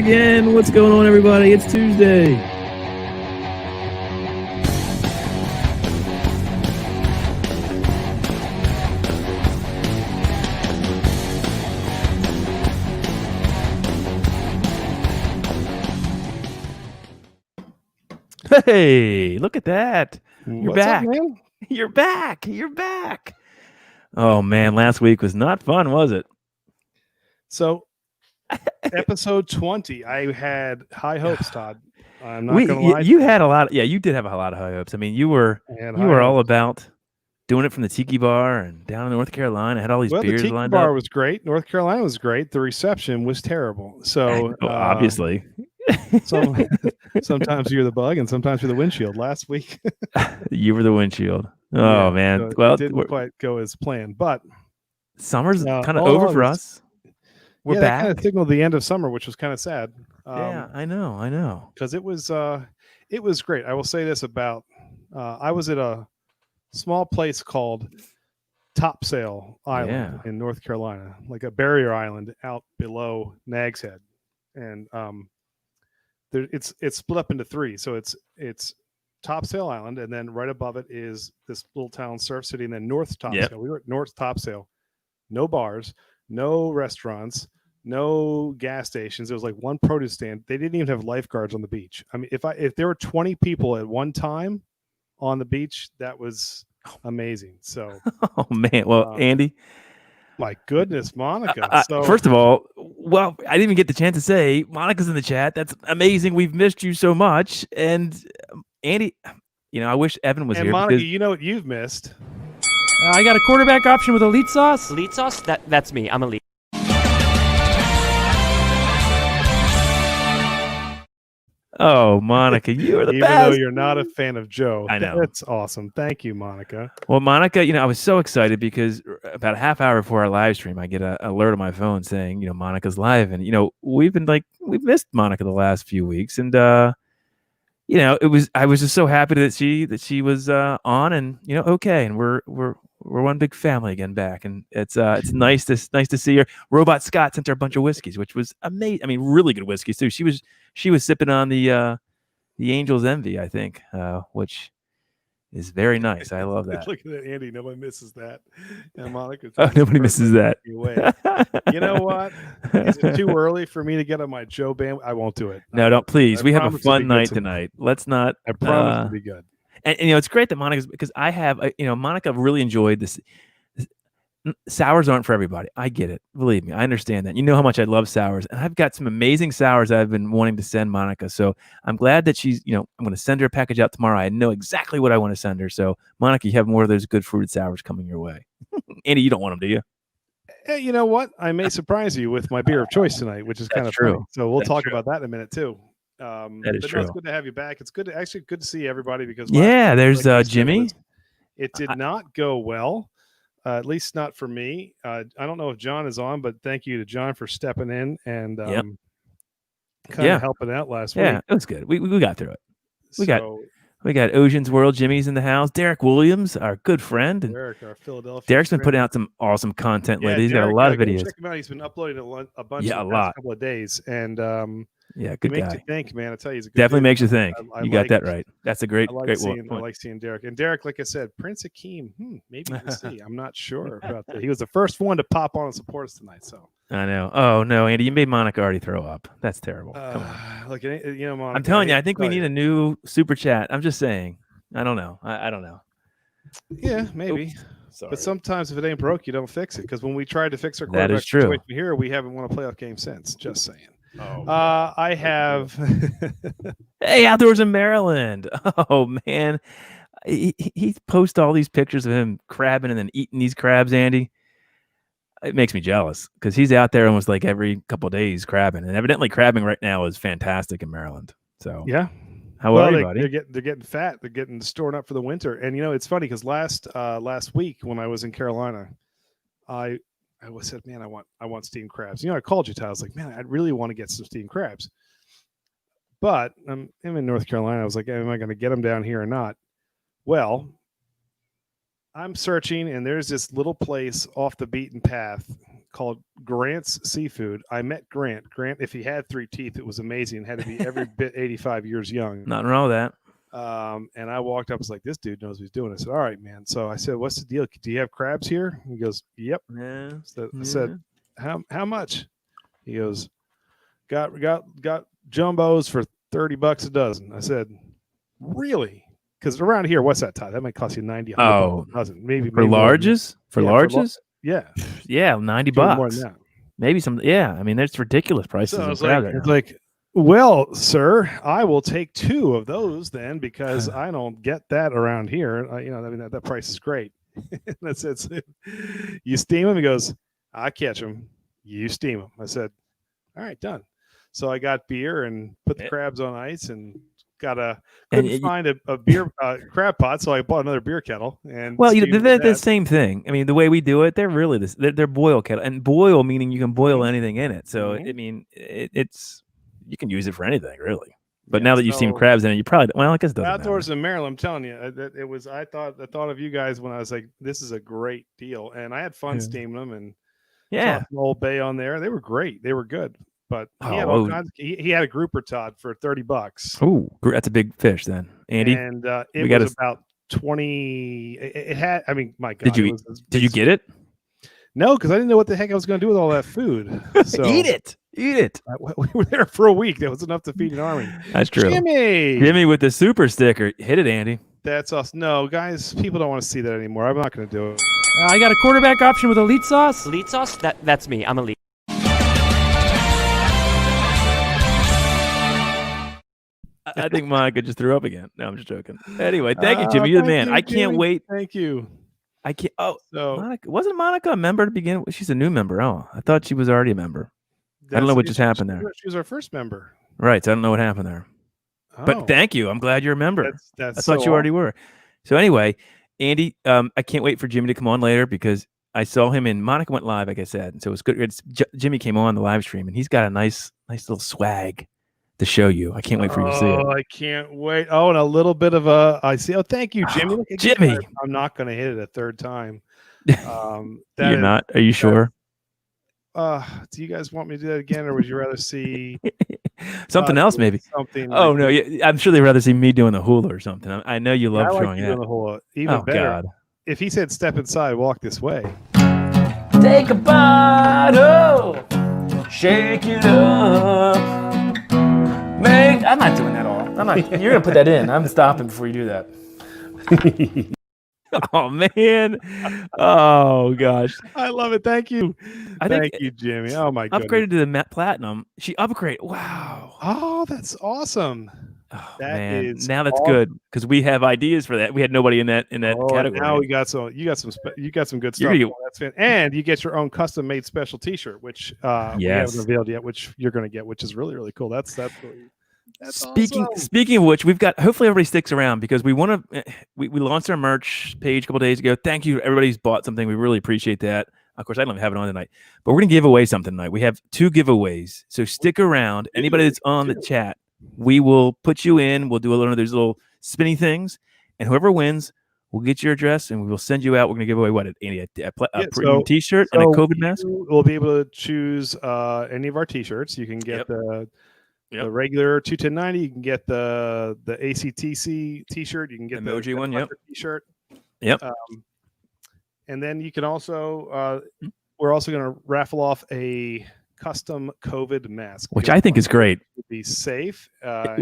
Again, what's going on, everybody? It's Tuesday. Hey, look at that. You're What's back. up, man? You're back. You're back. Oh, man. Last week was not fun, was it? So, episode 20, I had high hopes, Todd. I'm not gonna lie. You had a lot. Yeah, you did have a lot of high hopes. I mean, you were all about doing it from the Tiki Bar and down in North Carolina. Had all these beers the Tiki lined Bar up. was great. North Carolina was great. The reception was terrible. So, obviously, sometimes you're the bug, and sometimes you're the windshield. Last week, you were the windshield. Oh, man. So well, it didn't quite go as planned, but summer's kind of over for us. We're back. That kind of signaled the end of summer, which was kind of sad. Yeah, I know. Because it was great. I will say this about I was at a small place called Topsail Island in North Carolina, like a barrier island out below Nag's Head, and it's split up into three. So it's Topsail Island, and then right above it is this little town, Surf City, and then North Topsail. Yep. We were at North Topsail. No bars, no restaurants, no gas stations. It was like one produce stand. They didn't even have lifeguards on the beach. I mean, if there were 20 people at one time on the beach, that was amazing. So, oh man, well, Andy, my goodness, Monica. So, first of all, well, I didn't even get the chance to say Monica's in the chat. That's amazing. We've missed you so much, and Andy, I wish Evan was here. Monica, you know what you've missed? I got a quarterback option with elite sauce. Elite sauce? That's me. I'm elite. Oh, Monica, you are the best. Even though you're not a fan of Joe. I know. That's awesome. Thank you, Monica. Well, Monica, I was so excited because about a half hour before our live stream, I get an alert on my phone saying, Monica's live. And, we've missed Monica the last few weeks. And, I was just so happy that she was on and, okay. And we're one big family again back. And it's nice to see her. Robot Scott sent her a bunch of whiskeys, which was amazing. I mean, really good whiskeys too. She was sipping on the Angel's Envy, I think, which is very nice. I love that. Look at that, Andy. Nobody misses that. And Monica. Nobody misses that. You know what? Is it too early for me to get on my Joe band? I won't do it. No, don't please. We have a fun night tonight. Let's not. I promise it'll be good. And it's great that Monica's, because I have, Monica really enjoyed this. Sours aren't for everybody. I get it. Believe me, I understand that. You know how much I love sours, and I've got some amazing sours I've been wanting to send Monica. So I'm glad that she's, I'm going to send her a package out tomorrow. I know exactly what I want to send her. So Monica, you have more of those good fruited sours coming your way. Andy, you don't want them, do you? Hey, you know what? I may surprise you with my beer of choice tonight, which is kind of true. Funny. So we'll talk about that in a minute too. That is true. It's good to have you back. It's good to see everybody because there's Jimmy. It did not go well. At least not for me. I don't know if John is on, but thank you to John for stepping in and kind of helping out last week. Yeah, it was good. We got through it. We got Ocean's World. Jimmy's in the house. Derek Williams, our good friend. And Derek, our Philadelphia. Derek's been putting out some awesome content lately. He's got a lot of videos. Check him out. He's been uploading a bunch in the past couple of days. And good guy. Makes you think, man. I tell you, he's a good definitely dude. makes you think. I got that right. That's a great I like seeing Derek. And Derek, like I said, Prince Akeem. Maybe we'll see. I'm not sure about that. He was the first one to pop on and support us tonight. So I know. Oh no, Andy, you made Monica already throw up. That's terrible. Come on. Look, Monica, I'm telling you, I think we need a new super chat. I'm just saying. I don't know. I don't know. Yeah, maybe. Sorry. But sometimes if it ain't broke, you don't fix it. Because when we tried to fix our quarterback situation here, we haven't won a playoff game since. Just saying. Oh, I have. Hey, outdoors in Maryland. Oh man, he posts all these pictures of him crabbing and then eating these crabs. Andy, it makes me jealous because he's out there almost like every couple of days crabbing, and evidently crabbing right now is fantastic in Maryland. So yeah. How are you, buddy? They're getting fat. They're getting stored up for the winter. And it's funny because last week when I was in Carolina, I said, man, I want steamed crabs. I called you, Ty. I was like, man, I really want to get some steamed crabs. But I'm in North Carolina. I was like, am I going to get them down here or not? Well, I'm searching, and there's this little place off the beaten path called Grant's Seafood. I met Grant. Grant, if he had 3 teeth, it was amazing. Had to be every bit 85 years young. Nothing wrong with that. And I walked up, I was like, this dude knows what he's doing. I said, all right, man. So I said, what's the deal? Do you have crabs here? He goes, yep. Yeah. So I said, how much? He goes, got jumbos for $30 a dozen. I said, really? Because around here, what's that, Todd? That might cost you $90. Oh, a dozen. Maybe for larges? For larges? Yeah. Yeah, $90. More than that. Maybe some. Yeah, I mean, there's ridiculous prices. So I was like, well, sir, I will take 2 of those then, because I don't get that around here. I mean, that price is great. That's it. So you steam them? He goes, I catch them. You steam them. I said, all right, done. So I got beer and put the crabs on ice and couldn't find a beer crab pot, so I bought another beer kettle. And they're the same thing. I mean, the way we do it, they're really this. They're boil kettle, and boil meaning you can boil anything in it. So I mean, it's you can use it for anything really. But now that you've seen crabs in it, you probably I guess it doesn't outdoors matter. in Maryland. I'm telling you, it was. I thought of you guys when I was like, this is a great deal, and I had fun steaming them and Old Bay on there. They were great. They were good. But he had all kinds. He had a grouper, Todd, for $30. Oh, that's a big fish then, Andy. And it was about 20. It had. I mean, my God. Did you get it? No, because I didn't know what the heck I was going to do with all that food. So Eat it. We were there for a week. That was enough to feed an army. That's true. Jimmy with the super sticker. Hit it, Andy. That's us. No, guys, people don't want to see that anymore. I'm not going to do it. I got a quarterback option with elite sauce. Elite sauce? That's me. I'm elite. I think Monica just threw up again. No, I'm just joking. Anyway, thank you, Jimmy. You're the man. I can't wait. Thank you. I can't. Oh, so wasn't Monica a member to begin with? She's a new member. Oh, I thought she was already a member. I don't know what just happened there. She was our first member. Right. So I don't know what happened there. Oh, but thank you. I'm glad you're a member. I thought you already were. So anyway, Andy, I can't wait for Jimmy to come on later because I saw him and Monica went live, like I said. And so it was good. Jimmy came on the live stream and he's got a nice little swag to show you. I can't wait for you to see it. Oh, I can't wait. Oh, and a little bit of I see. Oh, thank you, Jimmy. Jimmy. I'm not going to hit it a third time. You're not? Are you sure? Do you guys want me to do that again, or would you rather see something else? Maybe something. Oh no, I'm sure they'd rather see me doing the hula or something. I know you love showing that. Doing the hula. Even better. God. If he said, "Step inside, walk this way." Take a bottle, shake it up. I'm not doing that all. I'm not. You're gonna put that in. I'm stopping before you do that. Oh man! Oh gosh! I love it. Thank you. Thank you, Jimmy. Oh my god! Upgraded to the platinum. She upgraded. Wow! Oh, that's awesome. Oh, man. Now that's good because we have ideas for that. We had nobody in that category. Now we got some. You got some good stuff. And you get your own custom made special T-shirt, which we haven't revealed yet, which you're going to get, which is really really cool. That's really. Speaking of which, we've got. Hopefully, everybody sticks around because we want to. We launched our merch page a couple days ago. Thank you, everybody who's bought something. We really appreciate that. Of course, I don't have it on tonight, but we're gonna give away something tonight. We have 2 giveaways, so stick around. Anybody that's on the chat, we will put you in. We'll do a little of those little spinny things, and whoever wins, we'll get your address and we will send you out. We're gonna give away a premium T-shirt and a COVID mask. We'll be able to choose any of our T-shirts. You can get the regular 21090. You can get the ACTC T-shirt. You can get the emoji one. Yep. T-shirt. Yep. And then you can also we're also going to raffle off a custom COVID mask, which I think is great. To be safe.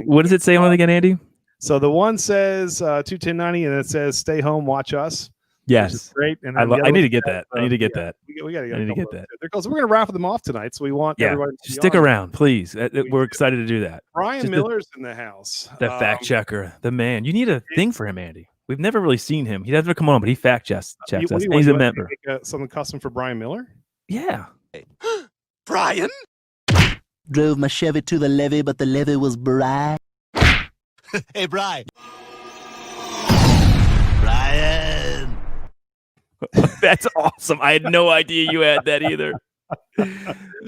What does it say on it again, Andy? So the one says 21090, and it says "Stay home, watch us." Yes, great. And I need to get that. I need to get that. We got to get that. Because we're going to raffle them off tonight, so we want everybody to stick around, please. We're excited to do that. Brian Miller's in the house. The fact checker, the man. You need a thing for him, Andy. We've never really seen him. He doesn't come on, but he fact checks us. He's a member. Something custom for Brian Miller? Yeah. Brian? Drove my Chevy to the levee, but the levee was dry. Hey, Brian. Brian. That's awesome. I had no idea you had that either.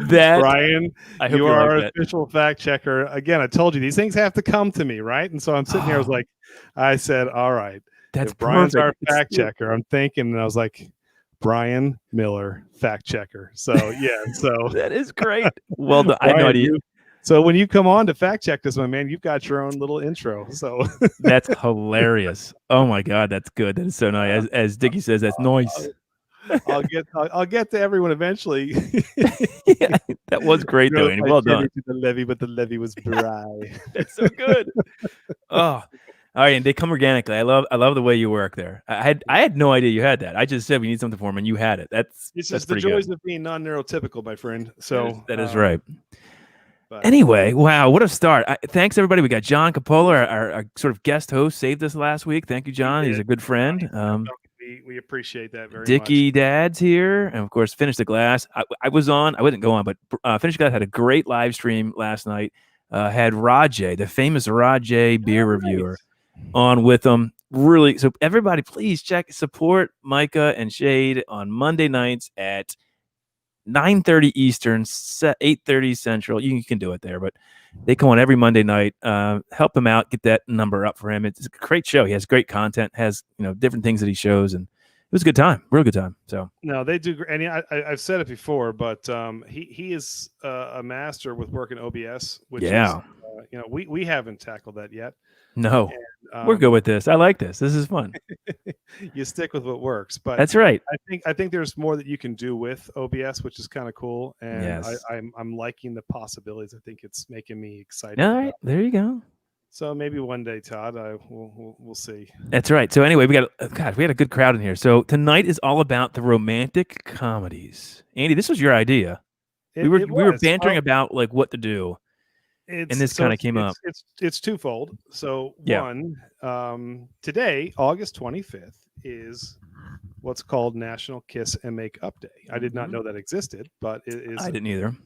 Brian, you are our official fact checker. Again, I told you these things have to come to me, right? And so I'm sitting here. I said, all right, that's Brian's our fact checker. I'm thinking, and I was like, Brian Miller, fact checker. So yeah, so That is great. Well, I had no Brian, idea. so when you come on to fact check this, my man, you've got your own little intro. So That's hilarious. Oh my God, that's good. That is so nice. As Dickie says, that's nice. I'll get to everyone eventually. Yeah, that was great though, Andy. Well done. To the levee, but the levee was dry. That's so good. Oh, all right, and they come organically. I love the way you work there. I had no idea you had that. I just said we need something for him, and you had it. That's the joys of being non-neurotypical, my friend. So that is right. But anyway, wow, what a start! Thanks everybody. We got John Coppola, our sort of guest host, saved us last week. Thank you, John. He's a good friend. We appreciate that very Dickie much. Dad's here, and of course, Finish the Glass. I was on. I wouldn't go on, but Finish the Glass had a great live stream last night. Had Rajay, the famous Rajay beer reviewer, on with them. Really, so everybody, please support Micah and Shade on Monday nights at 9:30 Eastern, 8:30 Central. You can do it there, but they come on every Monday night. Help him out, get that number up for him. It's a great show. He has great content, has different things that he shows, and it was a good time, real good time. So no, they do. And I've said it before, but he is a master with working OBS, which is we haven't tackled that yet. No, and, we're good with this. I like this. This is fun. You stick with what works, but that's right. I think there's more that you can do with OBS, which is kind of cool. And yes. I'm liking the possibilities. I think it's making me excited. All right, there you go. So maybe one day, Todd, we'll see. That's right. So anyway, we had a good crowd in here. So tonight is all about the romantic comedies. Andy, this was your idea. We were bantering about like what to do. And this kind of came up. It's twofold. So one, today, August 25th, is what's called National Kiss and Make Up Day. I did not know that existed, but it is. I didn't either.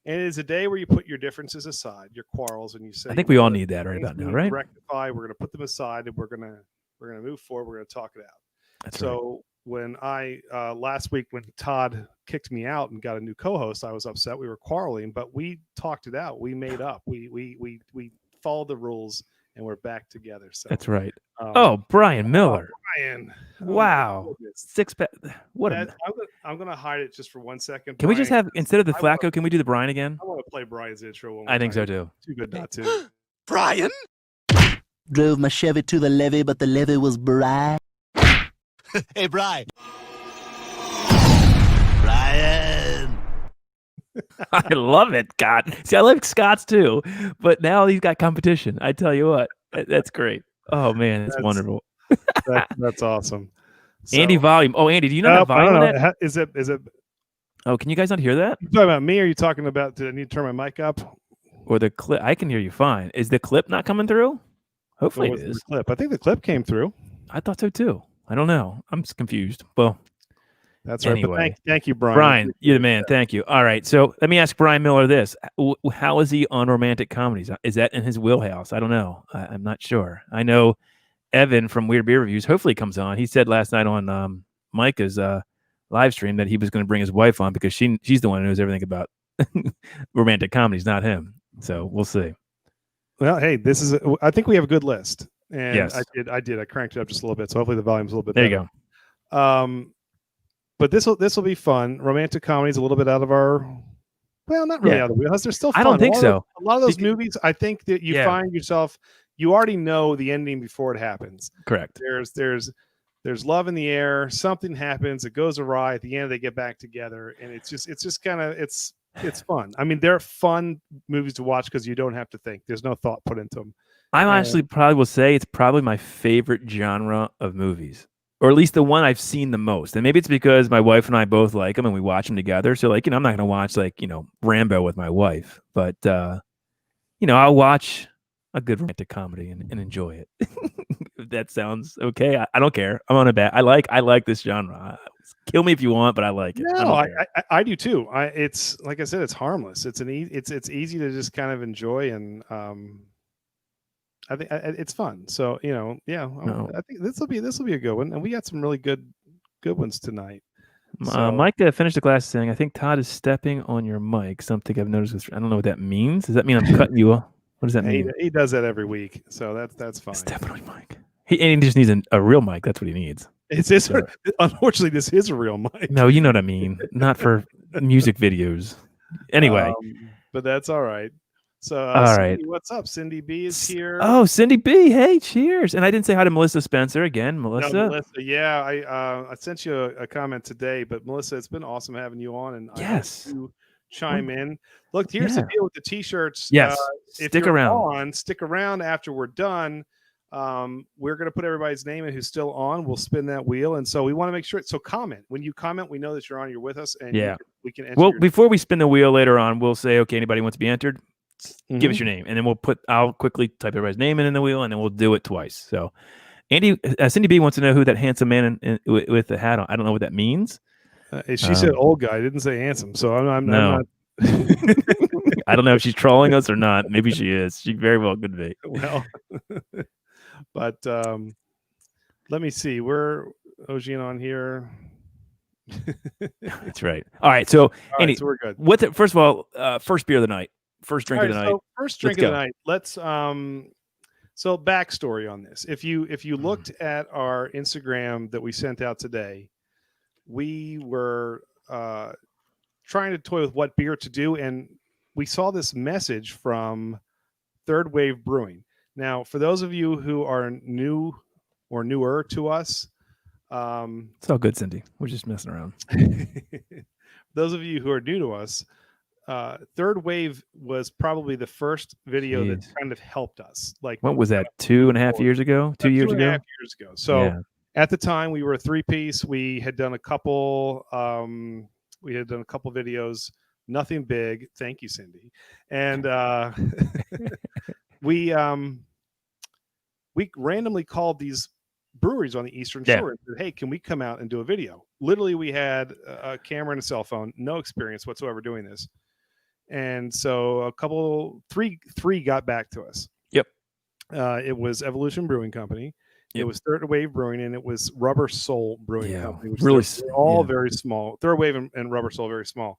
And it is a day where you put your differences aside, your quarrels, and you say, I think we all need that right about now, right? Rectify. We're going to put them aside, and we're going to move forward. We're going to talk it out. That's so. Right. When I last week when Todd kicked me out and got a new co-host, I was upset. We were quarreling, but we talked it out. We made up. We followed the rules, and we're back together. So that's right. Brian Miller. Brian. Wow. Six-pack. What? I'm gonna hide it just for 1 second. Can we just have instead of the Flacco? Can we do the Brian again? I want to play Brian's intro. I think so too. Too good not to. Brian. Drove my Chevy to the levee, but the levee was dry. Hey, Brian. Brian. I love it, Scott. See, I like Scott's too, but now he's got competition. I tell you what, that's great. Oh man, that's wonderful. That's awesome. So, Andy volume. Oh, Andy, do you know that volume? I don't know. Is it? Oh, can you guys not hear that? You talking about me? Or are you talking about? Do I need to turn my mic up? Or the clip? I can hear you fine. Is the clip not coming through? Hopefully it is. The clip. I think the clip came through. I thought so too. I don't know. I'm confused. Well, that's right. Anyway, but thank you, Brian. Brian, you're the man. Thank you. All right. So let me ask Brian Miller this: how is he on romantic comedies? Is that in his wheelhouse? I don't know. I'm not sure. I know Evan from Weird Beer Reviews hopefully comes on. He said last night on Micah's live stream that he was going to bring his wife on because she's the one who knows everything about romantic comedies, not him. So we'll see. Well, hey, I think we have a good list. And yes. I did. I cranked it up just a little bit, so hopefully the volume's a little bit there better. You go. But this will be fun. Romantic comedies a little bit out of our, well, not really out of the wheelhouse. They're still fun. I don't think so. A lot of those movies, I think that you find yourself, you already know the ending before it happens. Correct. There's love in the air. Something happens. It goes awry. At the end, they get back together, and it's just kind of it's fun. I mean, they're fun movies to watch because you don't have to think. There's no thought put into them. I actually probably will say it's probably my favorite genre of movies, or at least the one I've seen the most. And maybe it's because my wife and I both like them and we watch them together. So like, I'm not going to watch like, Rambo with my wife, but I'll watch a good romantic comedy and enjoy it. If that sounds okay. I don't care. I'm on a bat. I like this genre. Kill me if you want, but I like it. No, I do too. It's like I said, it's harmless. It's it's easy to just kind of enjoy, and I think it's fun. So I think this will be a good one, and we got some really good ones tonight. Micah finished the class saying, "I think Todd is stepping on your mic." Something I've noticed. I don't know what that means. Does that mean I'm cutting you off? What does that mean? He does that every week, so that's fine. Stepping on your mic. He just needs a real mic. That's what he needs. It's this. So- Unfortunately, this is a real mic. No, you know what I mean. Not for music videos. Anyway. But that's all right. So, All Cindy, right. what's up? Cindy B is here. Oh, Cindy B. Hey, cheers. And I didn't say hi to Melissa Spencer again. No, Melissa. Melissa. Yeah, I sent you a comment today, but Melissa, it's been awesome having you on, and Yes. I hope you chime in. Look, here's the deal with the t-shirts. Yes. If Stick you're around. stick around after we're done. We're going to put everybody's name in who's still on. We'll spin that wheel, and so we want to make sure. So comment when you comment. We know that you're on. You're with us, and we can. Enter before we spin the wheel later on, we'll say, okay, anybody wants to be entered, give us your name, and then I'll quickly type everybody's name in the wheel, and then we'll do it twice. So, Cindy B wants to know who that handsome man with the hat on. I don't know what that means. She said old guy. Didn't say handsome. So I'm not. I don't know if she's trolling us or not. Maybe she is. She very well could be. Well, but let me see. We're Ocean on here. That's right. All right. So, so we're good. First of all, first beer of the night. First drink of the night. So first drink of the night. Let's so backstory on this. If you looked at our Instagram that we sent out today, we were trying to toy with what beer to do, and we saw this message from Third Wave Brewing. Now, for those of you who are new or newer to us, it's all good, Cindy. We're just messing around. Those of you who are new to us, Third Wave was probably the first video that kind of helped us. Like, what was that? 2.5 years ago? 2 years ago? 2.5 years ago. So at the time, we were a three-piece. We had done a couple. We had done a couple videos. Nothing big. Thank you, Cindy. And we randomly called these breweries on the Eastern Shore and said, hey, can we come out and do a video? Literally, we had a camera and a cell phone, no experience whatsoever doing this. And so three got back to us. Yep. It was Evolution Brewing Company. Yep. It was Third Wave Brewing, and it was Rubber Soul Brewing Company, which really they're all very small. Third Wave and Rubber Soul very small.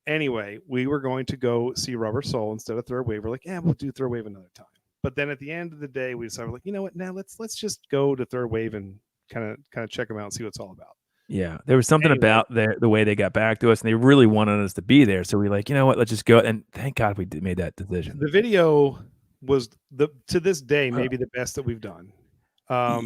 Anyway, we were going to go see Rubber Soul instead of Third Wave. We're like, we'll do Third Wave another time. But then at the end of the day, we decided, like, you know what? Now let's just go to Third Wave and kind of check them out and see what it's all about. Yeah, there was something about the way they got back to us, and they really wanted us to be there. So we like, you know what? Let's just go. And thank God we made that decision. The video was to this day maybe the best that we've done. I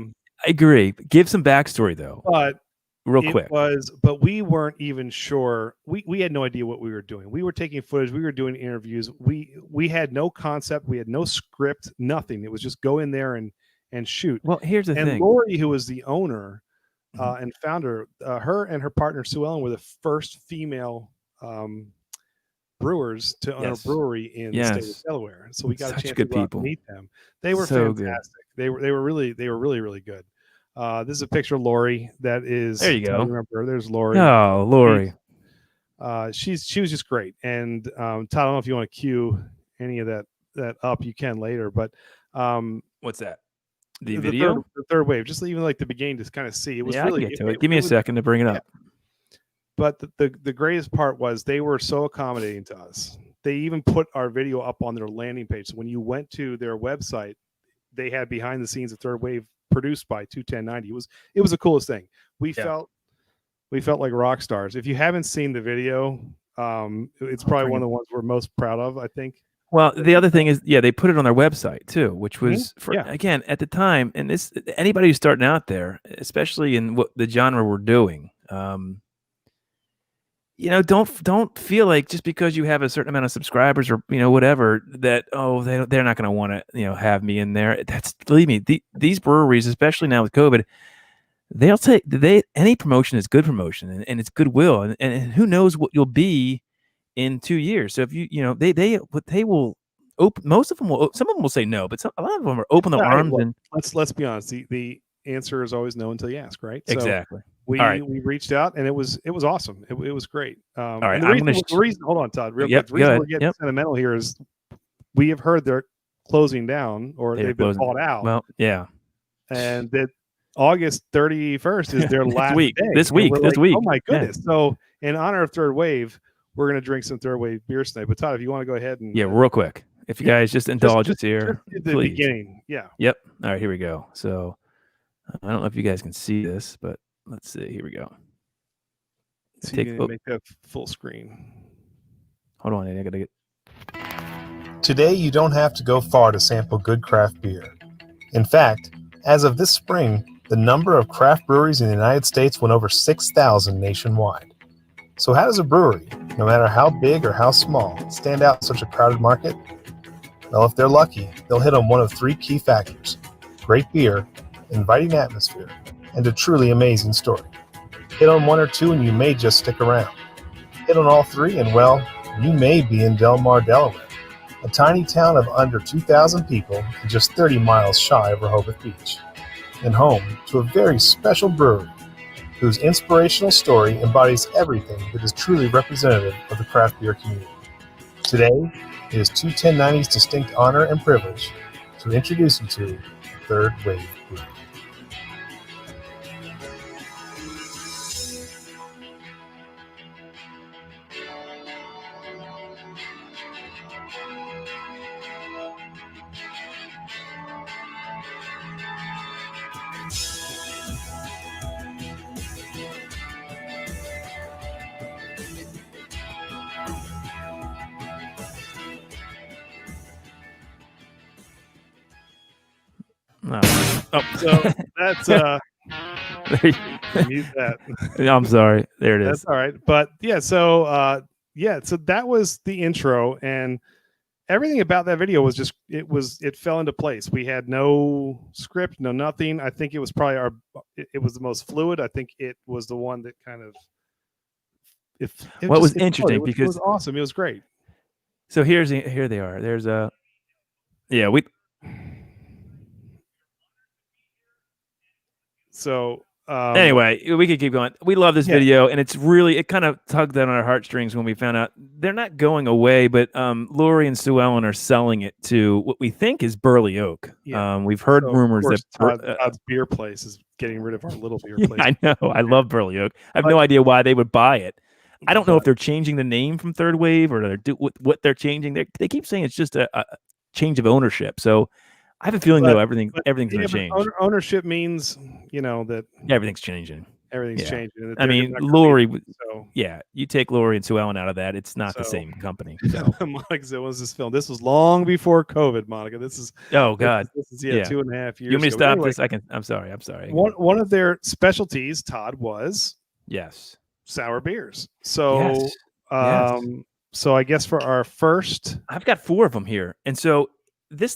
agree. Give some backstory though, but real quick. But we weren't even sure. We had no idea what we were doing. We were taking footage. We were doing interviews. We had no concept. We had no script. Nothing. It was just go in there and shoot. Well, here's the thing. And Lori, who was the owner and founder, her and her partner Sue Ellen were the first female brewers to own a brewery in the state of Delaware. So we got a chance to meet them. They were fantastic. They were really really good. This is a picture of Lori. That is, there you go. Remember, there's Lori. Oh, Lori. She was just great. And Todd, I don't know if you want to cue any of that up. You can later, but what's that? The video, the third wave, just even like the beginning to kind of see. It was really. I can get to it. Give me a second to bring it up. But the greatest part was they were so accommodating to us. They even put our video up on their landing page. So when you went to their website, they had behind the scenes of Third Wave produced by 21090. It was the coolest thing. We felt like rock stars. If you haven't seen the video, it's probably one of the ones we're most proud of, I think. Well, the other thing is, they put it on their website too, which was again at the time. And this anybody who's starting out there, especially in what the genre we're doing, don't feel like just because you have a certain amount of subscribers or whatever that they're not going to want to have me in there. Believe me, these breweries, especially now with COVID, they'll take any promotion is good promotion and it's goodwill and who knows what you'll be in 2 years. So if they will open, most of them will, some of them will say no, but a lot of them are open their arms. And let's be honest, the answer is always no until you ask, right? Exactly. So we reached out and it was awesome. It was great. All right, the reason, hold on, Todd, real quick. The reason we're getting sentimental here is we have heard they're closing down or they've been bought out. Well, yeah, and that August 31st is their last week. Day. This week. Oh my goodness! Yeah. So in honor of Third Wave, we're going to drink some Third Wave beer tonight. But Todd, if you want to go ahead and real quick, if you guys just indulge us here, just the beginning, Yep. All right, here we go. So, I don't know if you guys can see this, but let's see. Here we go. So you can make that full screen. Hold on, I gotta get. Today, you don't have to go far to sample good craft beer. In fact, as of this spring, the number of craft breweries in the United States went over 6,000 nationwide. So how does a brewery, no matter how big or how small, stand out in such a crowded market? Well, if they're lucky, they'll hit on one of 3 key factors: great beer, inviting atmosphere, and a truly amazing story. Hit on 1 or 2 and you may just stick around. Hit on all 3 and, well, you may be in Del Mar, Delaware, a tiny town of under 2,000 people and just 30 miles shy of Rehoboth Beach, and home to a very special brewery whose inspirational story embodies everything that is truly representative of the craft beer community. Today, it is 21090's distinct honor and privilege to introduce you to Third Wave Brewery. Oh, so that's mute that. I'm sorry. There it is. That's all right. But so that was the intro, and everything about that video was just it fell into place. We had no script, no nothing. I think it was probably it was the most fluid. I think it was the one that kind of it was interesting because it was awesome. It was great. So here they are. There's So anyway, we could keep going. We love this video, and it kind of tugged on our heartstrings when we found out they're not going away, but Lori and Sue Ellen are selling it to what we think is Burley Oak. Yeah. We've heard rumors that Todd's beer place is getting rid of our little beer place. I know. I love Burley Oak. I have no idea why they would buy it. I don't know if they're changing the name from Third Wave or what they're changing. They keep saying it's just a change of ownership. So I have a feeling though everything's going to change. Ownership means that everything's changing. Everything's changing. I mean, Lori. You take Lori and Sue Ellen out of that, it's not the same company. So. Monica said, "Was this film? This was long before COVID, Monica. This is God. This is 2.5 years. You want me to stop this? I'm sorry. One of their specialties, Todd, was sour beers. So so I guess for our first, I've got 4 of them here, and so.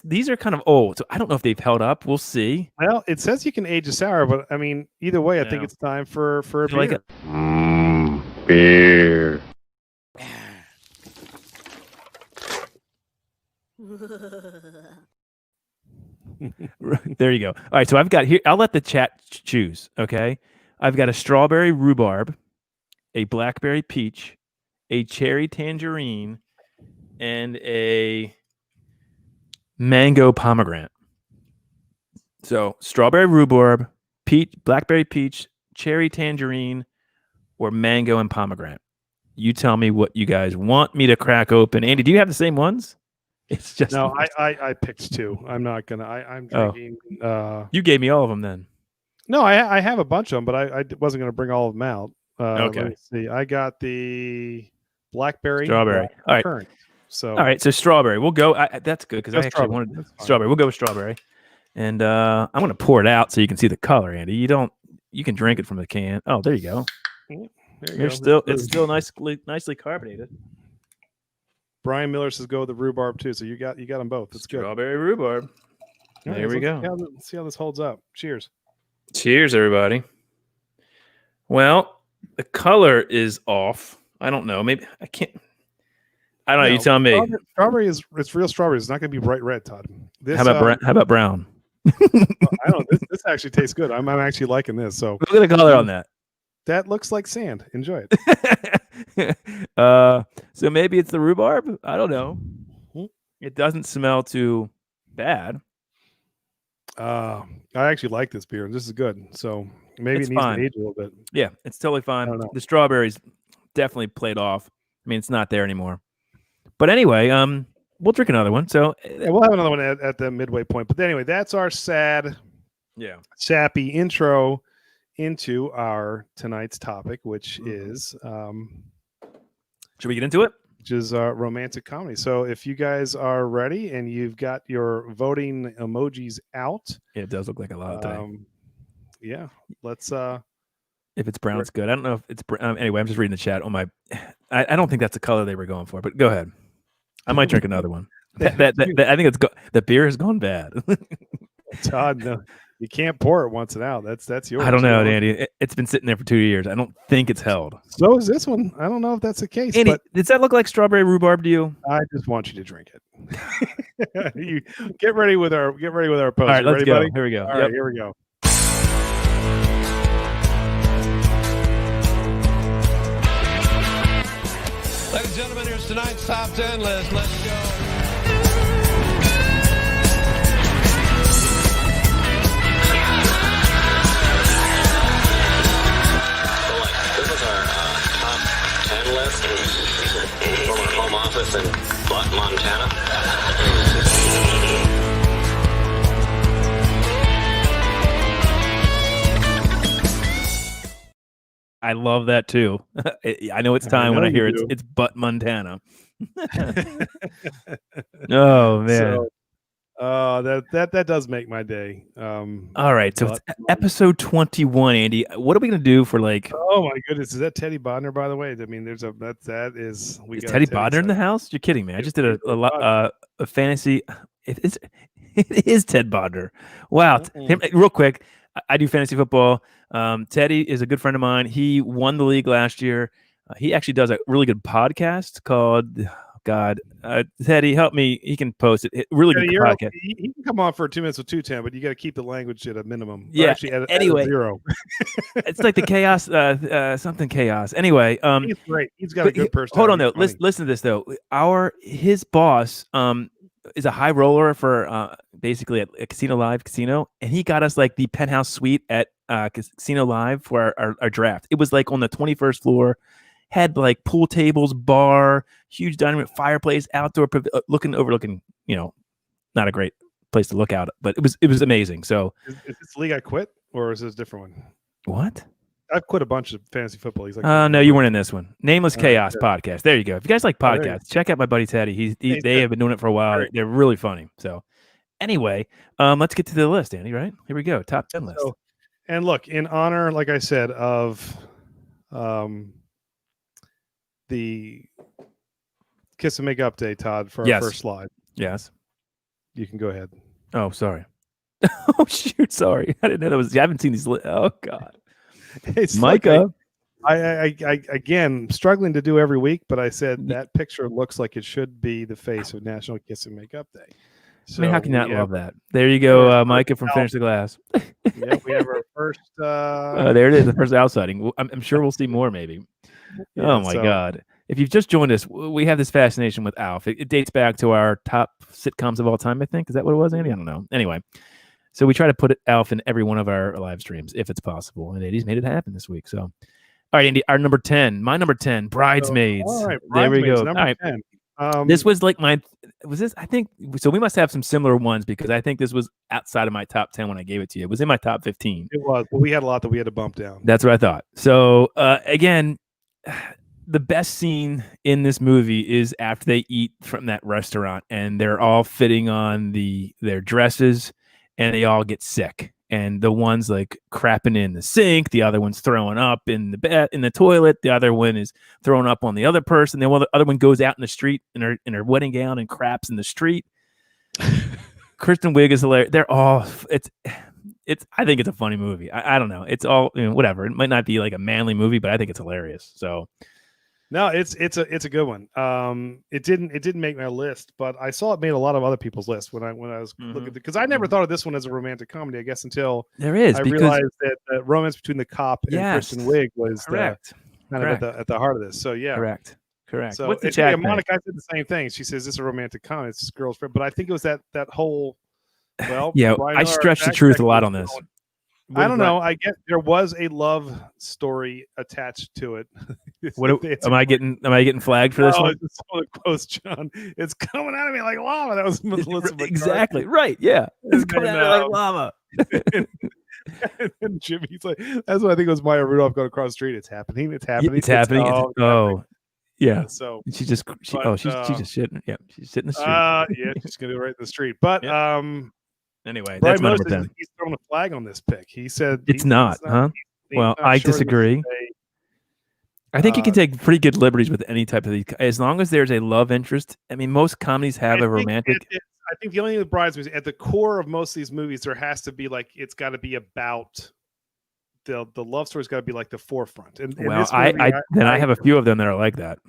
These are kind of old, so I don't know if they've held up. We'll see. Well, it says you can age a sour, but I mean, either way, I think it's time for a beer. Like beer. There you go. All right, so I've got here. I'll let the chat choose. Okay, I've got a strawberry rhubarb, a blackberry peach, a cherry tangerine, and a mango pomegranate. So strawberry rhubarb, blackberry peach, cherry tangerine, or mango and pomegranate. You tell me what you guys want me to crack open. Andy, do you have the same ones? It's just no. I picked 2. I'm not gonna. I'm drinking. You gave me all of them then. No, I have a bunch of them, but I wasn't gonna bring all of them out. Okay. Let me see. I got the blackberry, strawberry. All right. Current. So all right, so strawberry. We'll go. That's good because I actually wanted strawberry. We'll go with strawberry, and I'm going to pour it out so you can see the color, Andy. You can drink it from the can. Oh, there you go. It's still nicely carbonated. Brian Miller says go with the rhubarb too. So you got them both. That's good. Strawberry rhubarb. There we go. Let's see how this holds up. Cheers. Cheers, everybody. Well, the color is off. I don't know. Maybe I can't. I don't know. You tell me. Strawberry it's real strawberry. It's not going to be bright red, Todd. How about brown? I don't know. This actually tastes good. I'm actually liking this. So look at the color on that. That looks like sand. Enjoy it. So maybe it's the rhubarb. I don't know. It doesn't smell too bad. I actually like this beer. This is good. So maybe it needs to age a little bit. Yeah, it's totally fine. The strawberries definitely played off. I mean, it's not there anymore. But anyway, we'll drink another one. So we'll have another one at the midway point. But anyway, that's our sad sappy intro into our tonight's topic, which is should we get into it? Which is romantic comedy. So if you guys are ready and you've got your voting emojis out, it does look like a lot today. Yeah, let's. If it's brown, it's good. I don't know if it's anyway. I'm just reading the chat. On my, I don't think that's the color they were going for. But go ahead. I might drink another one. I think the beer has gone bad. Todd, no, you can't pour it once and out. That's yours. I don't know, Andy. It's been sitting there for 2 years. I don't think it's held. So is this one. I don't know if that's the case. Andy, but does that look like strawberry rhubarb to you? I just want you to drink it. You get ready with our post. All right, let's ready, go. buddy? Here we go. All right, here we go. Ladies and gentlemen, here's tonight's top 10 list. Let's go. This is our top 10 list from our home office in Butt, Montana. I love that too. I know it's time when I hear it's Butt, Montana. Oh man. So, that does make my day. All right, so it's episode 21, Andy. What are we gonna do for like? Oh my goodness, is that Teddy Bodner? By the way, I mean, there's a that is. We Is got Teddy Bodner in the house? You're kidding me! I just did a fantasy. It is Ted Bodner. Wow! Real quick, I do fantasy football. Teddy is a good friend of mine. He won the league last year. He actually does a really good podcast called. Teddy, help me. He can post it. Really good podcast. He can come on for 2 minutes with 210, but you got to keep the language at a minimum. Yeah. Actually, Anyway, at 0. It's like the chaos, something chaos. Anyway, he's great. He's got a good personality. Hold on though. Listen to this though. His boss is a high roller for basically at Casino Live Casino, and he got us like the penthouse suite at Casino Live for our draft. It was like on the 21st floor. Had like pool tables, bar, huge dining room, fireplace, outdoor, overlooking. Not a great place to look out, but it was amazing. So, is this league I quit, or is this a different one? What? I've quit a bunch of fantasy football leagues. No, you weren't in this one. Nameless Chaos podcast. There you go. If you guys like podcasts, check out my buddy Teddy. They have been doing it for a while. Right. They're really funny. So, anyway, let's get to the list, Andy. Right here we go. Top 10 list. And look, in honor, like I said, of the Kiss and Make update, Todd, for our first slide. Yes. You can go ahead. Oh, sorry. Oh, shoot. Sorry. I didn't know that was. I haven't seen these. Oh, God. It's Micah. Like I again, struggling to do every week, but I said that picture looks like it should be the face of National Kiss and Make Up Day. So I mean, how can you not love that? There you go, Micah from Finish the Glass. Yeah, we have our first. There it is, the first outsighting. I'm sure we'll see more, maybe. Yeah, oh my God! If you've just joined us, we have this fascination with Alf. It dates back to our top sitcoms of all time. I think is that what it was, Andy? I don't know. Anyway, so we try to put Alf in every one of our live streams if it's possible, and Andy's made it happen this week. So, all right, Andy, our number 10, my number 10, Bridesmaids. All right, there we go. Number all right. 10. This was like was this? I think so. We must have some similar ones because I think this was outside of my top 10 when I gave it to you. It was in my top 15. It was, but we had a lot that we had to bump down. That's what I thought. So again, the best scene in this movie is after they eat from that restaurant and they're all fitting on their dresses and they all get sick. And the one's like crapping in the sink, the other one's throwing up in the toilet, the other one is throwing up on the other person, the other one goes out in the street in her wedding gown and craps in the street. Kristen Wiig is hilarious. They're all it's I think it's a funny movie. I don't know. It's all whatever. It might not be like a manly movie, but I think it's hilarious. So no, it's a good one. It didn't make my list, but I saw it made a lot of other people's lists when I was looking at because I never thought of this one as a romantic comedy. I guess until I realized that the romance between the cop and Kristen Wiig was kind of at the heart of this. So yeah, correct. So what's the chat? Monica said the same thing. She says this is a romantic comedy. It's this girl's friend, but I think it was that whole. Well, yeah, I stretched the truth a lot on this. I don't know. I get there was a love story attached to it. Am I getting flagged for this one? It's so close, John. It's coming out of me like lava. That was Melissa exactly right. Yeah, it's coming out of me like lava. and Jimmy's like, that's what I think it was Maya Rudolph going across the street. It's happening. It's happening. It's happening. Happening. Yeah. So she's just she's just shitting. Yeah, she's sitting in the street. Yeah, she's gonna go right in the street. But anyway, Brian that's my number Moses, 10. he's throwing a flag on this pick. He said it's not, huh? Well, I disagree. I think you can take pretty good liberties with any type of these, as long as there's a love interest. I mean, most comedies have a romantic. I think the only thing with Bridesmaids, at the core of most of these movies, there has to be like, it's got to be about the love story's got to be like the forefront. And well, I have a few of them that are like that.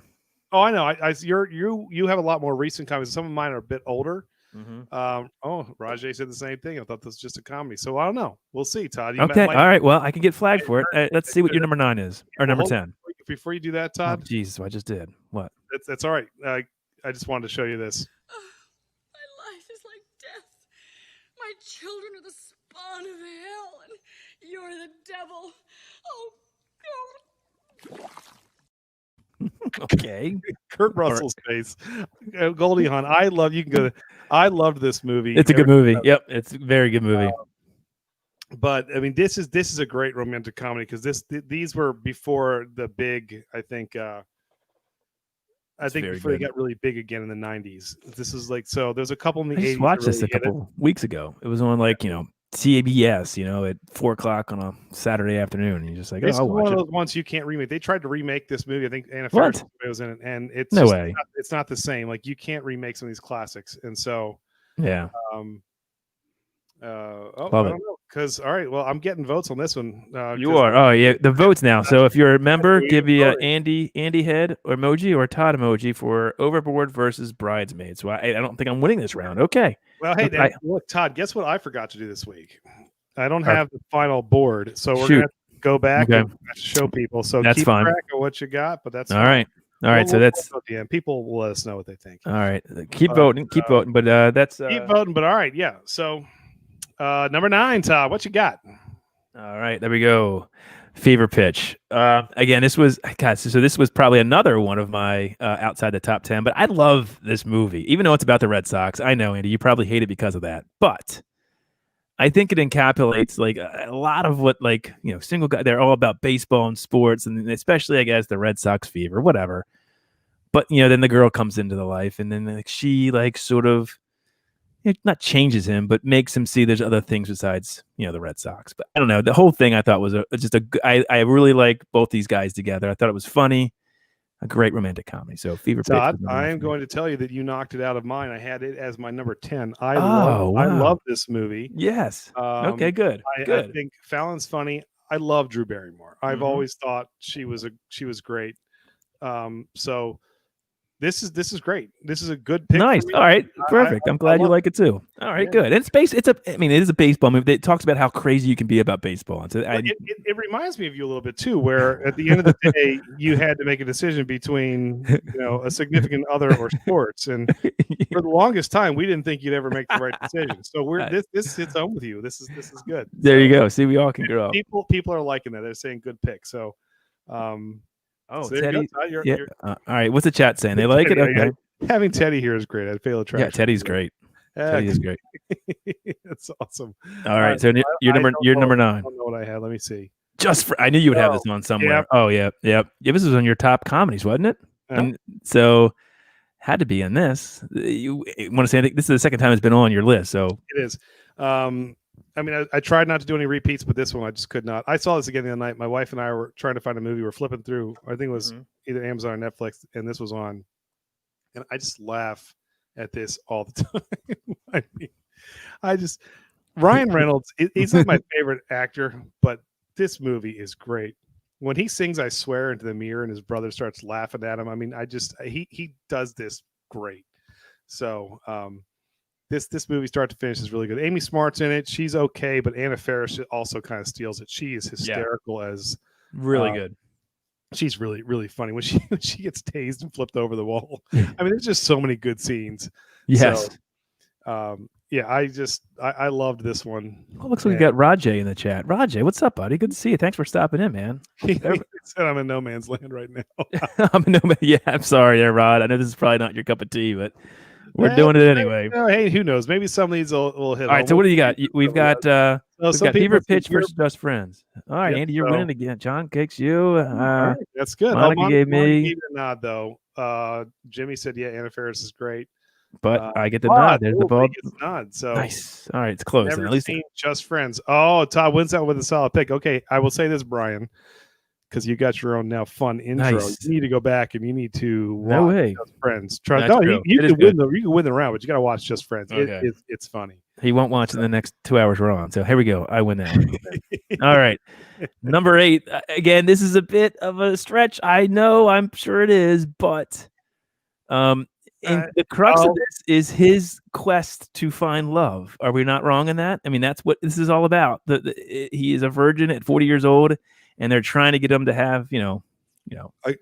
Oh, I know. You have a lot more recent comedies. Some of mine are a bit older. Rajay said the same thing. I thought this was just a comedy. So I don't know. We'll see, Todd. Okay. All right. Well, I can get flagged for it. Let's see what your number 9 is, or number 10. Before you do that, Todd. Oh, Jesus, I just did. What? That's all right. I just wanted to show you this. My life is like death. My children are the spawn of hell, and you're the devil. Oh, God. Okay. Kurt Russell's face. Goldie Hawn. I loved this movie. It's a good movie. Yep. It's a very good movie. But I mean, this is a great romantic comedy because these were before the big, I think before they got really big again in the 90s. This is like, so there's a couple in the 80s. I just watched this a couple weeks ago. It was on like, CBS, at 4:00 on a Saturday afternoon. And you're just like, it's I'll one watch of it. those ones you can't remake. They tried to remake this movie. I think Anna Faris was in it, and it's no way. It's not the same. Like, you can't remake some of these classics, and so yeah. I don't know. Because all right, well, I'm getting votes on this one. You are. Oh yeah, the votes now. So if you're a member, give me an Andy head emoji or a Todd emoji for Overboard versus Bridesmaids. So I don't think I'm winning this round. Okay. Well, hey, look, Todd. Guess what I forgot to do this week? I don't have the final board, so we're gonna go back and show people. So that's keep fine. track of what you got, but that's all right. All right, so that's at the end. People will let us know what they think. All right, keep voting, but that's keep voting. But all right, yeah. So number 9, Todd, what you got? All right, there we go. Fever Pitch. Again, this was so this was probably another one of my outside the top 10. But I love this movie, even though it's about the Red Sox. I know, Andy, you probably hate it because of that, but I think it encapsulates like a lot of what, like, single guy. They're all about baseball and sports, and especially, I guess, the Red Sox fever, whatever. But then the girl comes into the life, and then like she like sort of not changes him, but makes him see there's other things besides the Red Sox. But I don't know. The whole thing I thought was I really like both these guys together. I thought it was funny. A great romantic comedy. So Fever Pitch. Todd, I am going to tell you that you knocked it out of mine. I had it as my number 10. I love this movie. Yes. Okay, good. I think Fallon's funny. I love Drew Barrymore. I've always thought she was great. So this is great. This is a good pick. Nice. All right. Perfect. I'm glad you like it too. All right, good. And it is a baseball movie. It talks about how crazy you can be about baseball. And so it reminds me of you a little bit too, where at the end of the day, you had to make a decision between, a significant other or sports. And for the longest time, we didn't think you'd ever make the right decision. So this hits home with you. This is good. There you go. See, we all can grow up. People are liking that. They're saying good pick. So, oh, so Teddy. You're... all right. What's the chat saying? They like it? Okay. Having Teddy here is great. I'd fail a trash. Yeah, Teddy's great. Teddy is great. That's awesome. All right. So you're number 9. I don't know what I had. Let me see. I knew you would have this one somewhere. Yep. Oh, yeah. Yep. Yeah, this was on your top comedies, wasn't it? Yeah. And so had to be in this. You want to say anything? This is the second time it's been on your list. So it is. I mean, I tried not to do any repeats, but this one I just could not. I saw this again the other night. My wife and I were trying to find a movie. We're flipping through. I think it was either Amazon or Netflix, and this was on. And I just laugh at this all the time. I mean, Ryan Reynolds, he's not my favorite actor, but this movie is great. When he sings "I Swear" into the mirror and his brother starts laughing at him, I mean, he does this great. So, This movie start to finish is really good. Amy Smart's in it. She's okay, but Anna Faris also kind of steals it. She is hysterical as really good. She's really, really funny when she gets tased and flipped over the wall. I mean, there's just so many good scenes. Yes. So, I loved this one. Oh, looks like we got Rajay in the chat. Rajay, what's up, buddy? Good to see you. Thanks for stopping in, man. He said I'm in no man's land right now. I'm in no man. Yeah, I'm sorry, Rod. I know this is probably not your cup of tea, but We're doing it anyway. Hey, who knows? Maybe some of these will hit. All right, so what do you got? We've got Fever Pitch versus Just Friends. All right, Yep, Andy, you're winning again. John kicks you. all right, that's good. Monica gave Monica me, gave a nod though. Jimmy said, "Yeah, Anna Faris is great." but I get the nod. There's the ball. Nod. So nice. All right, it's close. Never At least seen Just Friends. Oh, Todd wins out with a solid pick. Okay, I will say this, Brian, because you got your own now fun intro. Nice. You need to go back and you need to watch No way. Just Friends. You It is can win the round, but you got to watch Just Friends. Okay. It's funny. He won't watch in the next 2 hours we're on. So here we go. I win that one. All right. Number 8. Again, this is a bit of a stretch. I know. I'm sure it is. But the crux of this is his quest to find love. Are we not wrong in that? I mean, that's what this is all about. He is a virgin at 40 years old, and they're trying to get him to have,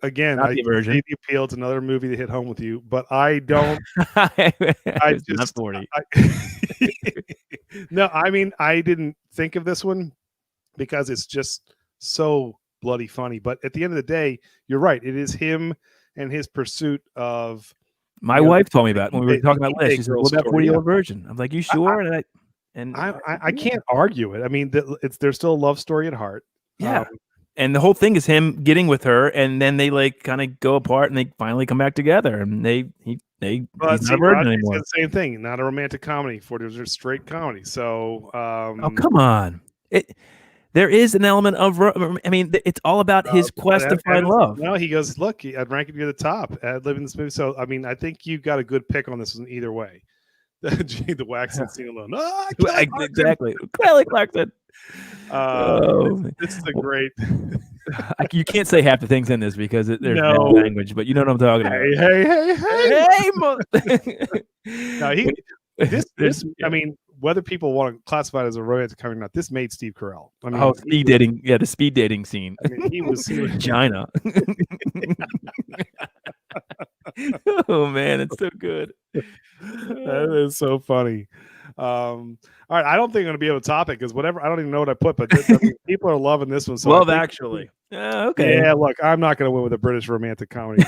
Again, not the version. the appeal. It's another movie that hit home with you, but I don't. I just not 40. No, I mean, I didn't think of this one because it's just so bloody funny. But at the end of the day, you're right. It is him and his pursuit of. My wife told me about it when we were talking about lists. She said, "What about 40-year-old virgin?" I'm like, "You sure?" I can't argue it. I mean, there's still a love story at heart. Yeah. And the whole thing is him getting with her, and then they like kind of go apart, and they finally come back together, and he's not a virgin anymore. The same thing, not a romantic comedy. 40 Years are straight comedy. So, oh come on, there is an element of. I mean, it's all about his quest to find love. No, he goes, look, I'd rank it near the top. I'd live in this movie. So, I mean, I think you got a good pick on this one either way. The waxing scene alone. Oh, exactly, Kelly Clarkson. This is a great. You can't say half the things in this because there's no language, but you know what I'm talking about. Hey! This. I mean, whether people want to classify it as a romantic comedy or not, this made Steve Carell. I mean, speed dating. Yeah, the speed dating scene. I mean, he was China. Oh man, it's so good. That is so funny. All right, I don't think I'm going to be able to top it because whatever, I don't even know what I put, but people are loving this one. So Love Actually. Okay. Yeah, look, I'm not going to win with a British romantic comedy.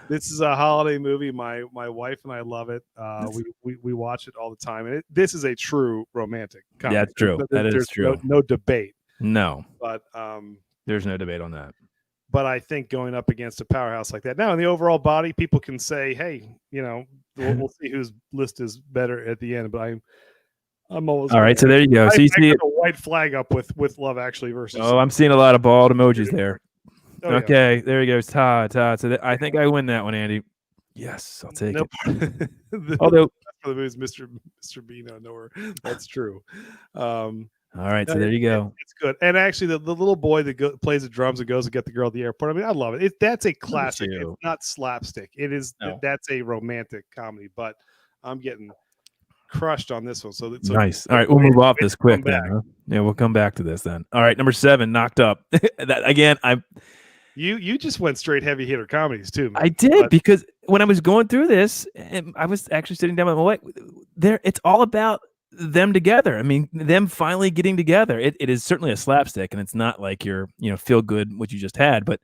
This is a holiday movie. My wife and I love it. We watch it all the time, and this is a true romantic comedy. That's true. That is true. No debate. No, but there's no debate on that. But I think going up against a powerhouse like that, now in the overall body, people can say, "Hey, we'll see whose list is better at the end." But I'm always all right. So there you go. So you see a white flag up with Love Actually versus. Oh, I'm seeing a lot of bald emojis there. Oh, okay, there you go, Todd. So I think I win that one, Andy. Yes, I'll take it. Although for the movies, Mr. Bean out of nowhere, that's true. All right, so there you go. It's good. And actually, the little boy that plays the drums and goes to get the girl at the airport. I mean, I love it. That's a classic. It's not slapstick. It is. No. That's a romantic comedy. But I'm getting crushed on this one. So nice. All right, we'll move off this quick then. Huh? Yeah, we'll come back to this then. All right, number 7, Knocked Up. That again, You just went straight heavy hitter comedies too. Man. I did because when I was going through this, and I was actually sitting down with my wife. It's all about them together. I mean, them finally getting together. It is certainly a slapstick, and it's not like your feel good what you just had. But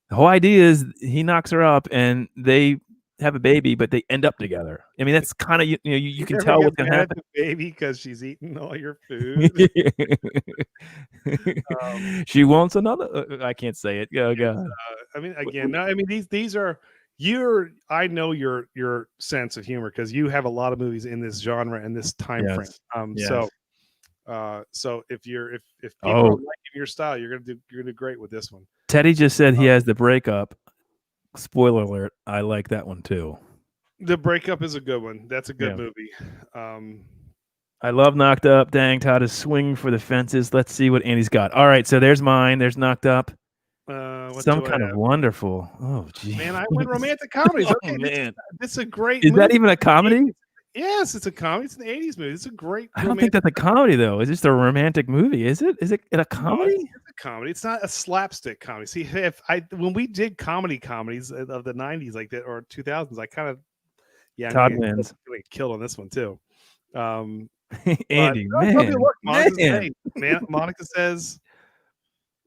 the whole idea is he knocks her up, and they have a baby, but they end up together. I mean, that's kind of you can tell what's gonna happen. Baby, because she's eating all your food. She wants another. I can't say it. Oh God. I mean, again, no. I mean, these are. I know your sense of humor because you have a lot of movies in this genre and this time frame. Yes. So if people are liking your style, you're gonna do great with this one. Teddy just said he has The Breakup. Spoiler alert! I like that one too. The Breakup is a good one. That's a good movie. I love Knocked Up. Dang, Todd is swinging for the fences. Let's see what Andy's got. All right, so there's mine. There's Knocked Up. Some kind of wonderful. Oh, geez. Man, I win romantic comedies. Okay, man. This is a great Is movie. that even a comedy? Yes, it's a comedy. It's an 80s movie. It's a great I don't think that's a comedy, though. It's just a romantic movie. Is it? Is it a comedy? No, it's a comedy. It's not a slapstick comedy. See, when we did comedies of the 90s like that or 2000s, I kind of Todd wins. Killed on this one, too. Andy, man. Look, Monica says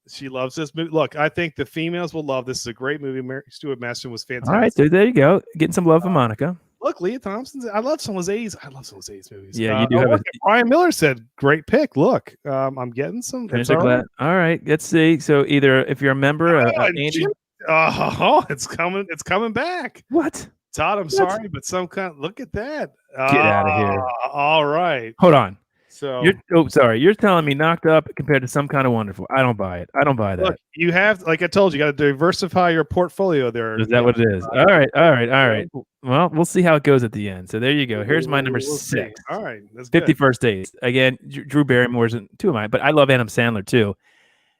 She loves this movie. Look, I think the females will love this. Is a great movie. Mary Stuart Masterson was fantastic. All right, so there you go. Getting some love from Monica. Look, Leah Thompson's. I love some of Zay's. I love some of Zay's movies. Yeah, you do have look, Brian Miller said, "Great pick." Look, I'm getting some. All right, let's see. So either if you're a member, Andy. Oh, it's coming! It's coming back. What? Todd, I'm sorry, but some kind. Look at that. Get out of here. All right. Hold on. So sorry. You're telling me Knocked Up compared to Some Kind of Wonderful. I don't buy it. I don't buy that. Look, you have, like I told you, got to diversify your portfolio there. Is that what it is? All right. Well, we'll see how it goes at the end. So there you go. Here's my number 6. All right. That's 51st Dates. Again, Drew Barrymore's in 2 of mine, but I love Adam Sandler too.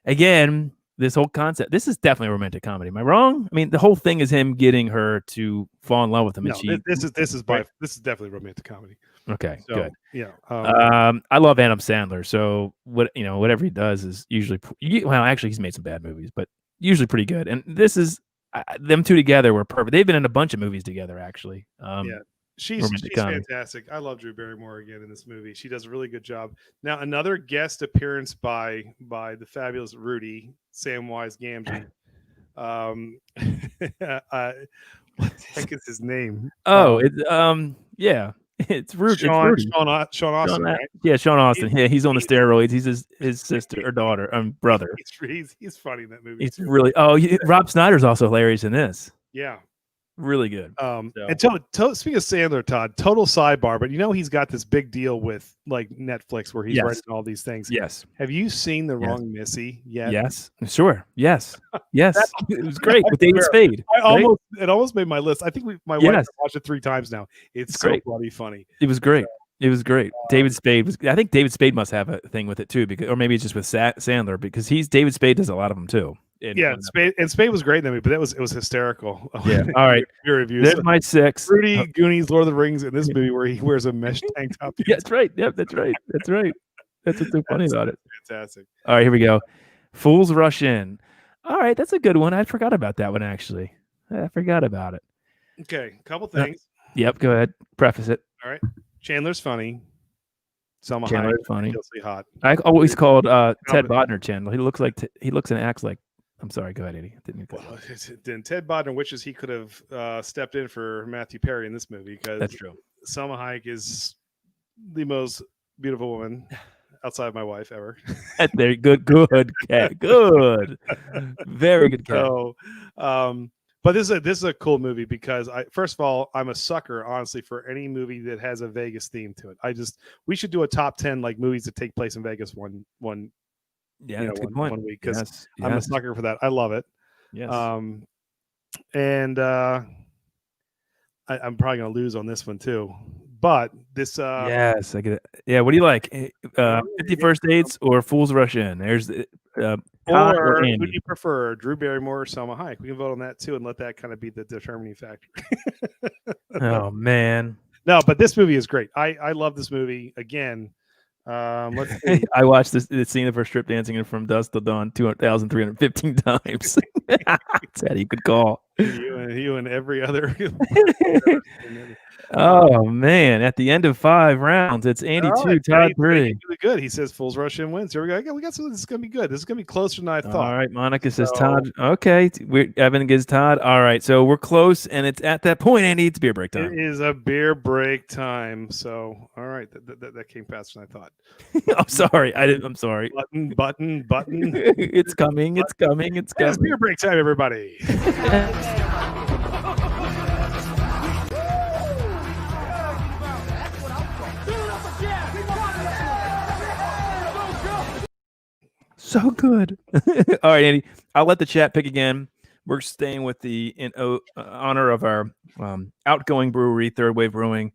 Again, this whole concept, this is definitely a romantic comedy. Am I wrong? I mean, the whole thing is him getting her to fall in love with him. No, this is definitely romantic comedy. Okay, so, good. Yeah. I love Adam Sandler. So whatever he does is usually actually he's made some bad movies, but usually pretty good. And this is them two together were perfect. They've been in a bunch of movies together actually. Yeah. She's fantastic. I love Drew Barrymore again in this movie. She does a really good job. Now, another guest appearance by the fabulous Rudy Samwise Gamgee. What the heck is his name? Oh, yeah. It's Rudy. Sean Austin, right? Yeah, Sean Austin. Yeah, he's on the steroids. He's his sister or daughter, brother. He's funny in that movie. He's really. Oh, Rob Snyder's also hilarious in this. Yeah. Really good. And speaking of Sandler, Todd, total sidebar, but he's got this big deal with like Netflix where he's writing all these things. Yes. Have you seen The Wrong Missy yet? Yes. Sure. Yes. Yes. It was great with David Spade. It almost made my list. I think my wife watched it 3 times now. It's so bloody funny. It was great. It was great. David Spade was. I think David Spade must have a thing with it too, or maybe it's just with Sandler because David Spade does a lot of them too. Spade was great in that movie, but it was hysterical. Yeah. All right. Your reviews. There's my 6. Rudy, Goonies, Lord of the Rings, in this movie where he wears a mesh tank top. Yeah, that's right. Yep, that's right. That's right. That's what's so funny about it. Fantastic. All right, here we go. Fools Rush In. All right, that's a good one. I forgot about that one actually. I forgot about it. Okay, couple things. Yep. Go ahead. Preface it. All right. Chandler's funny. Selma Chandler's Hayek, funny. Ridiculously hot. I always called Ted Bodner Chandler. He looks and acts like. I'm sorry. Go ahead, Eddie. Then Ted Bodner wishes he could have stepped in for Matthew Perry in this movie because that's true. Selma Hayek is the most beautiful woman outside of my wife ever. Very good. Good. Good. Very good. So, but this is a cool movie because first of all, I'm a sucker, honestly, for any movie that has a Vegas theme to it. We should do a top 10 like movies that take place in Vegas one week because I'm a sucker for that. I love it. Yes. And I'm probably gonna lose on this one too. But this yes, I get it. Yeah, what do you like? 51st Dates or Fools Rush In? There's or who do you prefer, Drew Barrymore or Selma Hayek? We can vote on that too and let that kind of be the determining factor. Oh man. No, but this movie is great. I love this movie. Again, let's see. I watched this scene of her strip dancing From Dusk Till Dawn 2,315 times. Teddy, good call. You and every other. Oh man! At the end of 5 rounds, it's Andy 2, Todd 3. Really good. He says Fools Rush In wins. Here we go. We got something. This is gonna be good. This is gonna be closer than I thought. All right, Monica says Todd. Okay, Evan gives Todd. All right, so we're close, and it's at that point, Andy. It's beer break time. It is a beer break time. So, all right, that came faster than I thought. I'm sorry. I'm sorry. Button. It's coming. It's coming. It's coming. It's beer break time, everybody. So good. All right, Andy. I'll let the chat pick again. We're staying with in honor of our outgoing brewery, Third Wave Brewing.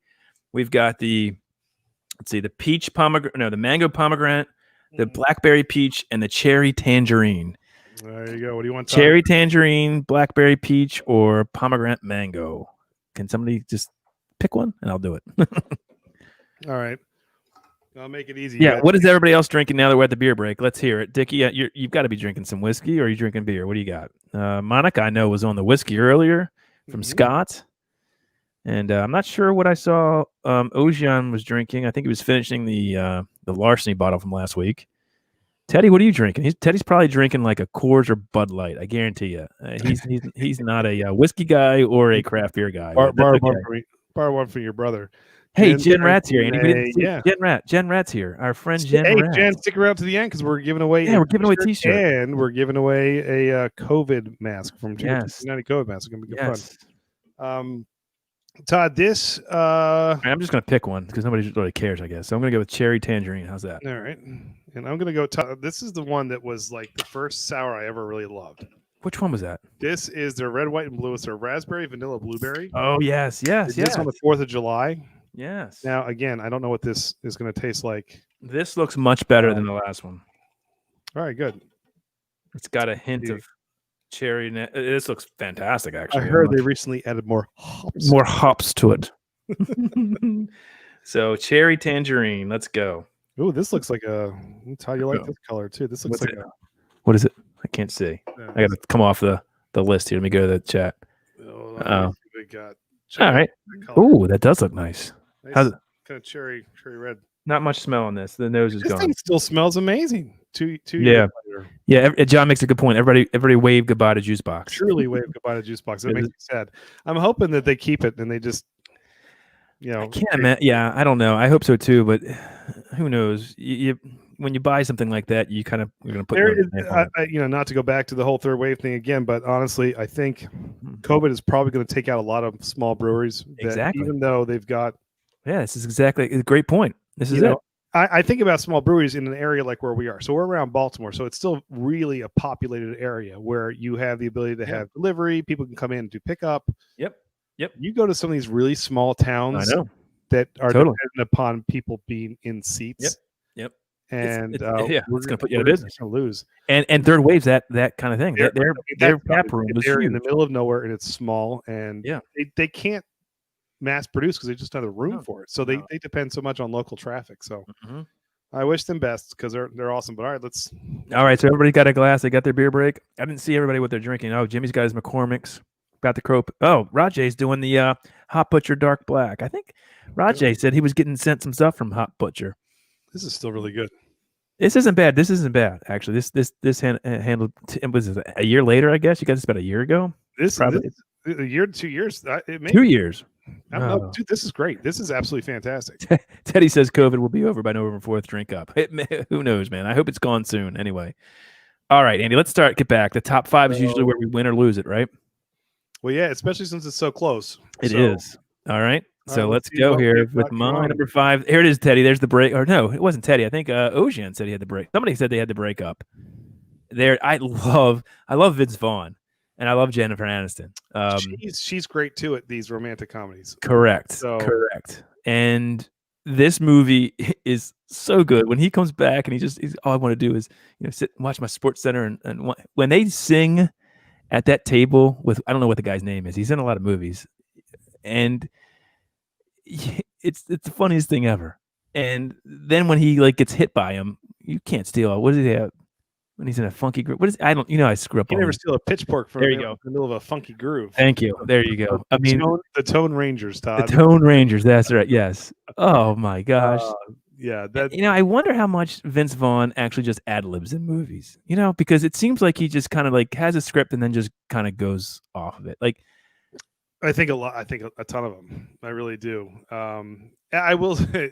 We've got the peach pomegranate, the mango pomegranate, the blackberry peach, and the cherry tangerine. There you go. What do you want? Cherry tangerine, blackberry peach, or pomegranate mango? Can somebody just pick one, and I'll do it. All right. I'll make it easy. Yeah. What is everybody else drinking now that we're at the beer break? Let's hear it. Dickie, you've got to be drinking some whiskey, or are you drinking beer? What do you got? Monica, I know, was on the whiskey earlier from Scott. And I'm not sure what I saw Ocean was drinking. I think he was finishing the Larceny bottle from last week. Teddy, what are you drinking? Teddy's probably drinking like a Coors or Bud Light. I guarantee you. He's not a whiskey guy or a craft beer guy. Borrow one for your brother. Hey, Jen Rat's here, Andy. We didn't see yeah. Jen Rat's here. Our friend Jen Rat. Jen, stick around to the end because we're giving away. Yeah, we're giving away a T-shirt, and we're giving away a COVID mask from Yes. 90 COVID mask. It's gonna be good fun. Todd, this I'm just gonna pick one because nobody really cares, I guess. So I'm gonna go with cherry tangerine. How's that? all right, and I'm gonna go. This is the one that was like the first sour I ever really loved. Which one was that? This is their red, white, and blue. It's their raspberry, vanilla, blueberry. Oh yes. This on the 4th of July. Yes. Now again, I don't know what this is going to taste like. This looks much better than the last one. All right, good. It's got a hint of cherry. This looks fantastic, actually. I heard they recently added more hops. More hops to it. So cherry tangerine. Let's go. Ooh, this looks like a. How you like this color too? This looks What is it? I can't see. I got to come off the list here. Let me go to the chat. Oh, we got. All right. Ooh, that does look nice. Nice, How's it? kind of cherry red. Not much smell on this. The nose is This gone. thing still smells amazing. Two Yeah. years later. Yeah. John makes a good point. Everybody wave goodbye to Juice Box. Truly wave goodbye to Juice Box. That makes me sad. I'm hoping that they keep it and they just, I can't imagine. Yeah, I don't know. I hope so too, but who knows? You when you buy something like that, you're gonna put. Not to go back to the whole third wave thing again, but honestly, I think COVID is probably going to take out a lot of small breweries. Exactly. Even though they've got. Yeah, this is exactly a great point. This is it. I think about small breweries in an area like where we are. So we're around Baltimore. So it's still really a populated area where you have the ability to have delivery. People can come in and do pickup. Yep. You go to some of these really small towns that are dependent upon people being in seats. Yep. And it's going to put you out of business. Going to lose. And third wave's that kind of thing. Their tap room is they're huge. in the middle of nowhere and it's small and yeah, they can't mass produce because they just don't have the room for it. So they depend so much on local traffic. So I wish them best because they're awesome. But all right, so everybody got a glass. They got their beer break. I didn't see everybody what they're drinking. Oh, Jimmy's got his McCormick's. Got the crow. Oh, Rajay's doing the Hot Butcher Dark Black. I think Rajay said he was getting sent some stuff from Hot Butcher. This is still really good. This isn't bad. This isn't bad actually. This handled. Was it a year later? I guess you got this about a year ago. This probably a year, 2 years. 2 years. I don't know, dude. This is great. This is absolutely fantastic. Teddy says COVID will be over by November 4th. Drink up. Who knows, man? I hope it's gone soon. Anyway, all right, Andy. Let's get back. The top 5 is usually where we win or lose it, right? Well, yeah, especially since it's so close. It is. All right. So let's go here with my number 5. Here it is, Teddy. There's the break. Or no, it wasn't Teddy. I think Ocean said he had the break. Somebody said they had the break up. There, I love Vince Vaughn, and I love Jennifer Aniston. She's great too at these romantic comedies. Correct. Correct. And this movie is so good. When he comes back, and he's all I want to do is sit and watch my Sports Center, and when they sing at that table with, I don't know what the guy's name is. He's in a lot of movies, and it's the funniest thing ever. And then when he gets hit by him, you can't steal. What does he have when he's in a funky groove? What is I don't I screw up. You never steal a pitchfork from there you go. In the middle of a funky groove. Thank you. There you go. I mean the Tone Rangers, Todd. The Tone Rangers. That's right. Yes. Oh my gosh. Yeah. That I wonder how much Vince Vaughn actually just ad libs in movies. Because it seems like he just kind of has a script and then just kind of goes off of it. I think a lot. I think a ton of them. I really do. I will say,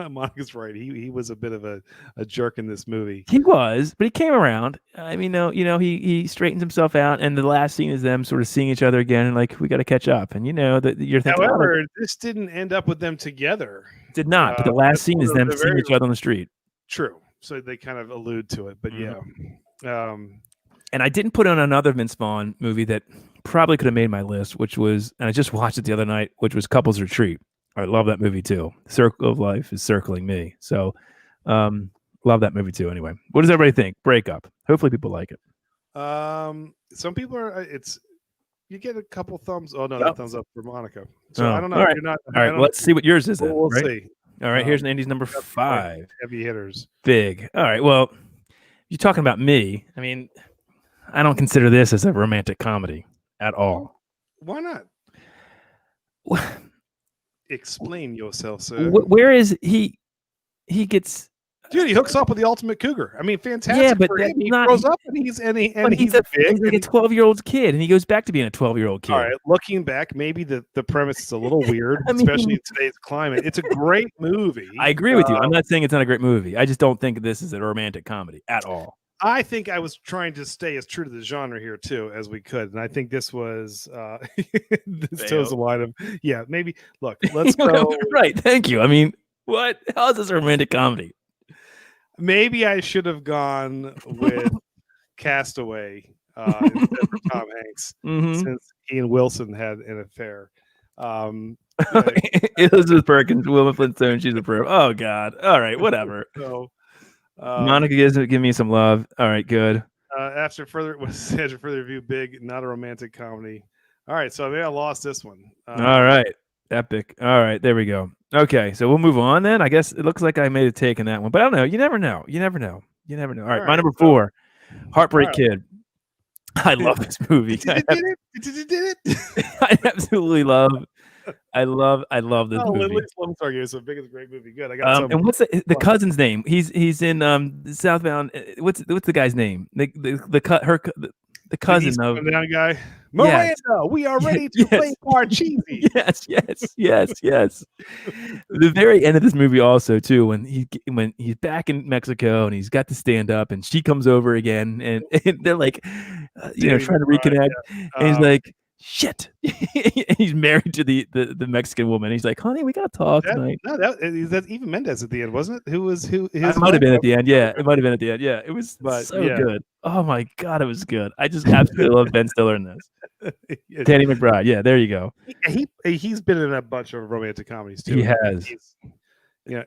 Monica's right. He was a bit of a jerk in this movie. He was, but he came around. I mean, he straightens himself out, and the last scene is them sort of seeing each other again, and we got to catch up. And that you're thinking. However, this didn't end up with them together. Did not. But the last scene is them seeing each other on the street. True. So they kind of allude to it, but yeah. And I didn't put on another Vince Vaughn movie that probably could have made my list, which was, and I just watched it the other night, which was Couples Retreat. I love that movie too. Circle of Life is circling me. So love that movie too. Anyway, what does everybody think? Breakup. Hopefully people like it. Some people are, you get a couple thumbs. Oh no, that thumbs up for Monica. So I don't know. All right. You're not, all right. Let's see what yours is then. We'll right? see. All right. Here's Andy's number 5. Heavy hitters. Big. All right. Well, you're talking about me. I mean, I don't consider this as a romantic comedy at all. Why not? Explain yourself, sir. Where is he? He gets Dude, he hooks up with the ultimate cougar. I mean, fantastic. Yeah, but for that's him. He not- grows up and he's But big. he's like a and- 12-year-old kid, and he goes back to being a 12-year-old kid. All right, looking back, maybe the premise is a little weird, I mean- especially in today's climate. It's a great movie. I agree with you. I'm not saying it's not a great movie. I just don't think this is a romantic comedy at all. I think I was trying to stay as true to the genre here too as we could, and I think this was this toes the line of maybe. Look, let's go. Right. Thank you. I mean, what? How is this a romantic comedy? Maybe I should have gone with Castaway instead of Tom Hanks, since Ian Wilson had an affair. Elizabeth Perkins, Wilma Flintstone, she's a pro. Oh God. All right, whatever. So, Monica give me some love. All right, good. after further review, big, not a romantic comedy. All right, so maybe I lost this one. All right, epic. All right, there we go. Okay, so we'll move on then. I guess it looks like I made a take in that one, but I don't know. You never know. You never know. You never know. All right, my number 4, Heartbreak Kid. I love this movie. I absolutely love. I love this movie. Slum Target is so big. It's a great movie. Good. I got some. And what's the cousin's name? He's in Southbound. What's the guy's name? The cousin of the down guy. Miranda, we are ready to play Parcheesi. Yes. The very end of this movie, also too, when he's back in Mexico and he's got to stand up, and she comes over again, and they're like, trying to reconnect, and he's like, shit. He's married to the Mexican woman. He's like, honey, we gotta talk tonight. No, that's even Mendez at the end, wasn't it? Who? It might have been at the end. Yeah, it might have been at the end. Yeah, it was so good. Oh my God, it was good. I just absolutely love Ben Stiller in this. Danny McBride. Yeah, there you go. He's been in a bunch of romantic comedies too. He has.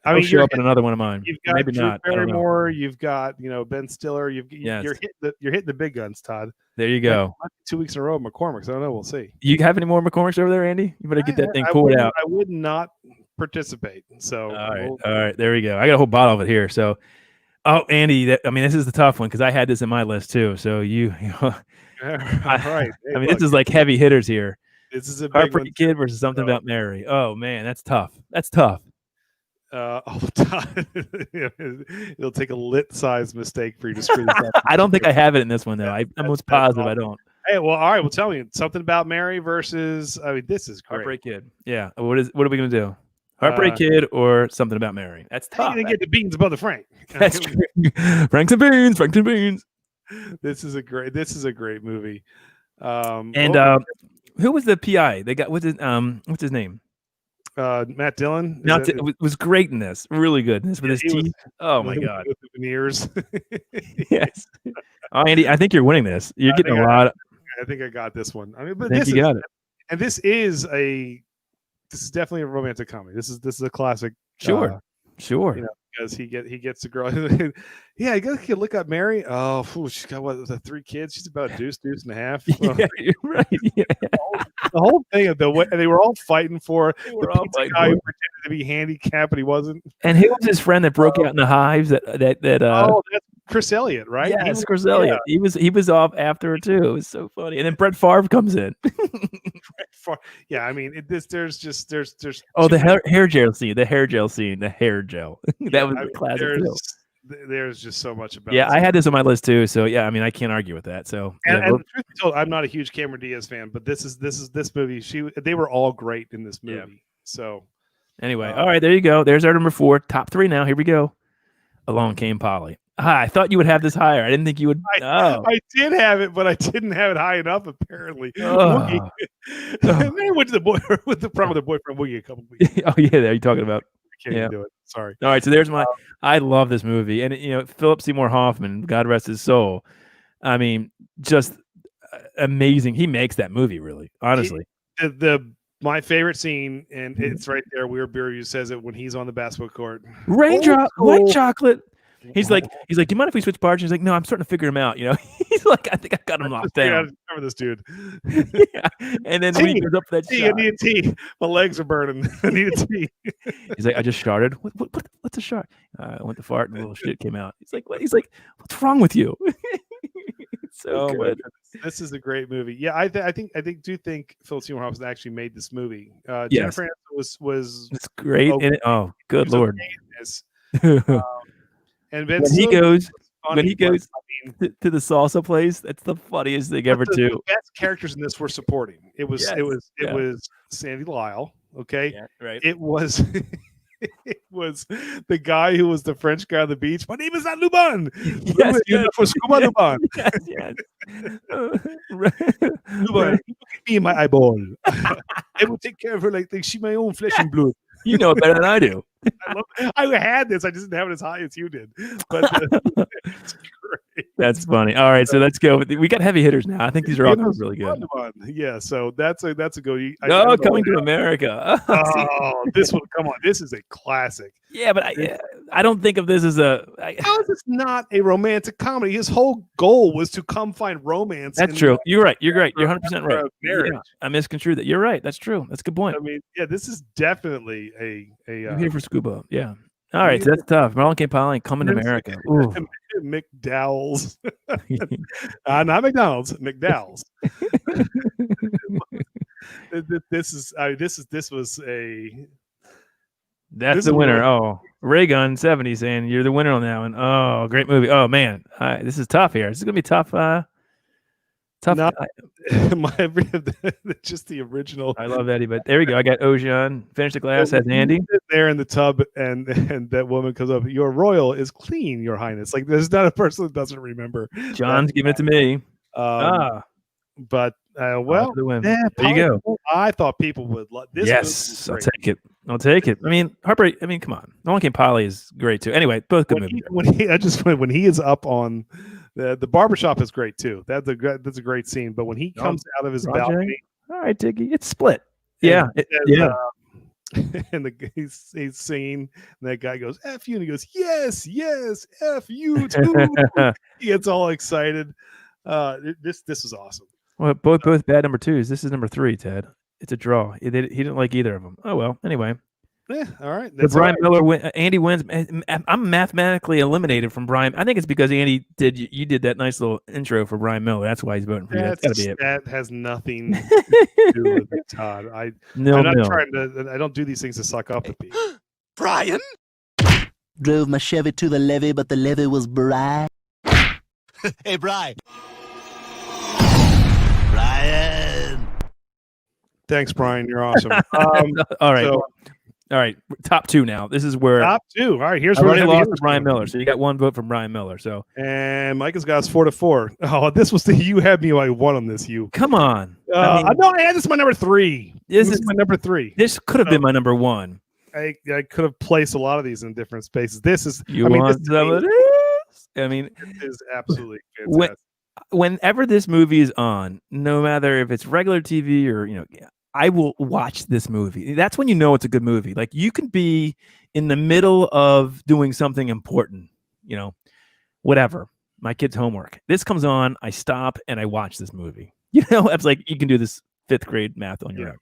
I mean, show up in another one of mine. You've got Maybe Drew not. Barrymore. You've got Ben Stiller. You're hitting the big guns, Todd. There you go. 2 weeks in a row, McCormick's. I don't know. We'll see. You have any more McCormick's over there, Andy? You better get that thing poured out. I would not participate. So all right, there we go. I got a whole bottle of it here. So, Andy, this is the tough one because I had this in my list too. So you all right. Hey, this is like heavy hitters here. This is a big Heartbreak Kid versus Something About Mary. Oh man, that's tough. That's tough. It'll take a lit-sized mistake for you to screw this up. I don't think I have it in this one though. I'm almost positive I don't. Hey, well, all right. Well, tell me Something About Mary versus. This is great. Heartbreak Kid. Yeah. What are we gonna do? Heartbreak Kid or Something About Mary? That's tough. You're gonna get the beans above the Frank. That's true. Franks and beans. Franks and beans. This is a great movie. Who was the PI? They got what's his name? Matt Dillon. It was great in this. Really good in this with his teeth. Oh my God. With the veneers. Yes. Oh, Andy, I think you're winning this. You're getting a lot. I think I got this one. But you got it. And this is definitely a romantic comedy. This is a classic. Sure. Because he gets the girl. Yeah, you gotta look up Mary. Oh, she's got 3 kids. She's about a deuce and a half. Yeah, you're right. Yeah. The whole thing of they were all fighting for the pizza guy who pretended to be handicapped, but he wasn't. And who was his friend that broke out in the hives? That's Chris Elliott, right? Yeah, it's Chris Elliott. He was off after her too. It was so funny. And then Brett Favre comes in. Yeah, I mean, there's the hair gel scene. The hair gel. That was classic too. There's just so much about. Yeah, I had this on my list too. So yeah, I can't argue with that. So and the truth be told, I'm not a huge Cameron Diaz fan, but this movie. They were all great in this movie. Yeah. So anyway, all right, there you go. There's our number 4, top 3 now. Here we go. Along Came Polly. I thought you would have this higher. I didn't think you would. I did have it, but I didn't have it high enough. Apparently, and then I went to the boyfriend Woogie a couple weeks. Oh yeah, are you talking about? Can't even do it. Sorry. All right, so there's my. I love this movie, and Philip Seymour Hoffman, God rest his soul. Just amazing. He makes that movie really, honestly. My favorite scene, and it's right there. Weird Beer Review says it when he's on the basketball court. Raindrop, white chocolate. He's like, do you mind if we switch parts? He's like, no, I'm starting to figure him out. He's like, I think I got him locked down. I remember this dude. Yeah. And then when he goes up for that shot, I need a tea. My legs are burning. I need a tea. He's like, I just sharted. What's a shart? I went to fart and a little shit came out. He's like, what? He's like, what's wrong with you? It's so good. This is a great movie. Yeah, I think Philip Seymour Hoffman actually made this movie. Yes. Jennifer Aniston was it's great in it. Oh, good Lord. And Ben when he Stiller goes was funny, but, I mean, to the salsa place, that's the funniest thing ever the too. best characters in this were supporting. It was Sandy Lyle. Okay, Yeah, right. it was it was the guy who was the French guy on the beach. My name is Luban. Yes, yes, For scuba Luban. yes, yes. Luban, look at me in my eyeball. I will take care of her like she's my own flesh and blood. You know it better than I do. I had this. I just didn't have it as high as you did. But it's great. That's funny. All right, so let's go. We got heavy hitters now. I think these are all really good. Yeah, so that's a go. No, Coming to America. Oh, this one, come on. This is a classic. Yeah, but I don't think of this as a. How is this not a romantic comedy? His whole goal was to come find romance. That's true. You're right. You're right. You're 100% right. Marriage. Yeah, I misconstrued that. You're right. That's true. That's a good point. I mean, yeah, this is definitely a I'm here for scuba. Yeah. All right, so that's tough. Marlon K. Polly, Coming to America. McDowell's. Not McDonald's, McDowell's. This was a. That's the winner. Oh, Ray Gun 70 saying you're the winner on that one. Oh, great movie. Oh man, this is tough here. This is gonna be tough. Tough. Not, just the original. I love Eddie, but there we go. I got Ocean. Finish the glass. Has Andy there in the tub, and that woman comes up. Your royal is clean, Your Highness. Like there's not a person that doesn't remember. John's giving it to me. But well, there you go. I thought people would love this. Yes, I'll take it. I'll take it. I mean, Heartbreak. I mean, come on. Marlon K. Polly is great too. Anyway, both good movies. When he is up on. The barbershop is great too. That's a great scene. But when he comes out of his balcony, all right, Diggy, it's split. Yeah, and he's singing. And that guy goes "F you," and he goes "Yes, yes, F you too." He gets all excited. This is awesome. Well, both bad number twos. This is number 3, Ted. It's a draw. He didn't like either of them. Oh well. Anyway. Yeah, all right. That's Brian Miller Andy wins. I'm mathematically eliminated from Brian. I think it's because Andy you did that nice little intro for Brian Miller. That's why he's voting for you. That's gotta be it. That has nothing to do with it, Todd. I'm not trying to. I don't do these things to suck up at people. Brian? Drove my Chevy to the levee, but the levee was bright. Hey, Brian. Brian. Thanks, Brian. You're awesome. All right. All right, top 2 now. This is where top 2. All right, here's where I they lost to Brian Miller. So you got 1 vote from Brian Miller. So Mike has got us 4-4. Oh, this was you had me. I won on this. You come on. I had this my number 3. This is my number 3. This could have been my number 1. I could have placed a lot of these in different spaces. This is. You want some of this? I mean, it is absolutely fantastic. Whenever this movie is on, no matter if it's regular TV or I will watch this movie. That's when you know it's a good movie. Like you can be in the middle of doing something important, whatever. My kid's homework. This comes on, I stop and I watch this movie. It's like you can do this 5th grade math on your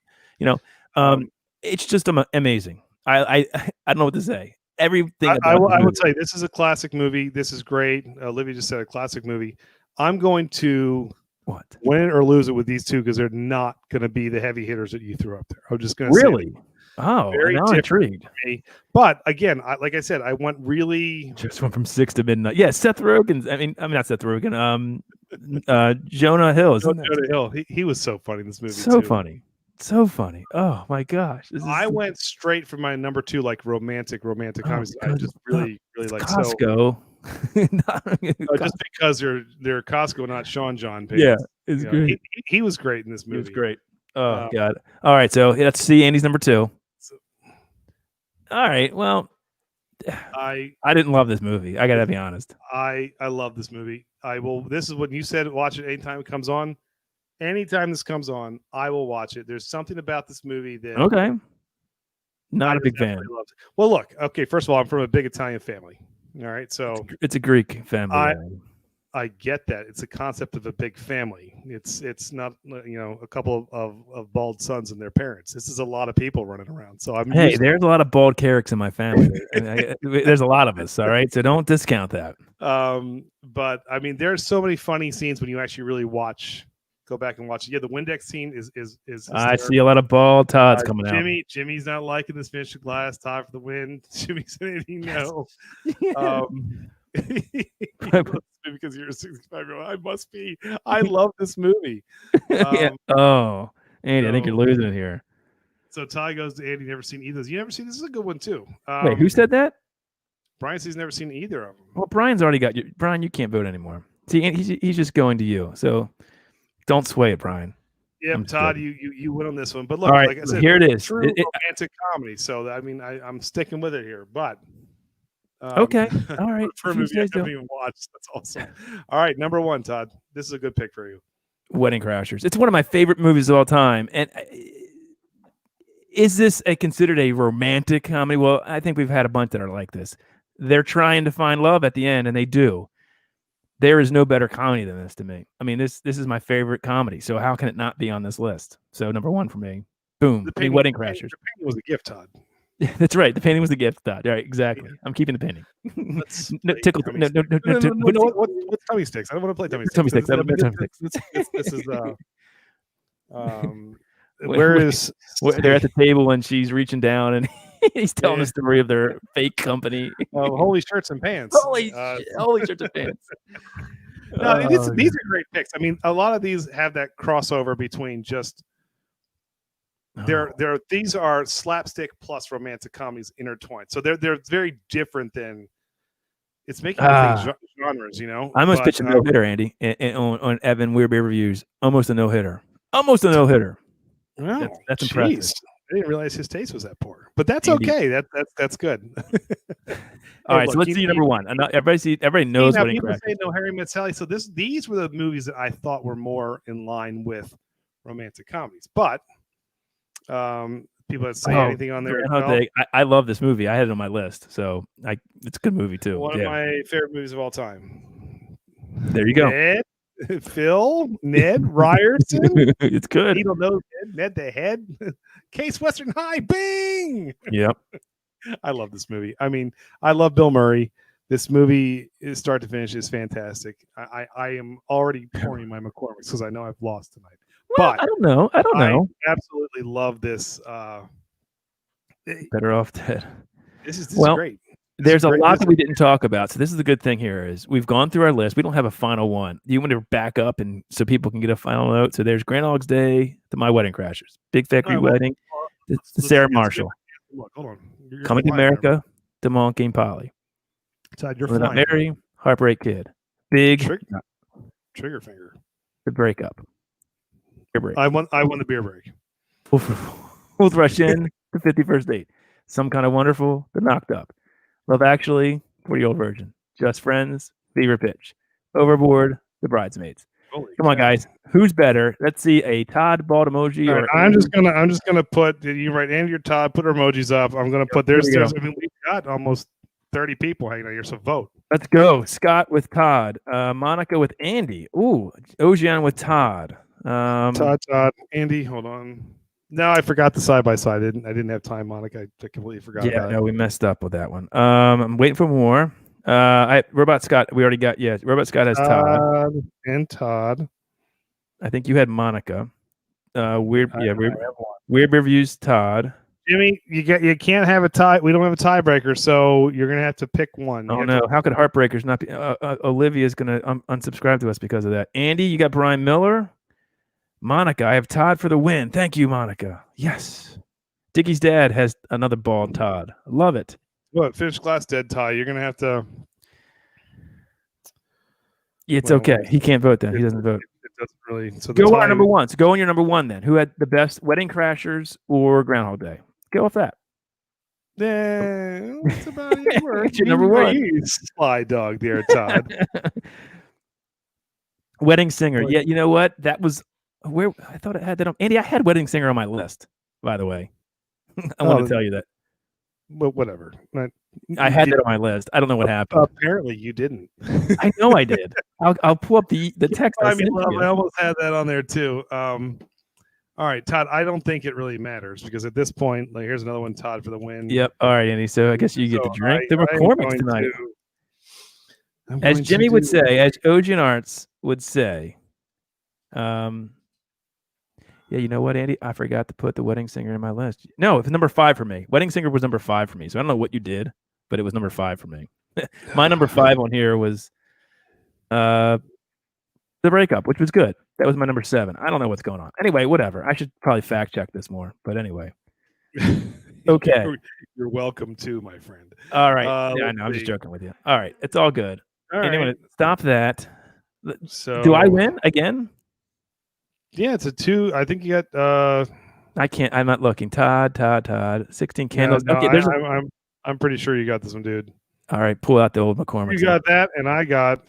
own. It's just amazing. I don't know what to say. Everything. I will tell you, this is a classic movie. This is great. Olivia just said a classic movie. I'm going to. What? Win or lose it with these two because they're not going to be the heavy hitters that you threw up there. I'm just going to really. Say oh, now I'm intrigued. But again, like I said, I went really just went from 6 to midnight. Yeah, Seth Rogen. I mean not Seth Rogen. Jonah Hill. Jonah Hill. He was so funny in this movie. So funny. So funny. Oh my gosh. I went straight for my number 2, like romantic comedies. I just really like Costco. Just because they're Costco, not Sean John Payne. Yeah, it's great. He was great in this movie. He was great. Oh God. All right, so let's see Andy's number 2. All right. Well, I didn't love this movie. I gotta be honest. I love this movie. I will. This is what you said. Watch it anytime it comes on. Anytime this comes on, I will watch it. There's something about this movie that okay. Not a big fan. Well, look. Okay, first of all, I'm from a big Italian family. All right, so it's a Greek family. I get that. It's a concept of a big family. It's not a couple of bald sons and their parents. This is a lot of people running around. So there's a lot of bald characters in my family. There's a lot of us. All right, so don't discount that. But I mean, there's so many funny scenes when you actually really go back and watch it. Yeah, the Windex scene is I see a lot of bald Todds coming out. Jimmy's not liking this finish the glass. Todd for the win. Jimmy said no. Because you're a 65-year-old. I must be. I love this movie. Yeah. Oh, Andy, I think you're so- losing it here. So Ty goes to Andy. Never seen either. You never seen? This is a good one too. Wait, who said that? Brian says he's never seen either of them. Well, Brian's already got you. Brian, you can't vote anymore. See, he's just going to you. So don't sway it, Brian. Yep, Todd, you win on this one. But look, All right, like I said, here it is. True romantic comedy. So I mean, I'm sticking with it here. But okay, all right. For a movie I haven't even watched. That's awesome. All right, number 1, Todd. This is a good pick for you. Wedding Crashers. It's one of my favorite movies of all time. And is this considered a romantic comedy? Well, I think we've had a bunch that are like this. They're trying to find love at the end, and they do. There is no better comedy than this to me. I mean, this is my favorite comedy. So how can it not be on this list? So number 1 for me. Boom. Wedding Crashers. The painting was a gift, Todd. That's right. The painting was the gift, Todd. All right, exactly. Yeah. I'm keeping the painting. Tickle. No. What's tummy sticks? I don't want to play tummy sticks. Tummy sticks. I don't know tummy sticks. This is where is they're at the table and she's reaching down and he's telling the story of their fake company. Holy shirts and pants. Holy shirts and pants. No, these are great picks. I mean, a lot of these have that crossover between just these are slapstick plus romantic comedies intertwined. So they're very different than it's making genres, you know. I almost pitched a no hitter, Andy, on Evan Weird Beer Reviews. Almost a no hitter. Almost a no hitter. Wow, that's impressive. I didn't realize his taste was that poor, but that's Andy. Okay. That's good. All right, so let's see number 1. Everybody knows what people say no Harry Met Sally. So these were the movies that I thought were more in line with romantic comedies, but people that say anything on there. I love this movie. I had it on my list, so it's a good movie too. One of my favorite movies of all time. There you go. Phil, Ned Ryerson. It's good. Needle Nose Ned the Head. Case Western High. Bing. Yep. I love this movie. I mean, I love Bill Murray. This movie, start to finish, is fantastic. I am already pouring my McCormick's because I know I've lost tonight. Well, but I don't know. I absolutely love this. Better Off Dead. This is great. There's a lot that we didn't talk about. So this is the good thing here is we've gone through our list. We don't have a final one. You want to back up and so people can get a final note. So there's Groundhog's Day to My Wedding Crashers. Big Factory Wedding. It's Sarah Marshall. Look, hold on. Coming to America to Monkey and Polly. Todd, you're Without Mary, Heartbreak Kid. Big Trigger Finger. The Breakup. Beer Break. I won the beer break. We'll rush in the 51st Date. Some Kind of Wonderful. The Knocked Up. Love Actually, 40-Year-Old Virgin. Just Friends, Fever Pitch. Overboard, The Bridesmaids. Come on, guys. Who's better? Let's see a Todd bald emoji. Right, I'm just gonna put you right and your Todd. Put emojis up. I'm gonna put there's. I mean, we've got almost 30 people hanging out here, so vote. Let's go. Scott with Todd. Monica with Andy. Ooh, Ocean with Todd. Todd. Andy, hold on. No, I forgot the side by side. I didn't have time, Monica. I completely forgot. Yeah, no, we messed up with that one. I'm waiting for more. Robot Scott. We already got. Yeah, Robot Scott has Todd and Todd. I think you had Monica. Weird Reviews. Todd. Jimmy, you can't have a tie. We don't have a tiebreaker, so you're gonna have to pick one. Oh no! How could Heartbreakers not be? Olivia's gonna unsubscribe to us because of that. Andy, you got Brian Miller. Monica, I have Todd for the win. Thank you, Monica. Yes. Dickie's dad has another bald Todd. Love it. What? Finished Glass Dead Ty. You're gonna have to. It's okay. He can't vote then. He doesn't vote. It doesn't really. So go on number 1. So go on your number 1 then. Who had the best Wedding Crashers or Groundhog Day? Go off that. That's about it. It's your number 1. Sly dog there, Todd. Wedding Singer. Yeah, you know what? That was where I thought it had that on. Andy, I had Wedding Singer on my list, by the way. I want to tell you that. But whatever. I had that on my list. I don't know what happened. Apparently you didn't. I know I did. I'll pull up the text. I almost had that on there too. All right, Todd, I don't think it really matters because at this point, here's another one, Todd, for the win. Yep. All right, Andy. So I guess you get to drink the McCormick's tonight. As Jimmy would say, as Ocean Arts would say, yeah, you know what, Andy? I forgot to put the Wedding Singer in my list. No, it's number 5 for me. Wedding Singer was number 5 for me. So I don't know what you did, but it was number 5 for me. My number 5 on here was the breakup, which was good. That was my number 7. I don't know what's going on. Anyway, whatever. I should probably fact check this more. But anyway. Okay. You're welcome too, my friend. All right. Yeah, I know. I'm just joking with you. All right. It's all good. All anyway, right. stop that. So do I win again? Yeah, it's a 2. I think you got I can't. I'm not looking. Todd. 16 candles. No, okay, I'm pretty sure you got this one, dude. All right, pull out the old McCormick. You got that, and I got.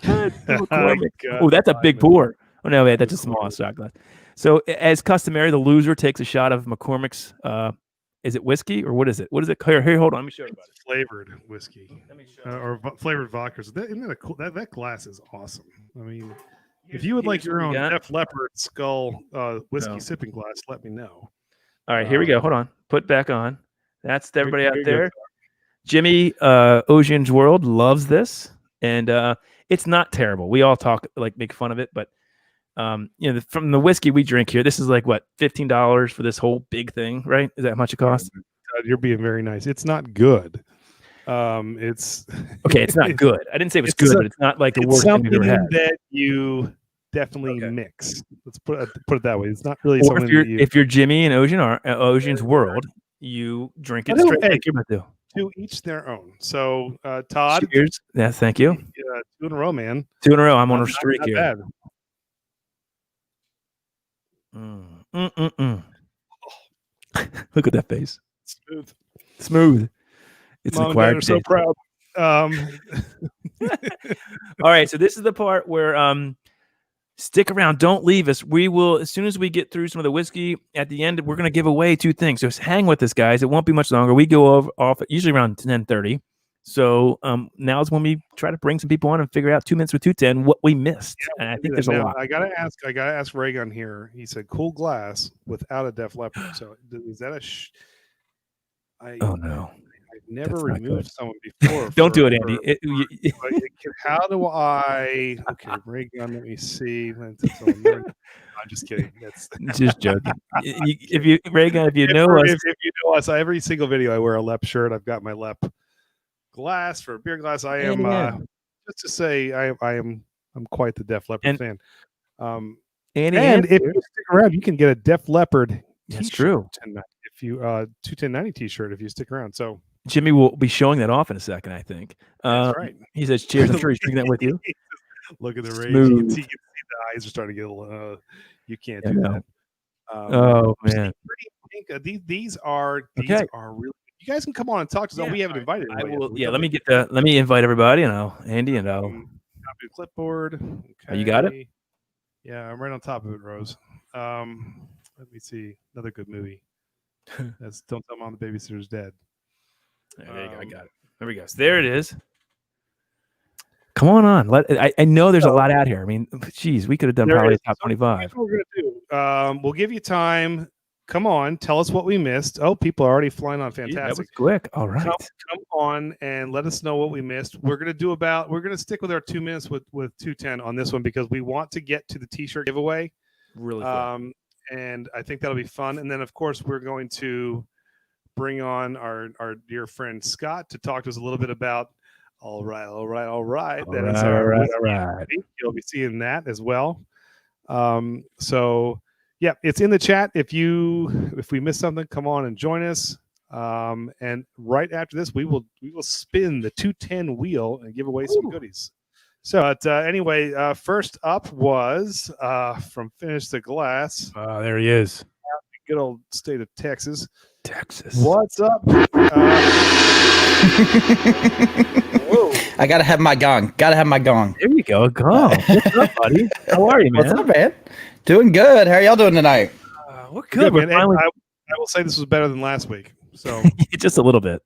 Oh, that's a big pour. Oh no, wait, that's a small shot glass. So, as customary, the loser takes a shot of McCormick's. Is it whiskey or what is it? What is it? Here, hold on. Let me show you about it. Flavored whiskey or flavored vodka. Isn't that a cool? That glass is awesome. I mean, if you would like your own Def Leppard skull whiskey sipping glass, let me know. All right, here we go. Hold on. Put back on. That's everybody out there. Jimmy, Ocean's World loves this, and it's not terrible. We all make fun of it, but from the whiskey we drink here, this is like what, $15 for this whole big thing, right? Is that how much it costs? You're being very nice. It's not good. It's okay. It's not good. I didn't say it was good, but it's not like the worst thing you've ever had. That you definitely mix. Let's put it that way. It's not really or something. If you're Jimmy and Ocean's World, you drink it straight. Like you're about to. To each their own. So, Todd. Cheers. Yeah, thank you. 2 in a row, man. 2 in a row. I'm on a streak here. Bad. Look at that face. Smooth. It's Mom acquired. I'm so proud. All right, so this is the part where stick around, don't leave us. We will, as soon as we get through some of the whiskey at the end, we're going to give away 2 things. So hang with us, guys. It won't be much longer. We go off usually around 10:30. So now is when we try to bring some people on and figure out 2 minutes with 210 what we missed. And I think there's a lot. I gotta ask Reagan here. He said cool glass without a Def Leppard. So is that oh no. I've never removed someone before. Don't do it, Andy. How do I? Okay, Reagan. Let me see. I'm just kidding. That's just joking. Reagan, if you know us, every single video I wear a Lep shirt. I've got my Lep glass for a beer glass. I am just to say I'm quite the Def Leppard fan. And if you stick around, you can get a Def Leppard. That's true. If you 21090 t-shirt if you stick around. So Jimmy will be showing that off in a second, I think. That's right. He says, "Cheers." I'm sure he's drinking that with you. Look at the rage. You can see the eyes are starting to get a little. You can't do that. Oh man. These are really. You guys can come on and talk to us. We haven't invited anybody. Let me invite everybody, and Andy, and I'll copy the clipboard. Okay. You got it? Yeah, I'm right on top of it, Rose. Let me see. Another good movie. That's Don't Tell Mom the Babysitter's Dead. There you go. I got it. There we go. So there it is. Come on. I know there's a lot out here. I mean, geez, we could have done probably top 25. Here's what we're gonna do. We'll give you time. Come on, tell us what we missed. Oh, people are already flying on. Fantastic. That was quick. All right. Come on and let us know what we missed. We're gonna stick with our 2 minutes with 210 on this one because we want to get to the t-shirt giveaway. Really cool. And I think that'll be fun. And then of course we're going to bring on our dear friend Scott to talk to us a little bit about all right. You'll be seeing that as well. So yeah, it's in the chat. If we miss something, come on and join us. And right after this, we will spin the 210 wheel and give away some goodies. So anyway, first up was from Finish the Glass. There he is. Good old state of Texas. What's up? I gotta have my gong. There you go, gong. What's up, buddy? How are you, man? What's up, man? Doing good. How are y'all doing tonight? We're good. We're finally... I will say this was better than last week. So just a little bit.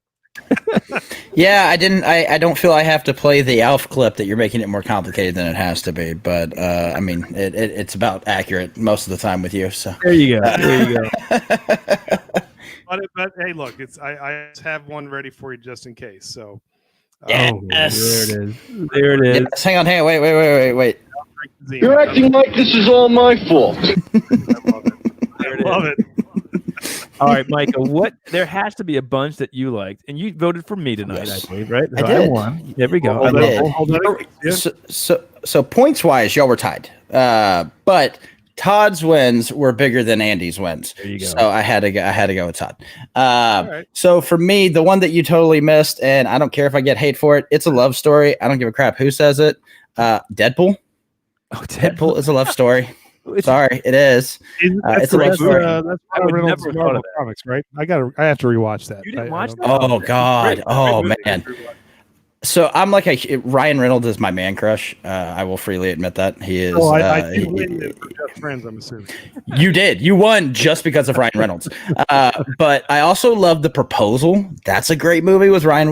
Yeah, I don't feel I have to play the Alf clip that you're making it more complicated than it has to be. But I mean, it's about accurate most of the time with you. So there you go. But hey, look, I have one ready for you just in case. So yes. There it is. Yes, hang on. Wait. You're acting like this is all my fault. I love it. All right, Micah. What? There has to be a bunch that you liked, and you voted for me tonight. Yes. I believe, right? I So did. won. There we go. I did. hold that against So points wise, y'all were tied. But Todd's wins were bigger than Andy's wins. There you go. So I had to go with Todd. right. So for me, the one that you totally missed, and I don't care if I get hate for it, it's a love story. I don't give a crap who says it. Deadpool. Oh, Deadpool is a love story. Sorry, it is. It's a love story. That's I would Reynolds' never thought Marvel of that. comics, right? I have to rewatch that. You didn't I watch don't- that? Oh God! Great. Oh Great man! movie. So I'm like Ryan Reynolds is my man crush. I will freely admit that he is. Oh, I did win it for Just Friends, I'm assuming. You did. You won just because of Ryan Reynolds. But I also love The Proposal. That's a great movie with Ryan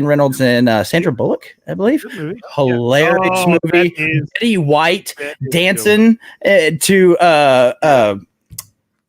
Reynolds and Sandra Bullock, I believe. Good movie. Hilarious Oh, movie. that is- Betty White that is dancing to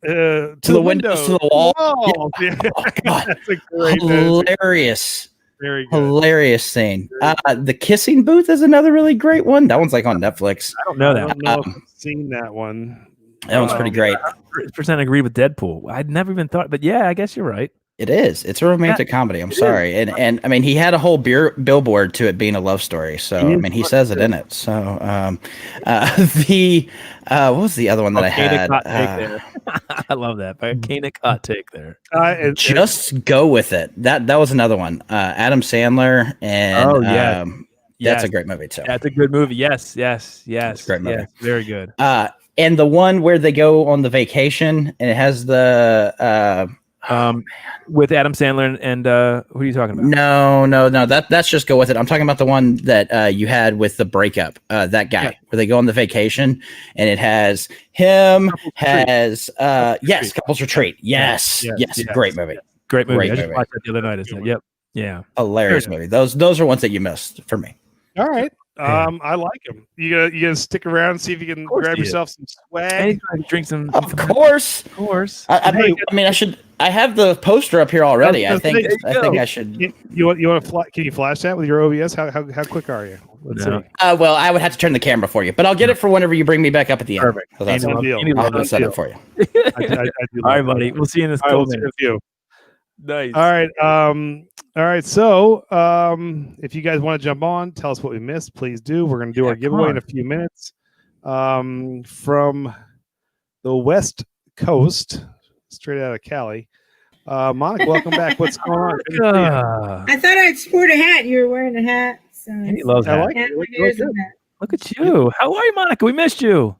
the windows to the wall. walls. Yeah. Oh, God. That's a great Hilarious. Very good. Hilarious scene. The Kissing Booth is another really great one. That one's like on Netflix. I don't know I that. don't know if I've seen that one. That one's pretty great. 100% agree with Deadpool. I'd never even thought, but yeah, I guess you're right. It is. It's a romantic comedy. I'm sorry, and I mean he had a whole billboard to it being a love story. So I mean he says it in it. So what was the other one that I had? Hot take there. I love that. Volcanic hot take there. Just go with it. That was another one. Adam Sandler and Oh, yeah. that's a great movie too. That's a good movie. Yes. It's a great movie. Yes, very good. And the one where they go on the vacation and it has the with Adam Sandler and who are you talking about? No. That's just go with it. I'm talking about the one that you had with the breakup. That guy where they go on the vacation and it has him. Couples Retreat. Yes. Great movie. Great movie. Great I just movie. watched that the other night. Isn't it? Yep. Yeah. Hilarious movie. Those are ones that you missed for me. All right. I like him. You gonna stick around and see if you can grab you yourself some swag. Anytime, drink some. Of course. Of course. I mean, I should. I have the poster up here already. I think I should. You want to can you flash that with your OBS? How quick are you? Let's see. Well, I would have to turn the camera for you, but I'll get it for whenever you bring me back up at the end. Perfect. So that's Deal. I'll set it for you. I do All right, buddy. We'll see you in this All right, couple we'll see minutes. you. Nice. All right. So, if you guys want to jump on, tell us what we missed. Please do. We're going to do our giveaway in a few minutes. From the West Coast, straight out of Cali. Monica, welcome back. What's going on? Good to see you. I thought I'd sport a hat. You were wearing a hat. So He loves I that. like it. Look at you. How are you, Monica? We missed you.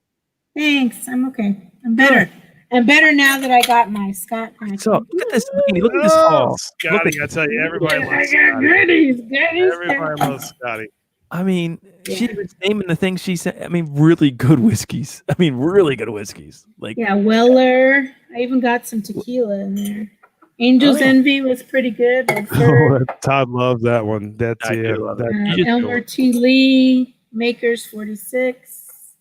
Thanks. I'm okay. I'm better. I'm better now that I got my Scott pack. So look at this. Look at this haul. Scotty, I tell you, everybody loves I got Scotty. goodies. Everybody loves Scotty. I mean, she was naming the things she said. I mean, really good whiskeys. Like, Yeah, Weller. I even got some tequila in there. Angel's Envy was pretty good. Todd loves that one. That's I do love it. Elmer T. Lee, Makers 46.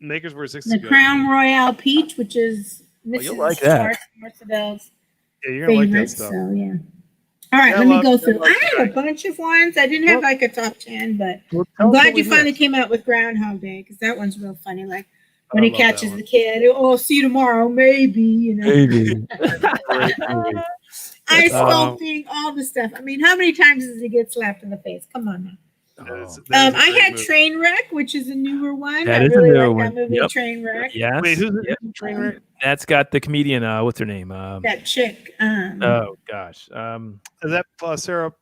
Makers were 60. The Crown Royale Peach, which is Mrs. you'll like that. Marcedel's Yeah, you're gonna like that favorite. stuff. So yeah. All right, Yeah, let me go love through. I have a bunch of ones. I didn't have like a top 10, but Well, tell I'm us glad what you we finally missed. came out with Groundhog Day because that one's real funny. Like when he love that catches one. the kid, oh, see you tomorrow, maybe. You know, maybe. Great movie. ice sculpting, all the stuff. I mean, how many times does he get slapped in the face? Come on now. That is a I great had movie. Trainwreck, which is a newer one. That I is a really newer like that one. movie, Yep. Trainwreck. Yes. Wait, who's Yep. the trainer? That's got the comedian. What's her name? That chick. Oh gosh. Is that Sarah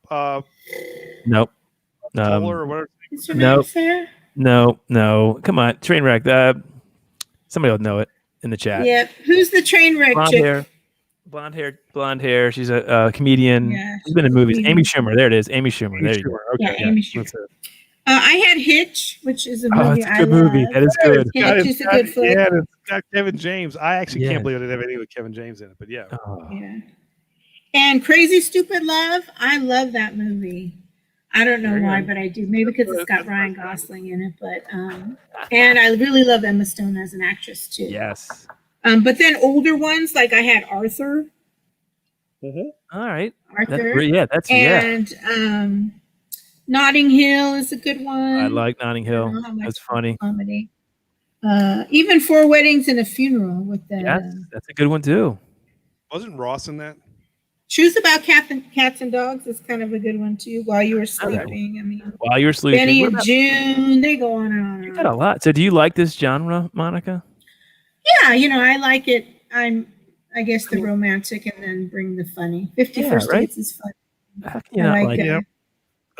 Nope. Toller or whatever? Is her Nope. name Sarah? No. Come on, Trainwreck. Somebody will know it in the chat. Yep. Who's the Trainwreck chick? Blonde hair. She's a comedian. Yeah, She's been in movies. comedian. Amy Schumer. There it is. Amy Schumer. There you go. Okay. Yeah, Amy Schumer. That's it. I had Hitch, which is a Oh, movie it's a I good movie. love. That is good. Hitch is a good flick. Yeah, and it's got Kevin James. I actually Yeah. can't believe it didn't have anything with Kevin James in it, but yeah. Oh. Yeah. And Crazy Stupid Love, I love that movie. I don't know why, but I do. Maybe because it's got Ryan Gosling in it, but and I really love Emma Stone as an actress too. Yes. But then older ones, like I had Arthur. All right. Arthur. That's great. Yeah. That's And Notting Hill is a good one. I like Notting I don't Hill. know how much That's funny. comedy. Even Four Weddings and a Funeral with the Yes, that's a good one too. Wasn't Ross in that? Shoes About Cats and Dogs is kind of a good one too. While You Were Sleeping, I mean, While You're Sleeping, Benny and June, they go on and on. You got a lot. So, do you like this genre, Monica? Yeah, I like it. I guess the romantic and then bring the funny. 51st Dates is fun. I like it.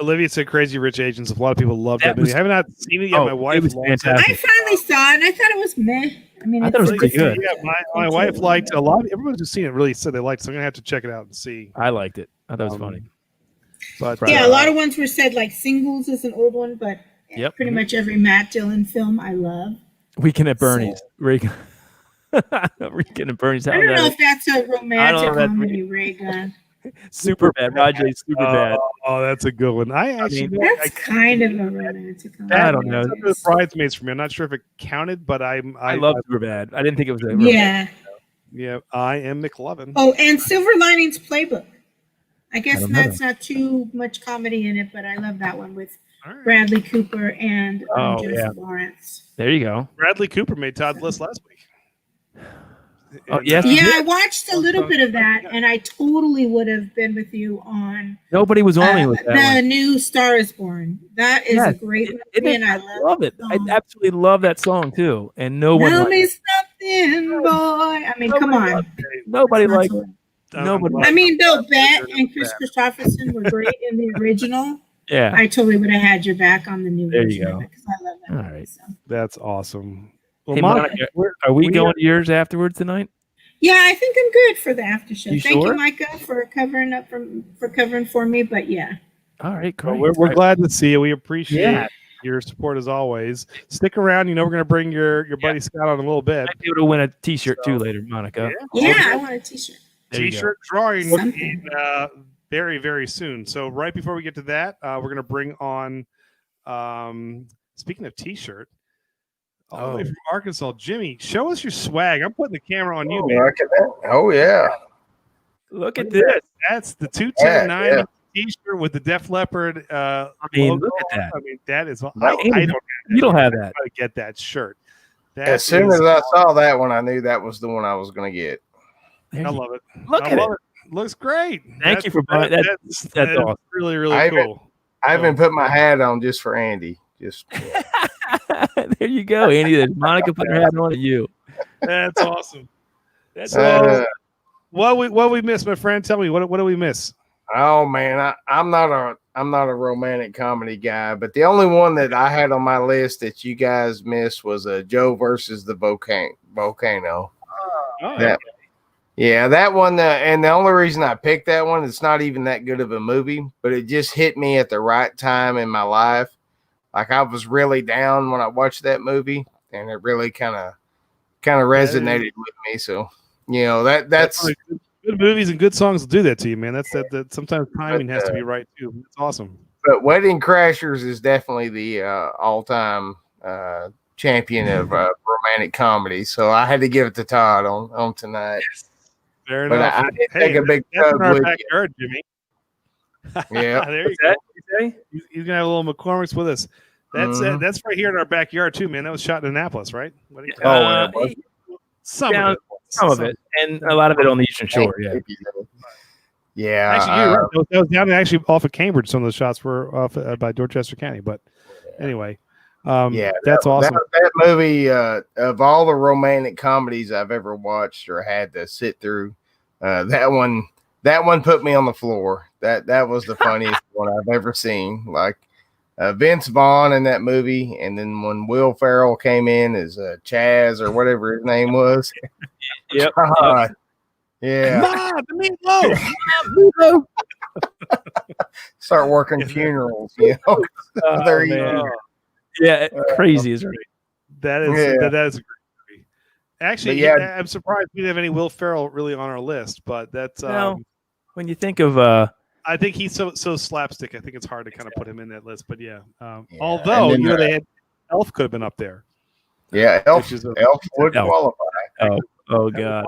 Olivia said Crazy Rich Asians. A lot of people love that movie. I have not seen it yet. My wife was fantastic. I finally saw it and I thought it was meh. I mean, I thought it was pretty good. Yeah, my wife liked a lot. Everyone who's seen it really said they liked it, so I'm going to have to check it out and see. I liked it. I thought it was funny. But yeah, a lot of ones were said, like Singles is an old one, but pretty much every Matt Dillon film I love. Weekend at Bernie's. Weekend at Bernie's. I don't know if that's a romantic comedy, Ray Gunn. Super bad. Rajay's super bad. Oh, that's a good one. That's kind of a romantic comedy. I don't know. It's Bridesmaids for me. I'm not sure if it counted, but I love Super Bad. I didn't think it was. Yeah, I Am McLovin. Oh, and Silver Linings Playbook. I guess that's not too much comedy in it, but I love that one with Bradley Cooper and Jennifer Lawrence. There you go. Bradley Cooper made Todd's list last week. Oh, yes. Yeah, I watched a little bit of that, and I totally would have been with you on. Nobody was on me with that. The new Star is Born. That is a great movie, and I love it. I absolutely love that song too. And no one. Tell me something, boy. I mean, come on. Nobody liked. Nobody. I mean, Bill Bett and Chris Christopherson were great in the original. Yeah, I totally would have had your back on the new there version you go. because I love that. All movie, right, so. That's awesome. Well, hey, Monica, are we going to yours afterwards tonight? Yeah, I think I'm good for the after show. You Thank sure? you, Micah, for covering for me. But yeah. All right, great. Well, we're glad to see you. We appreciate your support as always. Stick around. We're going to bring your buddy Scott on a little bit. Might be able to win a T-shirt too later, Monica. Yeah, I want a T-shirt. T-shirt drawing in, very, very soon. So right before we get to that, we're going to bring on. Speaking of T-shirt. All the way from Arkansas, Jimmy, show us your swag. I'm putting the camera on you, man. Look at that. Oh yeah. Look at this. That's the 210 T-shirt with the Def Leppard. I mean, logo. look at that. I mean, that is. You don't have that. I get that shirt. As soon as I saw that one, I knew that was the one I was going to get. I love it. Look at it. Looks great. Thank you for buying that. That's awesome. Really, really cool. I even put my hat on just for Andy. There you go, Andy. Monica put her hat on at you. That's awesome. That's what we missed, my friend. Tell me what do we miss? Oh man, I'm not a romantic comedy guy, but the only one that I had on my list that you guys missed was Joe versus the volcano. That one. And the only reason I picked that one, it's not even that good of a movie, but it just hit me at the right time in my life. Like I was really down when I watched that movie, and it really kind of resonated with me. So that's good movies and good songs will do that to you, man. That's that. Sometimes timing has to be right too. It's awesome. But Wedding Crashers is definitely the all-time champion of romantic comedy. So I had to give it to Todd on tonight. Fair enough. I did take a big tug our with backyard, Jimmy. Yeah, there you go. He's gonna have a little McCormick's with us. That's that's right here in our backyard too, man. That was shot in Annapolis, right? Some of it, and a lot of it on the Eastern Shore. Yeah. Actually, you're right. That was down actually off of Cambridge. Some of the shots were off by Dorchester County. But anyway, that's awesome. That movie, of all the romantic comedies I've ever watched or had to sit through, that one put me on the floor. That was the funniest one I've ever seen. Like Vince Vaughn in that movie, and then when Will Ferrell came in as Chaz or whatever his name was. Yep. Yeah. The meatloaf. Start working funerals. There you go. Yeah, crazy is right. That is a great movie. Actually, I'm surprised we didn't have any Will Ferrell really on our list, but that's when you think of I think he's so slapstick. I think it's hard to kind of put him in that list. But although they had Elf could have been up there. Yeah, Elf would qualify. Oh God!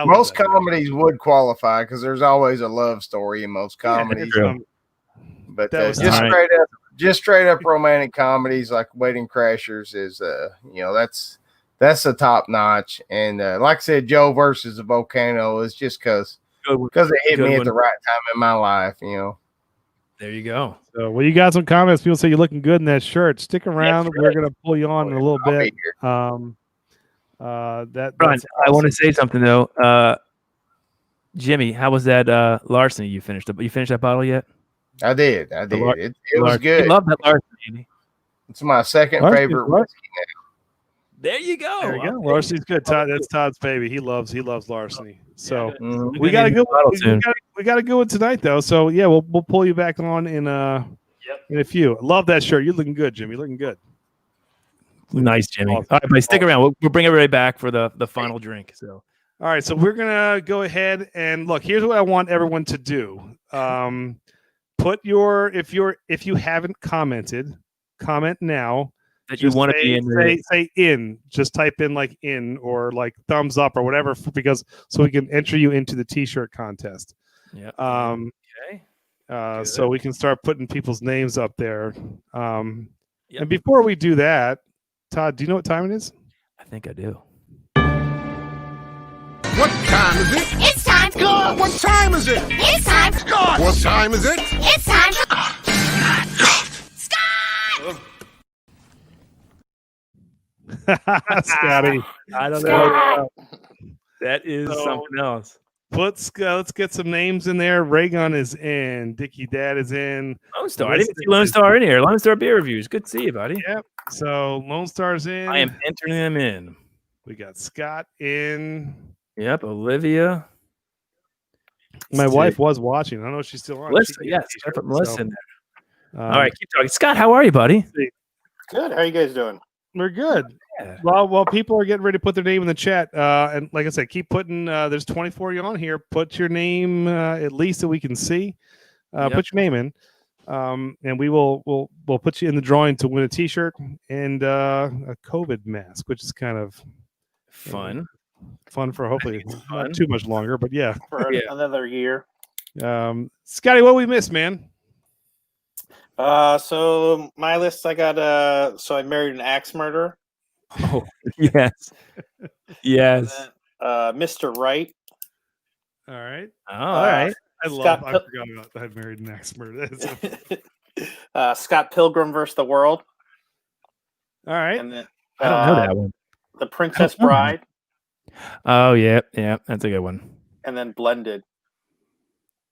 Most comedies would qualify because there's always a love story in most comedies. But just straight up romantic comedies like Wedding Crashers is that's a top notch. And like I said, Joe versus the volcano is just because it hit me at the right time in my life. There you go. So, well, you got some comments. People say you're looking good in that shirt. Stick around. We're gonna pull you on in a little bit. Ron, That's I want to say something though. Jimmy, how was that larceny you finished? You finished that bottle yet? I did. It was good. You love that larceny. It's my second favorite whiskey now. There you go. There you go. Larceny's good. Todd, that's Todd's baby. He loves larceny. So we got a good we got a good one tonight though. So yeah, we'll pull you back on in a few. Love that shirt. You're looking good, Jimmy. Looking good. Nice, Jimmy. All right, but stick around. We'll bring everybody back for the final drink. So all right, so we're gonna go ahead and look. Here's what I want everyone to do. Put your if you haven't commented, comment now. That you want to be in. Say in. Just type in like in or like thumbs up or whatever because so we can enter you into the T-shirt contest. Yeah. Okay. So we can start putting people's names up there. And before we do that, Todd, do you know what time it is? I think I do. What time is it? It's time. God, what time is it? It's time. God, what time is it? It's time. Scotty. I don't know. That is something else. Let's get some names in there. Raygun is in. Dickie Dad is in. Lone Star. I didn't see Lone Star in here. Lone Star beer reviews. Good to see you, buddy. Yep. So Lone Star's in. I am entering them in. We got Scott in. Yep. Olivia. My wife was watching. I don't know if she's still on. Melissa, yes. I put Melissa in there. All right. Keep talking. Scott, how are you, buddy? Good. How are you guys doing? We're good. Yeah. While people are getting ready to put their name in the chat, and like I said, keep putting. There's 24 of you on here. Put your name at least so we can see. Put your name in, and we'll put you in the drawing to win a T-shirt and a COVID mask, which is kind of fun. Fun for hopefully not too much longer, but yeah, for another year. Scotty, what we missed, man? So my list, I got so I married an axe murderer. Oh yes, yes. Then, Mr. Right. All right. Oh, all right. I forgot about I married an axe murderer. Scott Pilgrim versus the World. All right. And then I don't know that one. The Princess Bride. Oh yeah, that's a good one. And then Blended.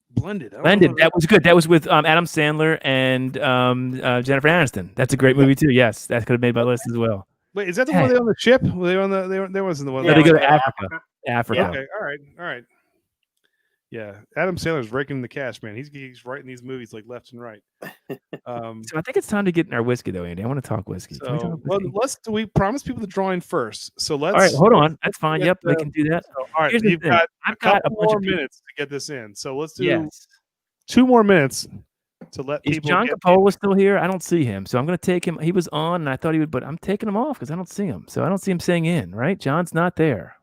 Blended. That was good. That was with Adam Sandler and Jennifer Aniston. That's a great movie too. Yes, that could have made my list as well. Wait, is that the one they on the ship? Were they on the? There wasn't the one. Yeah, they go to Africa. Africa. Okay. All right. Yeah, Adam Sandler's raking in the cash, man. He's writing these movies like left and right. So I think it's time to get in our whiskey, though, Andy. I want to talk whiskey. So, we promise people to draw in first. So let's. All right, hold on. That's fine. Yep, we can do that. So, all right, you've got a couple more minutes to get this in. So let's do 2 more minutes to let people. Is John Coppola still here? I don't see him, so I'm going to take him. He was on, and I thought he would, but I'm taking him off because I don't see him. So I don't see him saying in. Right? John's not there.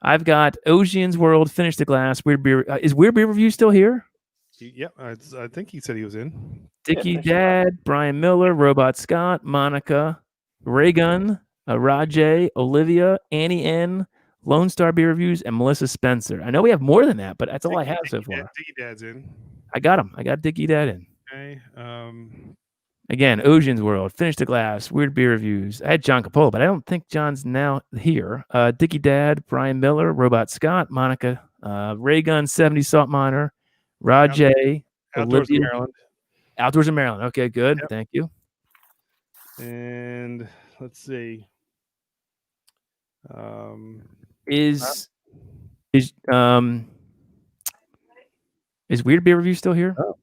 I've got Ocean's World, Finish the Glass, Weird Beer. Is Weird Beer Review still here? Yep, I think he said he was in. Dickie Dad, Brian Miller, Robot Scott, Monica, Raygun, Rajay, Olivia, Annie N, Lone Star Beer Reviews, and Melissa Spencer. I know we have more than that, but that's all I have so far. Dickie Dad's in. I got him. I got Dickie Dad in. Okay. Again, Ocean's World, Finish the Glass, Weird Beer Reviews. I had John Coppola, but I don't think John's now here. Dickie Dad, Brian Miller, Robot Scott, Monica, Raygun, 70 Salt Miner, Rajay, Outdoors in Maryland. Outdoors in Maryland. Okay, good. Yep. Thank you. And let's see. Is Weird Beer Review still here? Oh.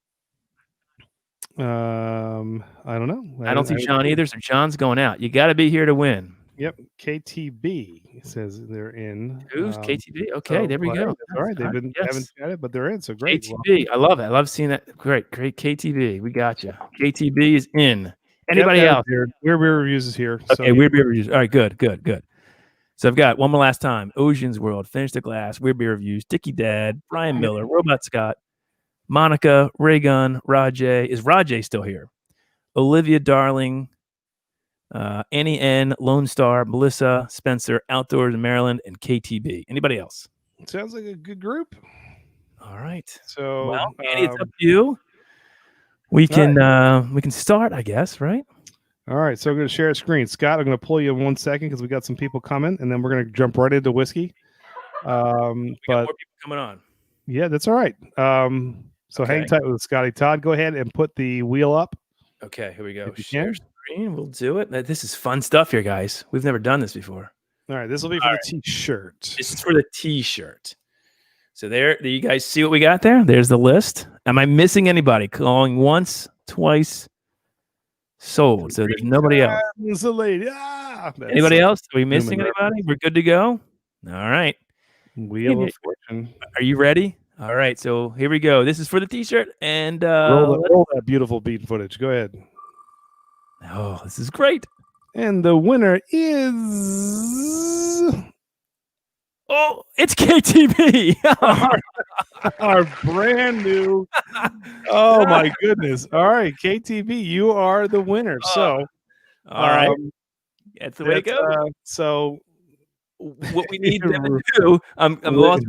I don't know. I don't see John either, so John's going out. You got to be here to win. Yep, KTB says they're in. Who's KTB? Okay, there we go. All right, haven't chatted, but they're in. So great. KTB, I love it. I love seeing that. Great KTB. We got you. KTB is in. Anybody else? Weird Beer Reviews is here. Okay, Weird Beer Reviews. All right, good. So I've got one more last time. Ocean's World, Finish the Glass, Weird Beer Reviews, Dickie Dad, Brian Miller, Robot Scott, Monica, Raygun, Rajay. Is Rajay still here? Olivia Darling, Annie N, Lone Star, Melissa, Spencer, Outdoors in Maryland, and KTB. Anybody else? Sounds like a good group. All right. So, well, Annie, it's up to you. We can start, I guess, right? All right. So I'm going to share a screen. Scott, I'm going to pull you in 1 second because we got some people coming, and then we're going to jump right into whiskey. We got more people coming on. Yeah, that's all right. So hang tight with Scotty. Todd, go ahead and put the wheel up. Okay, here we go. Share screen. We'll do it. This is fun stuff here, guys. We've never done this before. All right, this will be for the T-shirt. This is for the T-shirt. So there you guys see what we got there? There's the list. Am I missing anybody? Calling once, twice, sold. So there's nobody else. Anybody else? Are we missing anybody? We're good to go? All right. Wheel of Fortune. Are you ready? All right. So here we go. This is for the T-shirt. And roll that beautiful beat footage. Go ahead. Oh, this is great. And the winner is... Oh, it's KTB. our brand new. Oh my goodness! All right, KTB, you are the winner. So, all right, that's the way to go. So, what we need them to do, I'm lost.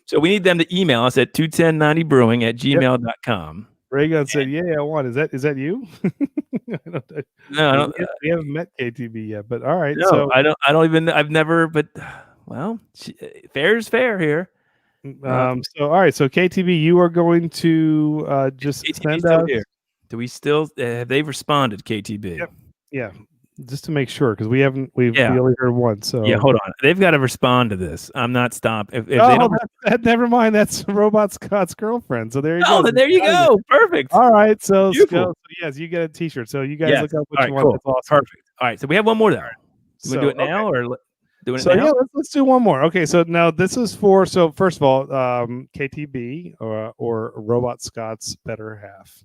So we need them to email us at 21090brewing@gmail.com. Reagan said, "Yeah, I want." Is that you? No, I don't. We haven't met KTB yet, but all right. No, so I don't even. I've never. But well, fair is fair here. So all right. So KTB, you are going to just send us. Do we still have they responded? KTB. Yep. Yeah. Just to make sure, because we only heard one. So yeah, hold on. They've got to respond to this. I'm not stopping. If they don't, never mind. That's Robot Scott's girlfriend. So there you go. Oh, there you go. Perfect. All right. So yes, you get a T-shirt. So you guys look up what you want. Cool. That's awesome. Perfect. All right. So we have one more there. Do we do it now or doing it now? Yeah, let's do one more. Okay. So now this is for. So first of all, KTB or Robot Scott's better half.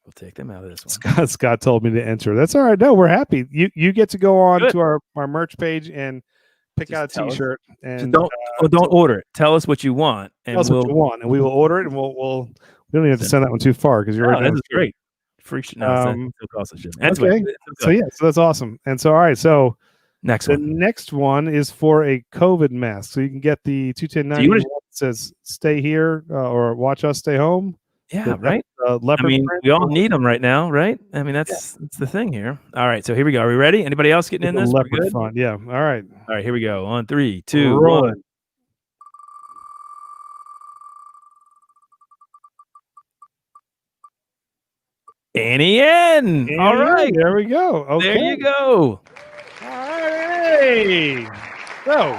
We'll take them out of this one. Scott told me to enter. That's all right. No, we're happy. You get to go on to our merch page and pick out a T-shirt. And don't order it. Tell us what you want, and what you want, and we will order it. And we don't even have to send that one too far because you're this is great. Free shit. No, okay. So that's awesome. And so all right. So the next one is for a COVID mask. So you can get the 21090 that says "Stay here" or "Watch us stay home." Yeah, right. Leopard print. We all need them right now, right? I mean, that's the thing here. All right, so here we go. Are we ready? Anybody else getting in this? Leopard font. Yeah. All right. All right, here we go. On 3, 2, 1. Annie N. All right, there we go. Okay. There you go. All right. So.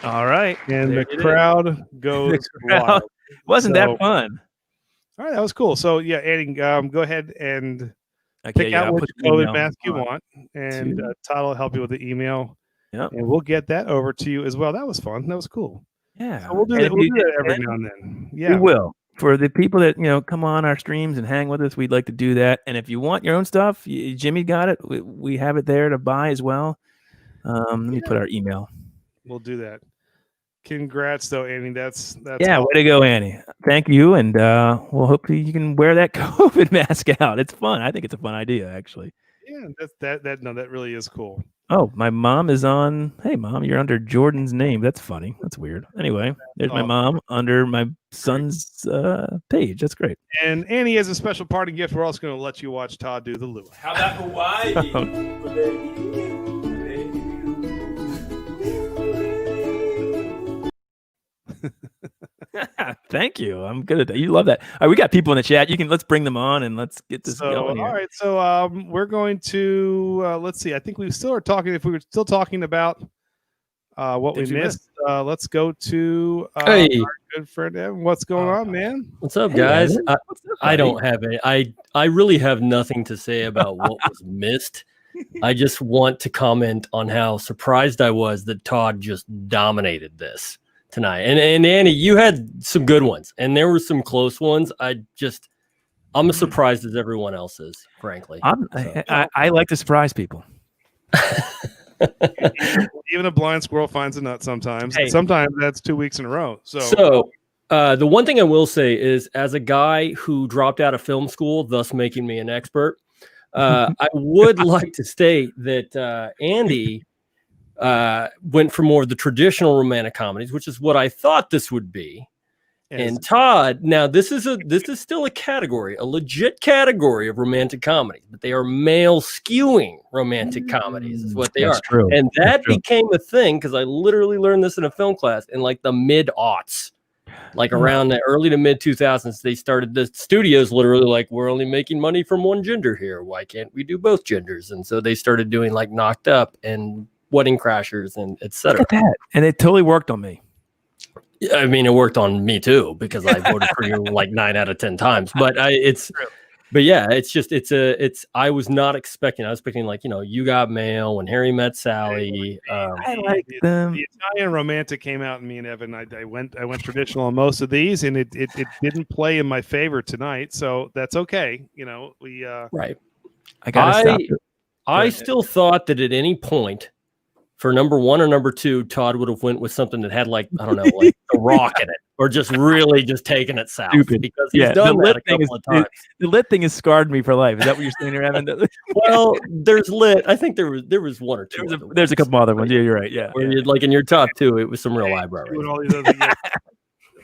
All right. And the crowd goes wild. Wasn't that fun? All right, that was cool. So yeah, Annie, go ahead and pick out which COVID mask you want, and Todd will help you with the email. Yep. And we'll get that over to you as well. That was fun. That was cool. Yeah, so we'll do that. We'll do that every now and then. Yeah, we will. For the people that come on our streams and hang with us, we'd like to do that. And if you want your own stuff, Jimmy got it. We have it there to buy as well. Let me put our email. We'll do that. Congrats, though, Annie. That's awesome. Way to go, Annie. Thank you, and we'll hopefully you can wear that COVID mask out. It's fun. I think it's a fun idea, actually. Yeah, that really is cool. Oh, my mom is on. Hey, Mom, you're under Jordan's name. That's funny. That's weird. Anyway, there's my mom under my son's page. That's great. And Annie has a special party gift. We're also going to let you watch Todd do the Lua. How about Hawaii? Thank you. I'm good at that. You love that. All right, we got people in the chat. Let's bring them on and let's get this going here. All right. So we're going to let's see. I think we still are talking. If we were still talking about what we missed, let's go to our good friend Evan. What's going on, man? What's up, guys? I don't have it. I really have nothing to say about what was missed. I just want to comment on how surprised I was that Todd just dominated this tonight. And Annie, you had some good ones, and there were some close ones. I'm as surprised as everyone else is, frankly. I like to surprise people. Even a blind squirrel finds a nut sometimes. Hey. Sometimes that's 2 weeks in a row. So the one thing I will say is, as a guy who dropped out of film school, thus making me an expert, I would like to state that Andy went for more of the traditional romantic comedies, which is what I thought this would be. Yes. And Todd, now this is still a category, a legit category of romantic comedies, but they are male skewing romantic comedies is what they That's are. true. And that That's true. became a thing because I literally learned this in a film class in like the mid-aughts. Like around the early to mid 2000s, they started the studios literally like, we're only making money from one gender here. Why can't we do both genders? And so they started doing like Knocked Up and Wedding Crashers and etc. Look at that. And it totally worked on me. I mean, it worked on me too because I voted for you like 9 out of 10 times. But yeah, I was not expecting. I was expecting like, You Got Mail, When Harry Met Sally. I like them. The Italian Romantic came out, and me and Evan, I went traditional on most of these, and it didn't play in my favor tonight, so that's okay. We right. I gotta stop it. I still thought that at any point, for number 1 or number 2, Todd would have went with something that had like, I don't know, like The Rock in it, or just really just taking it south. Stupid. Because he's done that a couple of times. The lit thing has scarred me for life. Is that what you're saying here, Evan? Well, there's lit. I think there was one or two. There's a couple other ones. Yeah, you're right. Yeah. Where you'd, like in your top 2, it was some real eyebrow raising. all these other,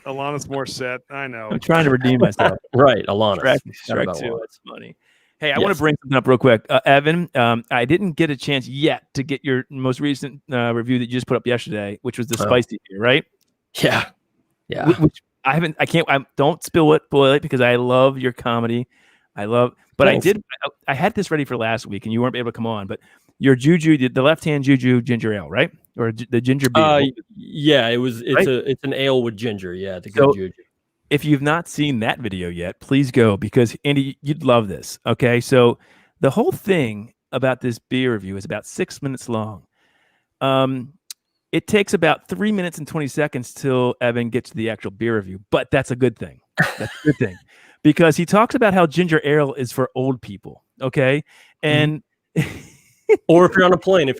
Alanis Morissette. I know. I'm trying to redeem myself. Right, Alanis. Shrek 2. That's funny. Hey, I want to bring something up real quick. Evan, I didn't get a chance yet to get your most recent review that you just put up yesterday, which was the spicy beer, right? Yeah. Yeah. Which I don't spoil it because I love your comedy. But thanks. I had this ready for last week and you weren't able to come on, but your Juju, the left-hand Juju ginger ale, right? Or the ginger beer. Yeah, it's an ale with ginger. Yeah, the good Juju. If you've not seen that video yet, please go because Andy, you'd love this. Okay. So the whole thing about this beer review is about 6 minutes long. It takes about 3 minutes and 20 seconds till Evan gets to the actual beer review, but that's a good thing. That's a good thing because he talks about how ginger ale is for old people. Okay. And or if you're on a plane, it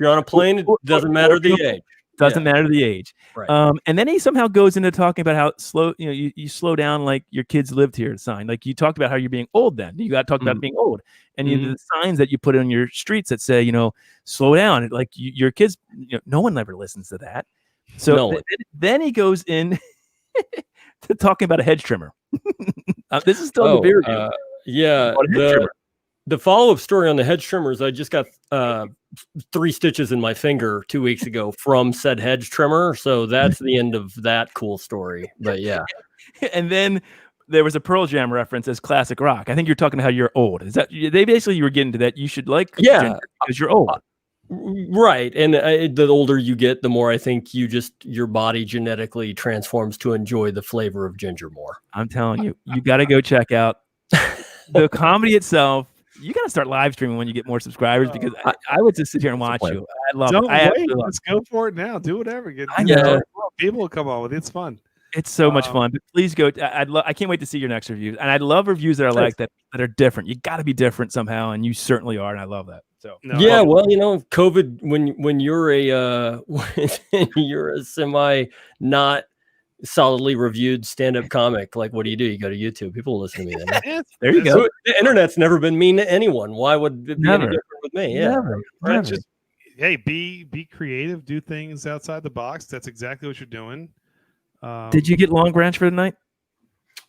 doesn't matter the age. Doesn't matter the age. Right. And then he somehow goes into talking about how slow, you slow down like your kids lived here sign. Like you talked about how you're being old then. You got to talk about being old. And the signs that you put on your streets that say, slow down. Like your kids, no one ever listens to that. So then he goes in to talking about a hedge trimmer. This is still the beer review. The follow-up story on the hedge trimmers, I just got 3 stitches in my finger 2 weeks ago from said hedge trimmer. So that's the end of that cool story. But yeah. And then there was a Pearl Jam reference as classic rock. I think you're talking how you're old. Is that you were getting to that you should like ginger because you're old. Right. And the older you get, the more I think your body genetically transforms to enjoy the flavor of ginger more. I'm telling you, you got to go check out the comedy itself. You got to start live streaming when you get more subscribers because I would just sit here and watch you. I love Don't it. wait. Let's go for it now. Do whatever. People will come on with it. It's fun. It's so much fun. But please go. I can't wait to see your next reviews. And I'd love reviews that are like that are different. You got to be different somehow, and you certainly are. And I love that. So COVID when you're a semi not solidly reviewed stand-up comic, like what do? You go to YouTube. People listen to me then. There you go. So the internet's never been mean to anyone. Why would it be any different with me? Yeah. Never. Just be creative, do things outside the box. That's exactly what you're doing. Did you get Long Branch for tonight?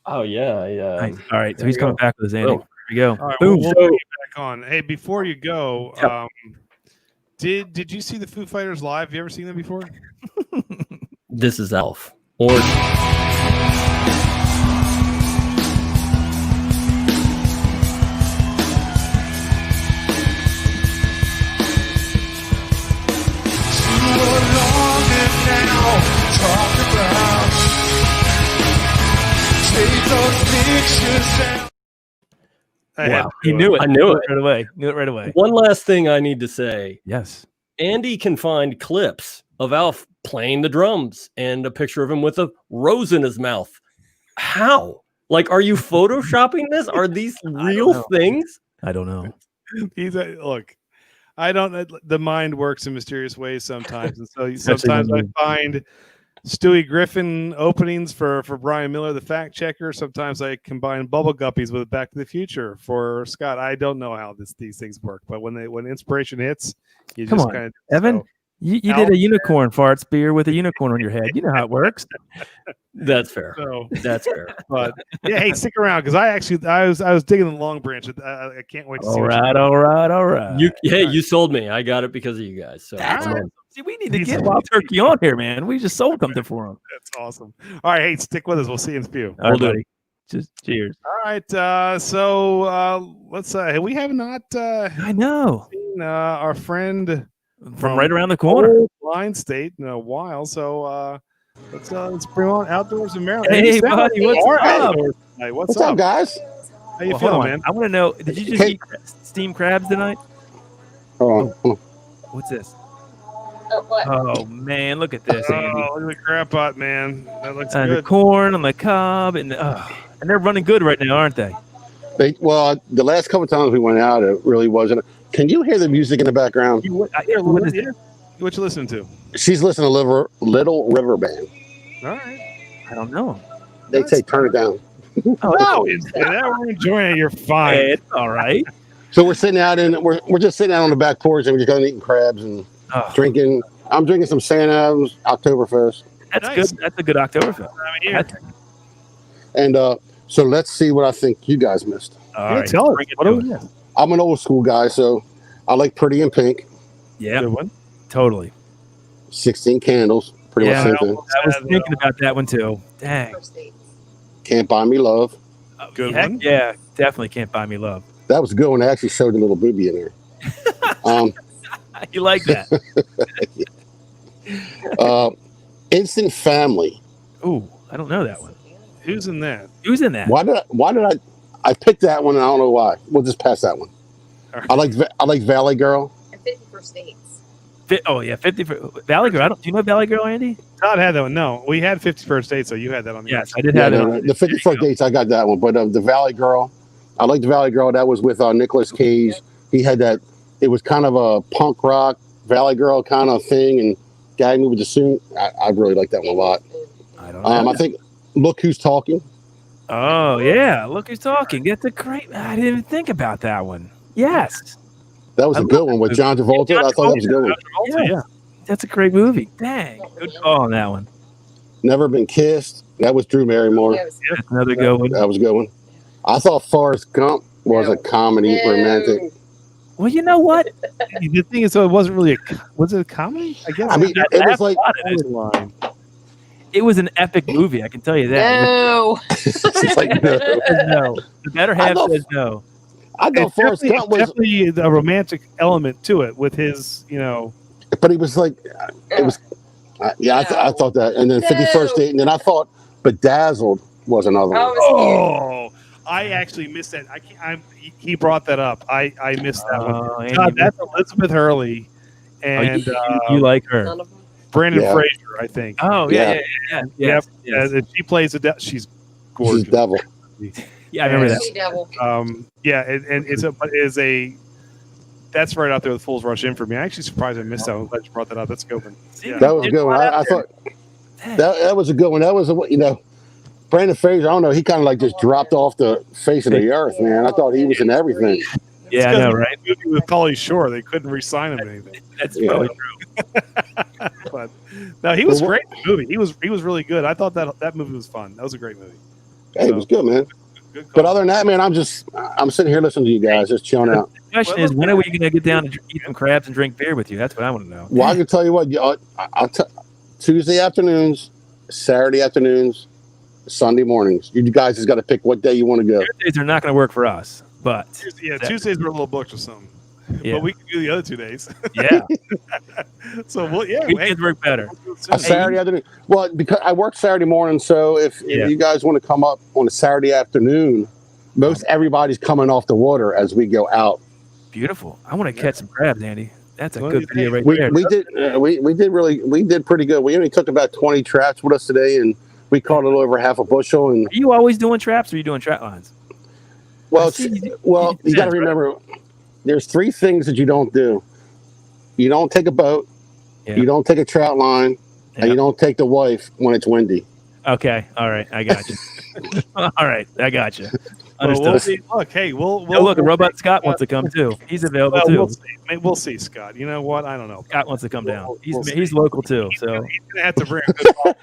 Oh yeah. Nice. All right, so he's coming back with his Andy. Here we go. All right, we'll bring you back on. Hey, before you go, did you see the Foo Fighters live? Have you ever seen them before? This is Elf. Or Wow. He knew it. I knew it right away. Knew it right away. One last thing I need to say. Yes. Andy can find clips of Alf playing the drums and a picture of him with a rose in his mouth. How? Like, are you photoshopping this? Are these real things? I don't know. Look, I don't. The mind works in mysterious ways sometimes, and so sometimes I find Stewie Griffin openings for Brian Miller, the fact checker. Sometimes I combine Bubble Guppies with Back to the Future for Scott. I don't know how these things work, but when inspiration hits, you Come just on, kind of Evan. You did a unicorn fart spear with a unicorn on your head. You know how it works. That's fair. So That's fair. But yeah, hey, stick around because I was digging the Long Branch. I can't wait to see. All right. You sold me. I got it because of you guys. So See, we need to get Wild Turkey on here, man. We just sold something for him. That's awesome. All right, hey, stick with us. We'll see you in a few. All right, buddy. Just cheers. All right, so let's. We have not. I know. Seen, our friend from right around the corner, Line State, in a while. So let's bring on Outdoors in Maryland. Hey, buddy, what's up? Hey, what's up, guys? How you feeling, man? I want to know. Did you just eat steamed crabs tonight? Hold on. What's this? What? Oh man, look at this, Andy. Look at the crab pot, man. That looks And good. the corn on the cob, and they're running good right now, aren't they? Well, the last couple of times we went out, it really wasn't. Can you hear the music in the background? I hear a little bit. Yeah. What you listening to? She's listening to Little River Band. All right. I don't know. They say turn it down. Oh, no, we're enjoying it. You're fine. Hey, it's all right. So we're sitting out we're just sitting out on the back porch and we're just going eating crabs and drinking. I'm drinking some St. Adams Oktoberfest. That's Nice. good. That's a good Oktoberfest. And so let's see what I think you guys missed. All right, tell us. bring it What to do we us. miss? I'm an old school guy, so I like Pretty in Pink. Yeah, Good one. totally. 16 Candles. Pretty Yeah, much same thing. I was thinking about that one too. Dang. Can't Buy Me Love. Good Heck one. yeah, definitely Can't Buy Me Love. That was a good one. They actually showed a little booby in there. You like that? Instant Family. Ooh, I don't know that one. Who's in that? Who's in that? Why did I picked that one and I don't know why. We'll just pass that one. I like Valley Girl. And 51st Dates. Oh yeah, 50 for Valley Girl. Do you know Valley Girl, Andy? Todd had that one. No, we had 51st Dates, so you had that on the Yes, I did have it. The 51st Dates, I got that one. But the Valley Girl, I like the Valley Girl. That was with Nicolas Cage. He had that. It was kind of a punk rock Valley Girl kind of thing, and guy moved with the suit. I really like that one a lot. I don't know. I think Look Who's Talking. Oh yeah, Look Who's Talking. That's a great. I didn't even think about that one. Yes, That was a good one with John Travolta. John I thought that was a good one. yeah, that's a great movie. Dang, good call on that one. Never Been Kissed. That was Drew Barrymore. That's another good one. That was a good one. I thought Forrest Gump was a comedy romantic. Well, you know what? The thing is, so it wasn't really was it a comedy? I guess. I mean, it was like line. It was an epic movie. I can tell you that. No. it's like no. No, the better half says no. I thought Forrest Gump was, definitely a romantic element to it with his, but he was like, it was. I thought that, and then 51st Date, and then I thought Bedazzled was another one. Oh, I actually missed that. He brought that up. I missed that one. God, that's Elizabeth Hurley, and you like her, Brandon Yeah. Fraser, I think. Oh yeah. Yep. Yes. And she plays she's gorgeous. She's devil. Yeah, I remember She devil. Yeah, and it's a that's right out there with Fool's Rush In for me. I'm actually surprised I missed that one. I'm glad you brought that up. That's a good one. Yeah. That was a good one. I thought that was a good one. That was Brandon Fraser. I don't know. He kind of like just dropped off the face of the earth, man. I thought he was in everything. Yeah, I know, right? Movie with Pauly Shore, they couldn't re-sign him or anything. That's probably true. But no, he was great in the movie. He was really good. I thought that movie was fun. That was a great movie. Hey, it was good, man. Good call. But other than that, man, I'm sitting here listening to you guys, just chilling out. The question is, when are we going to get down and eat some crabs and drink beer with you? That's what I want to know. Well, I can tell you what. Tuesday afternoons, Saturday afternoons, Sunday mornings. You guys just got to pick what day you want to go. Tuesdays are not going to work for us, but Tuesdays we're a little booked or something. Yeah. But we can do the other 2 days. Yeah. So weekends work better. A Saturday afternoon. Well, because I work Saturday morning, so if you guys want to come up on a Saturday afternoon, most everybody's coming off the water as we go out. Beautiful. I want to catch some crabs, Andy. That's a good video right we, there. We did pretty good. We only took about 20 traps with us today, and we caught a little over half a bushel. And are you always doing traps, or are you doing trap lines? Well, you got to remember, there's 3 things that you don't do. You don't take a boat. Yeah. You don't take a trout line, and you don't take the wife when it's windy. Okay. All right. I got you. All right. I got you. Well, Understood. look, hey, we'll look, Robot Scott wants to come too. He's available too. We'll see. We'll see, Scott. You know what? I don't know. Scott wants to come down. He's local too, so he's gonna have to bring a good ball.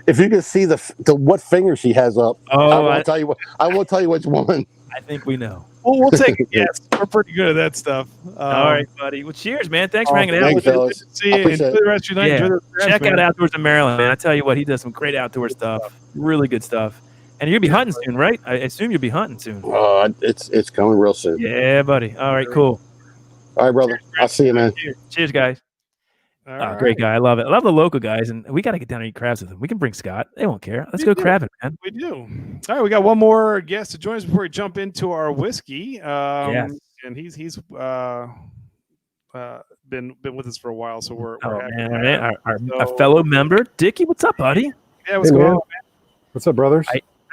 If you can see the what finger she has up, I won't tell you what. I won't tell you which one. I think we know. Well, we'll take it. Yes, we're pretty good at that stuff. All right, buddy. Well, cheers, man. Thanks for hanging out. Thanks, fellas. See you. Enjoy the rest of your night. Yeah. Enjoy the rest, Check man. out Outdoors in Maryland, man. I tell you what, he does some great outdoor stuff. Really good stuff. And you'll be hunting soon, right? I assume you'll be hunting soon. It's coming real soon. Yeah, buddy. All right, cool. All right, brother. I'll see you, man. Cheers, guys. Great guy. I love it. I love the local guys, and we got to get down and eat crabs with them. We can bring Scott. They won't care. Let's go crabbing, man. We do. All right, we got one more guest to join us before we jump into our whiskey. Yes. And he's been with us for a while, so we're happy. Man. Our fellow member, Dickie. What's up, buddy? Yeah, what's going on, man? What's up, brothers?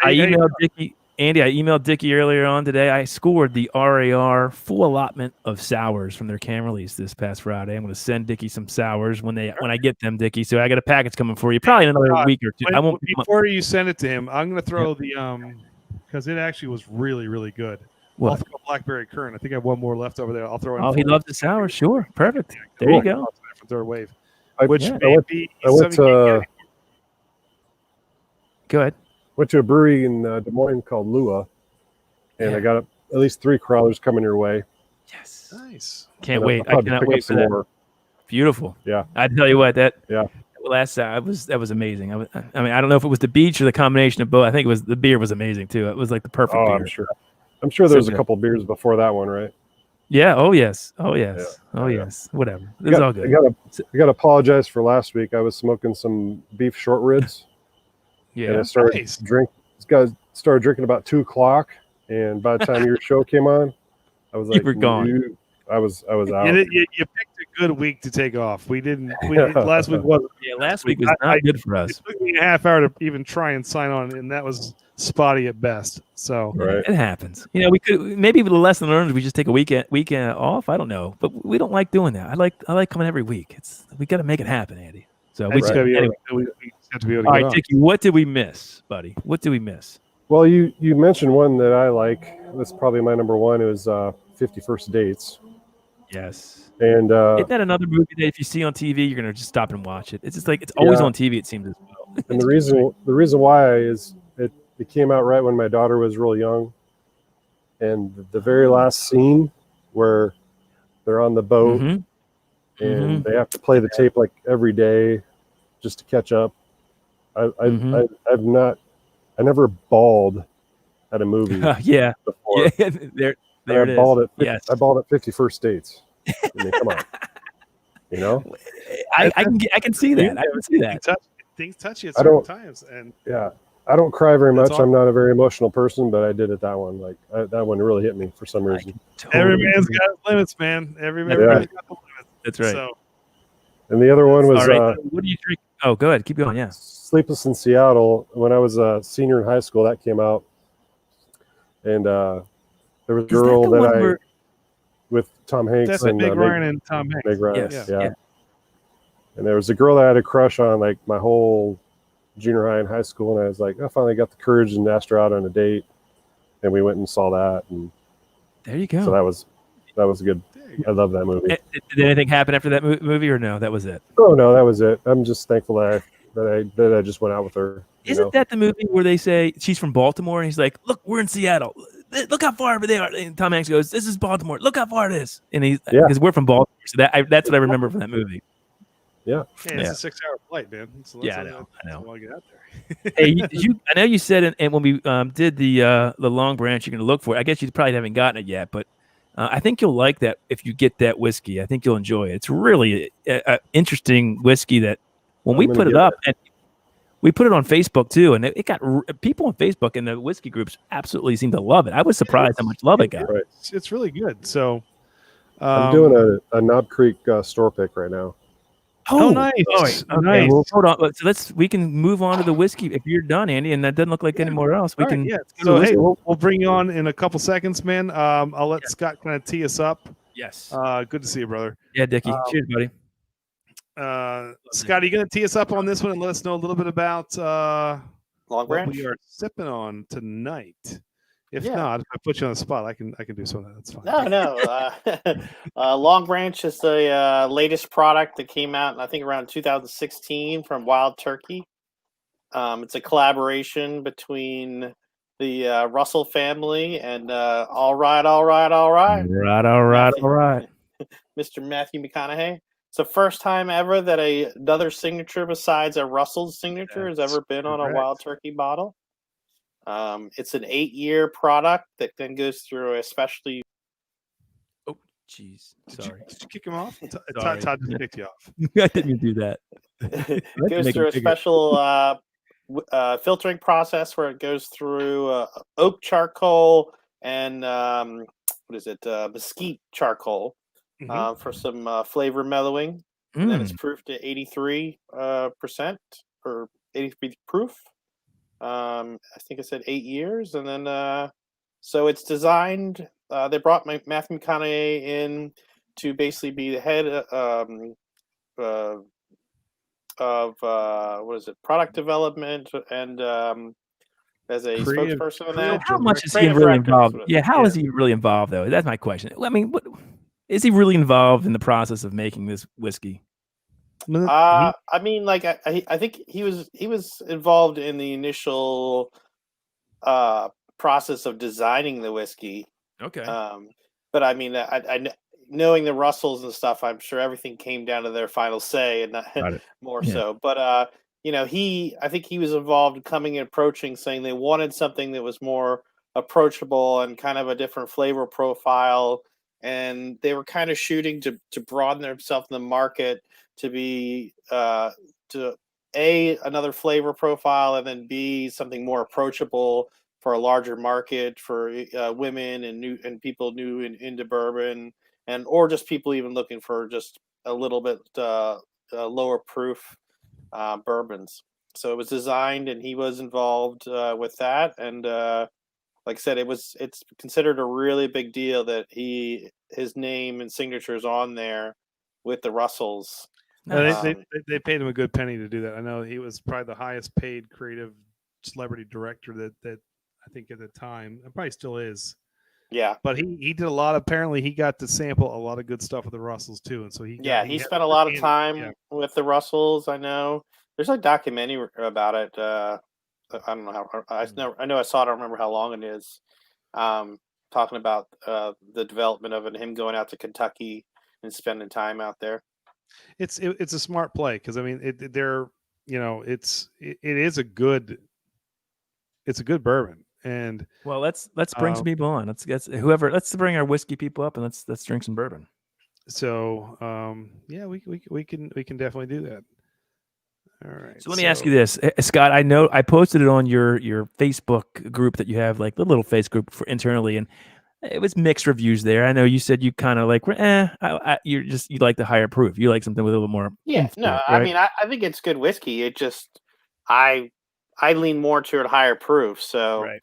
I emailed Dickie. Andy, I emailed Dickie earlier on today. I scored the RAR full allotment of sours from their can release this past Friday. I'm going to send Dickie some sours when I get them, Dickie. So I got a package coming for you, probably in another week or two. I won't before you send it to him. I'm going to throw the because it actually was really, really good. What? I'll throw blackberry currant. I think I have one more left over there. I'll throw in. Oh, he loves the sour. Sure, perfect. There you go. Third wave. I went to. Go ahead. Went to a brewery in Des Moines called Lua, and I got at least 3 crawlers coming your way. Yes. Nice. Can't wait. I cannot wait for that. More. Beautiful. Yeah. I tell you what, that that was amazing. I mean, I don't know if it was the beach or the combination of both. I think it was the beer was amazing too. It was like the perfect beer. I'm sure there was a couple beers before that one, right? Yeah. Oh yes. Oh yes. Yeah. Oh yes. Whatever. This is all good. I got to apologize for last week. I was smoking some beef short ribs. Yeah. And I started drinking about 2:00, and by the time your show came on, I was like, you were gone. I was out. You picked a good week to take off. We didn't. Last week wasn't. Yeah, last week was not good for us. It took me a half hour to even try and sign on, and that was spotty at best. So it happens. You know, we could maybe with the lesson learned, we just take a weekend off. I don't know, but we don't like doing that. I like coming every week. We got to make it happen, Andy. So we just have to be able to get on. All right, Dickie, what did we miss, buddy? What did we miss? Well, you mentioned one that I like. That's probably my number one. It was 50 First Dates. Yes. And isn't that another movie that if you see on TV, you're gonna just stop and watch it? It's just like it's always on TV. It seems as well. And the reason why is it came out right when my daughter was real young, and the very last scene where they're on the boat and they have to play the tape like every day just to catch up. I never bawled at a movie. Yeah. Before. Yeah. There it is. I bawled at 50 First Dates. I mean, come on. You know? I can see that. I can see that. Things touch you at certain times, and I don't cry very much. all. I'm not a very emotional person, but I did at that one. Like that one really hit me for some reason. Every man's got limits, man. Everybody's got the limits. That's right. So, and the other one was all right. What do you drink? Oh, go ahead. Keep going. Yeah. Sleepless in Seattle. When I was a senior in high school, that came out, and there was a girl that with Tom Hanks that's and Meg Ryan and Tom Hanks. Meg Ryan, Yes. yeah. And there was a girl that I had a crush on like my whole junior high and high school, and I was like, I finally got the courage and asked her out on a date, and we went and saw that, and there you go. So that was good. I love that movie. Did anything happen after that movie, or no? That was it. Oh no, that was it. I'm just thankful that I just went out with her. Isn't that the movie where they say she's from Baltimore and he's like, "Look, we're in Seattle. Look how far over they are." And Tom Hanks goes, "This is Baltimore. Look how far it is." And because we're from Baltimore, so that's what I remember from that movie. Yeah. It's a 6-hour flight, man. So I know. I want to get out there. Hey, I know you said, and when we did the Long Branch, you're going to look for it. I guess you probably haven't gotten it yet, but I think you'll like that if you get that whiskey. I think you'll enjoy it. It's really an interesting whiskey that when we put it up, and we put it on Facebook too, and it got people on Facebook and the whiskey groups absolutely seem to love it. I was surprised how much love it got. Right. It's really good. So I'm doing a Knob Creek store pick right now. Oh, nice. Oh, nice. Hold on. So we can move on to the whiskey if you're done, Andy, and that doesn't look like anymore else. We can. Yeah. So hey, we'll bring you on in a couple seconds, man. I'll let Scott kind of tee us up. Yes. Good to see you, brother. Yeah, Dickie. Cheers, buddy. Scott, are you going to tee us up on this one and let us know a little bit about Long what Branch? we are sipping on tonight? If Yeah. not, if I put you on the spot, I can do something. That's fine. No. Long Branch is the latest product that came out, I think, around 2016 from Wild Turkey. It's a collaboration between the Russell family and all right, Mr. Matthew McConaughey. It's the first time ever that another signature besides a Russell's signature has ever been on a Wild Turkey bottle. It's an 8-year product that then goes through a specially. Oh, jeez. Sorry. Did you kick him off? Sorry. Todd just kicked you off. I didn't do that. It goes through a special filtering process where it goes through oak charcoal and mesquite charcoal for some flavor mellowing. And then it's proofed to 83% or 83 proof. I think I said 8 years, and then so it's designed. They brought Matthew McConaughey in to basically be the head of product development and as a spokesperson on that. How much is he really involved? Yeah, how is he really involved though? That's my question. I mean, what is he really involved in the process of making this whiskey? I mean, like I think he was involved in the initial process of designing the whiskey. Okay. But I mean, I knowing the Russells and stuff, I'm sure everything came down to their final say and not more so. But I think he was involved in coming and approaching, saying they wanted something that was more approachable and kind of a different flavor profile, and they were kind of shooting to broaden themselves in the market to be another flavor profile, and then B, something more approachable for a larger market for women and people new into bourbon, or just people even looking for just a little bit lower proof bourbons. So it was designed, and he was involved with that. And like I said, it's considered a really big deal that his name and signature is on there with the Russells. They paid him a good penny to do that. I know he was probably the highest paid creative celebrity director that I think at the time, and probably still is. Yeah, but he did a lot. Apparently, he got to sample a lot of good stuff with the Russells too, and so he spent a lot of time with the Russells. I know there's a documentary about it. I don't know how. I know I saw it. I don't remember how long it is. Talking about the development of it, him going out to Kentucky and spending time out there. It's a smart play because I mean it is a good bourbon. And well, let's bring some people on. Let's bring our whiskey people up and let's drink some bourbon. So we can definitely do that. All right. So let me ask you this, Scott. I know I posted it on your Facebook group that you have, like the little face group for internally, and it was mixed reviews there. I know you said you kind of like, you like the higher proof. You like something with a little more. Yeah, no, right? I mean, I think it's good whiskey. It just, I lean more toward higher proof. So, right.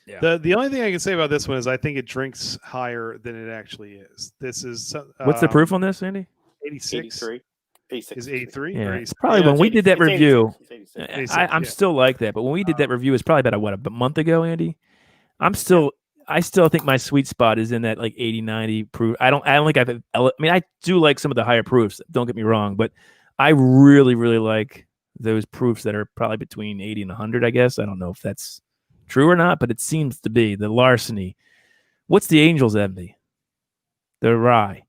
Yeah. The only thing I can say about this one is I think it drinks higher than it actually is. This is what's the proof on this, Andy? 86. 83. 86. Is 83? Yeah, it's probably when we did that review. 86. I'm still like that, but when we did that review, it's probably about a month ago, Andy. I still think my sweet spot is in that like 80, 90 proof. I don't think I do like some of the higher proofs. Don't get me wrong, but I really, really like those proofs that are probably between 80 and 100. I guess I don't know if that's true or not, but it seems to be the larceny. What's the Angel's Envy? The rye.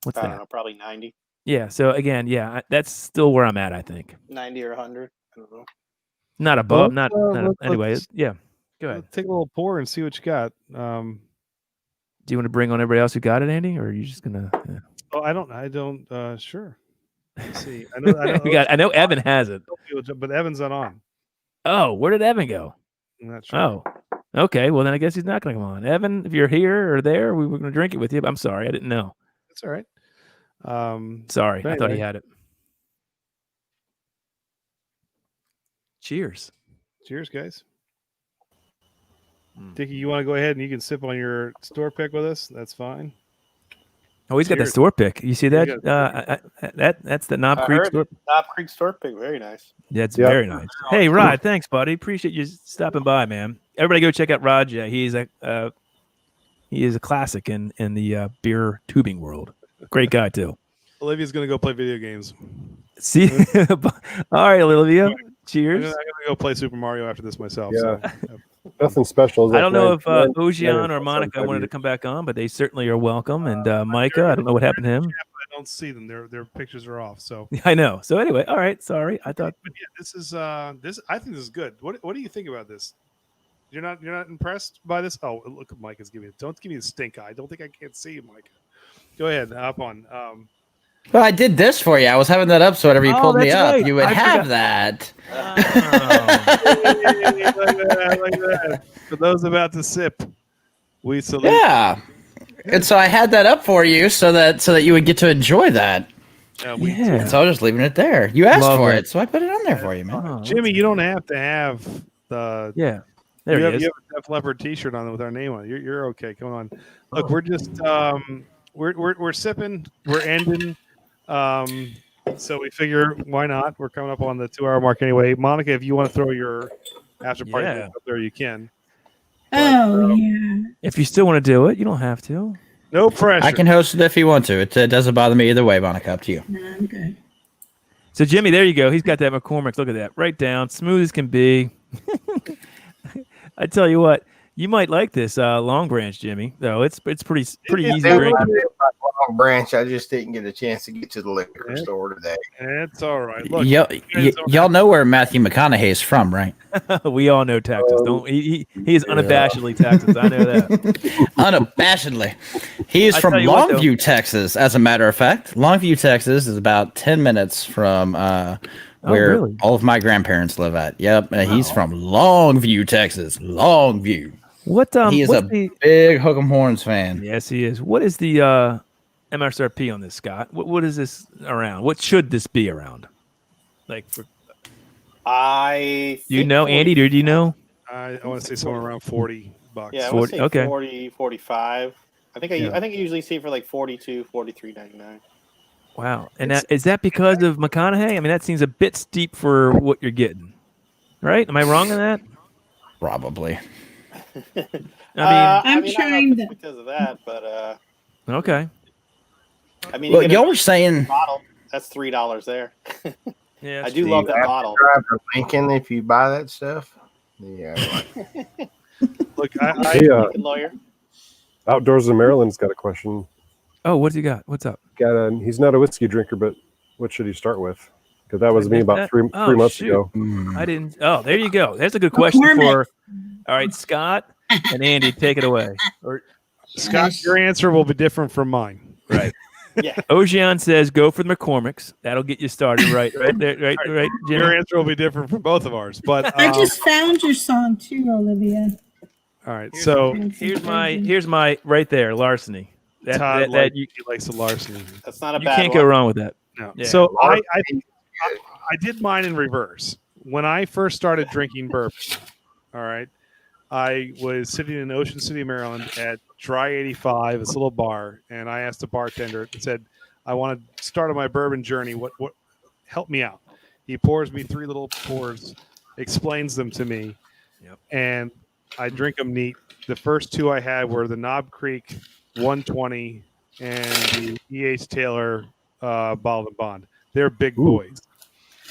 What's that? I don't know, probably 90. Yeah. So again, that's still where I'm at. I think 90 or 100. I don't know. Not above. Anyway. Yeah. Go ahead. Take a little pour and see what you got. Do you want to bring on everybody else who got it, Andy, or are you just gonna? Yeah. Oh, I don't. Sure. Let's see. I know. I know Evan has it, but Evan's not on. Oh, where did Evan go? I'm not sure. Oh, okay. Well, then I guess he's not going to come on. Evan, if you're here or there, we were going to drink it with you. But I'm sorry, I didn't know. That's all right. Sorry, anyway. I thought he had it. Cheers. Cheers, guys. Dickie, you want to go ahead and you can sip on your store pick with us? That's fine. Oh, he's got the Cheers. store pick. You see that? Yeah. That's the Knob I Creek heard store. it. Knob Creek store pick, very nice. Yeah, it's Yep. very nice. Hey, Rod, thanks, buddy. Appreciate you stopping by, man. Everybody, go check out Rod. Yeah, he is a classic in the beer tubing world. Great guy too. Olivia's gonna go play video games. See, all right, Olivia. Cheers. I'm gonna go play Super Mario after this myself. Yeah. So. Nothing special. I don't know if Ojian or Monica wanted to come back on, but they certainly are welcome. And Micah, I don't know what happened to him. I don't see them. Their pictures are off. So I know. So anyway, all right. Sorry, I thought. But yeah, this is this. I think this is good. What do you think about this? You're not impressed by this? Oh, look, Micah's giving it. Don't give me the stink eye. Don't think I can't see you, Micah. Go ahead. Hop on. Well, I did this for you. I was having that up, so whenever you pulled me up, right. you would have that. Like that. For those about to sip, we salute. Yeah, and so I had that up for you, so that you would get to enjoy that. Yeah. So I was just leaving it there. You asked Love for it. it, so I put it on there for you, man. Jimmy, you don't have to have the. Yeah. There you he have, is. you have a Def Leppard T-shirt on with our name on it. You're okay. Come on. Look, we're just we're sipping. We're ending. So we figure why not? We're coming up on the 2-hour mark anyway. Monica, if you want to throw your after party Yeah. up there, you can. Oh yeah. If you still want to do it, you don't have to. No pressure. I can host it if you want to. It doesn't bother me either way, Monica. Up to you. No, I'm good. So Jimmy, there you go. He's got that McCormick. Look at that, right down, smooth as can be. I tell you what, you might like this Long Branch, Jimmy. Though it's pretty easy They drink. were Long Branch. I just didn't get a chance to get to the liquor store today. It's all right. Look, Y'all know where Matthew McConaughey is from, right? We all know Texas. Don't he is unabashedly Texas. I know that. Unabashedly. He is I from tell you what, though. Longview, Texas, as a matter of fact. Longview, Texas is about 10 minutes from where really? all of my grandparents live at. Yep. He's from Longview, Texas. Longview. What he is what's a the, big Hook'em Horns fan. Yes, he is. What is the MSRP on this, Scott? What is this around? What should this be around? Like for I do you know, Andy? Do you know? I want to say somewhere around $40. Yeah, I 40, would say okay. 40, 45. I think Yeah. I think I usually see it for like 42, 43.99. Wow. And is that because of McConaughey? I mean, that seems a bit steep for what you're getting, right? Am I wrong in that? Probably. I'm I trying don't know if to- it's because of that, but Okay. I mean, Well, you get a y'all were saying bottle. That's $3 there. Yeah, I do love that bottle. Drive to Lincoln if you buy that stuff. Yeah. Look, Hey, Lincoln lawyer. Outdoors in Maryland's got a question. Oh, what's he got? What's up? He's not a whiskey drinker, but what should he start with? Because that was me about three months ago. I didn't. Oh, there you go. There's a good question for. All right, Scott and Andy, take it away. Or Scott, your answer will be different from mine. Right. Yeah. Ocean says go for the McCormicks. That'll get you started. Right there. Right. Jimmy? Your answer will be different from both of ours. But I just found your song too, Olivia. all right. So Here's my right there. Larceny. Todd he likes the larceny. That's not a You bad can't one. go wrong with that. No. Yeah. So I did mine in reverse. When I first started drinking bourbon, all right, I was sitting in Ocean City, Maryland at Dry 85, this little bar, and I asked the bartender and said, I want to start on my bourbon journey. What help me out? He pours me 3 little pours, explains them to me, and I drink them neat. The first 2 I had were the Knob Creek 120 and the E.H. Taylor Bottled and Bond. They're big boys.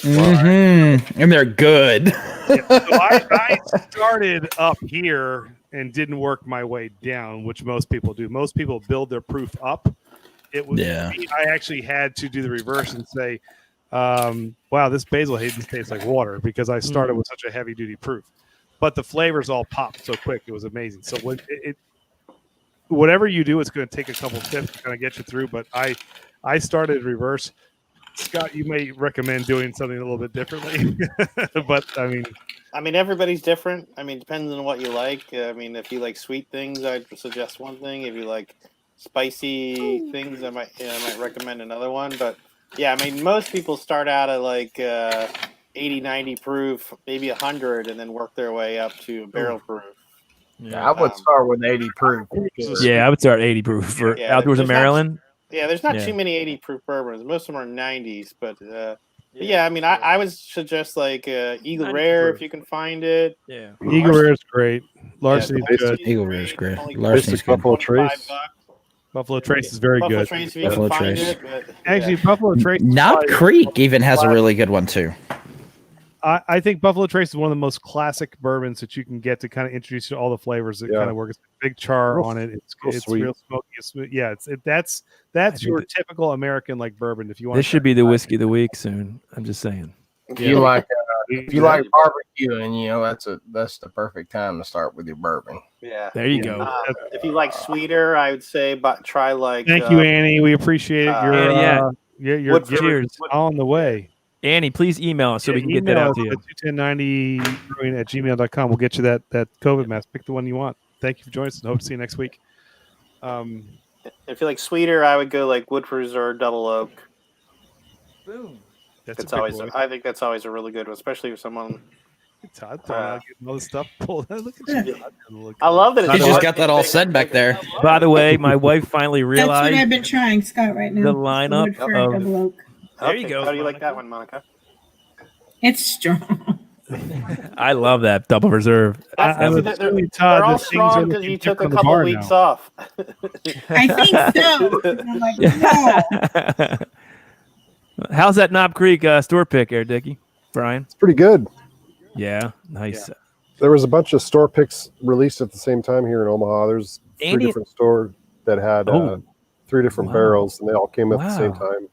Mm-hmm. And they're good. Yeah, so I started up here and didn't work my way down, which most people do. Most people build their proof up. It was me, I actually had to do the reverse and say, wow, this Basil Hayden tastes like water because I started with such a heavy duty proof. But the flavors all popped so quick. It was amazing. So when whatever you do, it's going to take a couple tips to kind of get you through. But I started reverse. Scott, you may recommend doing something a little bit differently, but I mean, everybody's different. I mean, depends on what you like. I mean, if you like sweet things, I'd suggest one thing. If you like spicy things, I might recommend another one. But yeah, I mean, most people start out at like 80, 90 proof, maybe 100, and then work their way up to barrel proof. Yeah, I would start with 80 proof. Yeah, I would start 80 proof for Outdoors in Maryland. Yeah, there's not Yeah. too many 80 proof bourbons. Most of them are 90s, but I mean, I would suggest like Eagle 92 Rare proof. if you can find it. Yeah. Eagle Rare is great. Larceny Yeah, is good. Eagle Rare is great. Only Larceny's good. Buffalo 25 Trace. bucks. Buffalo Trace is very Buffalo good. Trace if you Buffalo can find Trace. it. But, Actually, Buffalo Trace. is Knob probably- Creek even has a really good one too. I think Buffalo Trace is one of the most classic bourbons that you can get to kind of introduce you to all the flavors that kind of work. It's a big char Real- on it. It's real sweet. real smoky. It's smooth. Yeah, that's your typical American like bourbon. If you want, This should be the whiskey of the week soon. I'm just saying. If you like barbecue, and that's the perfect time to start with your bourbon. Yeah, There you go. If you like sweeter, I would say, but try like. Thank you, Annie. We appreciate it. Your Woodford- cheers on the way. Annie, please email us so we can get that Email out us to you. at 21090brewing@gmail.com. We'll get you that COVID mask. Pick the one you want. Thank you for joining us, and hope to see you next week. If you like sweeter, I would go like Woodford Reserve Double Oak. Boom. That's always. I think that's always a really good one, especially if someone. Todd throwing out getting all this stuff pulled. Look at you. I love that. He just got that all said back there. By the way, my wife finally That's what realized I've been trying, Scott, right now. the lineup Woodford of. Double Oak. There you go. How do you like that one, Monica? It's strong. I love that double reserve. I was assuming, Todd, They're all that things strong are because looking you took a different on the couple bar weeks now. off. I think so. I'm like, no. How's that Knob Creek store pick there, Dickie? Brian? It's pretty good. Yeah, nice. There was a bunch of store picks released at the same time here in Omaha. There's three Andy- different stores that had three different barrels, and they all came at the same Wow. time.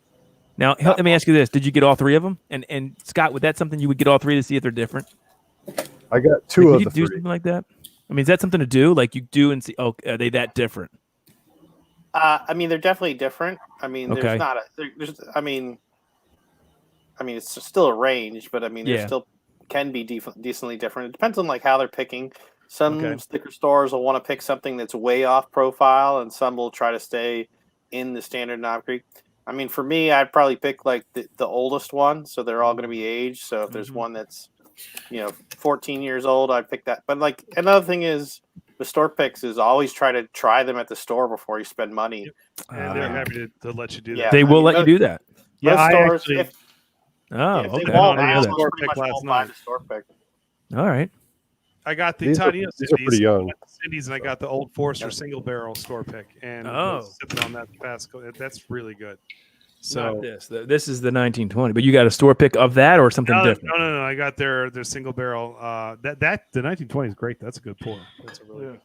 Now, let me ask you this. Did you get all three of them? And Scott, would that something you would get all three to see if they're different? I got two Would of you the do three. something like that? I mean, is that something to do? Like you do and see, oh, are they that different? I mean, they're definitely different. I mean, Okay. there's not a. There's. I mean, it's still a range, but I mean, there Yeah. still can be decently different. It depends on like how they're picking. Some liquor stores will want to pick something that's way off profile, and some will try to stay in the standard Knob Creek. I mean, for me, I'd probably pick like the oldest one, so they're all going to be aged. So if there's one that's 14 years old, I'd pick that. But like another thing is the store picks is always try to try them at the store before you spend money. And they're happy to let you do that. Yeah, They will let you do that. Yeah, most I stores, actually. if Oh, they okay. won't, I I got almost store pretty pick much last won't buy night. the store pick. All right. I got the These are Todd pretty young. Cindy's, and I got the Old Forester single barrel store pick, and sipping on that fast. That's really good. So Not this. This is the 1920, but you got a store pick of that or something different? No. I got their single barrel. The 1920 is great. That's a good pour. That's a really good.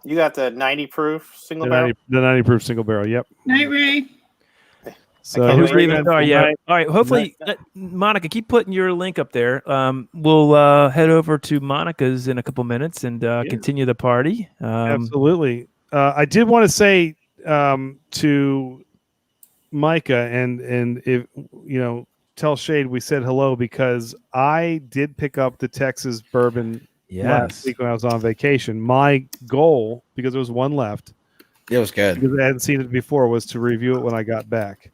You got the 90 proof single The barrel. 90 proof single barrel. Yep. Night, Ray. So Who's wait, leaving? Oh, yeah. All right. Hopefully, Monica, keep putting your link up there. We'll head over to Monica's in a couple minutes and continue the party. Absolutely. I did want to say to Micah and if tell Shade we said hello because I did pick up the Texas bourbon last week when I was on vacation. My goal, because there was one left, it was good because I hadn't seen it before, was to review it when I got back.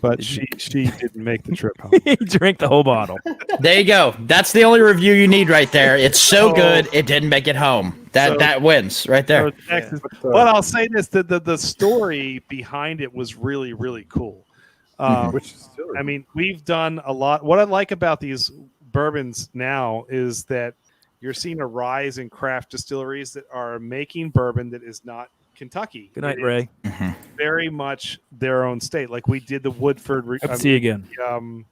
But she didn't make the trip home. He drank the whole bottle. There you go. That's the only review you need right there. It's so good it didn't make it home. That wins right there. Texas. But I'll say this: the story behind it was really, really cool. I mean, we've done a lot. What I like about these bourbons now is that you're seeing a rise in craft distilleries that are making bourbon that is not Kentucky. Good night, It Ray. is very much their own state. Like we did the Woodford. See you again.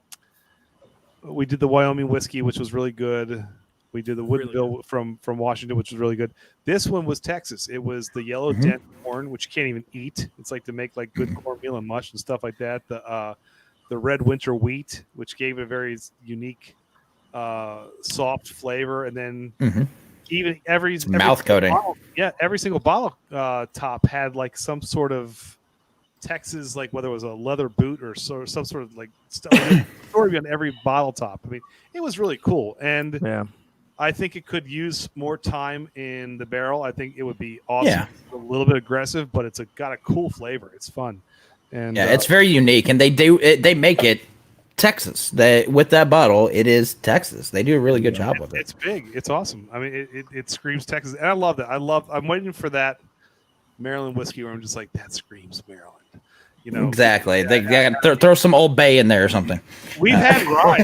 We did the Wyoming whiskey, which was really good. We did the Woodinville from Washington, which was really good. This one was Texas. It was the yellow dent corn, which you can't even eat. It's like to make like good cornmeal and mush and stuff like that. The red winter wheat, which gave it a very unique soft flavor, and then even every mouth coating. Every single bottle top had like some sort of Texas, like whether it was a leather boot or some sort of like story on every bottle top. I mean, it was really cool, and I think it could use more time in the barrel. I think it would be awesome. Yeah. A little bit aggressive, but it's got a cool flavor. It's fun, and it's very unique, and they make it Texas. With that bottle, it is Texas. They do a really good job with it. It's big. It's awesome. I mean, it screams Texas, and I love that. I'm waiting for that Maryland whiskey where I'm just like, that screams Maryland. You know, exactly. They gotta throw some Old Bay in there or something. We've had Rye.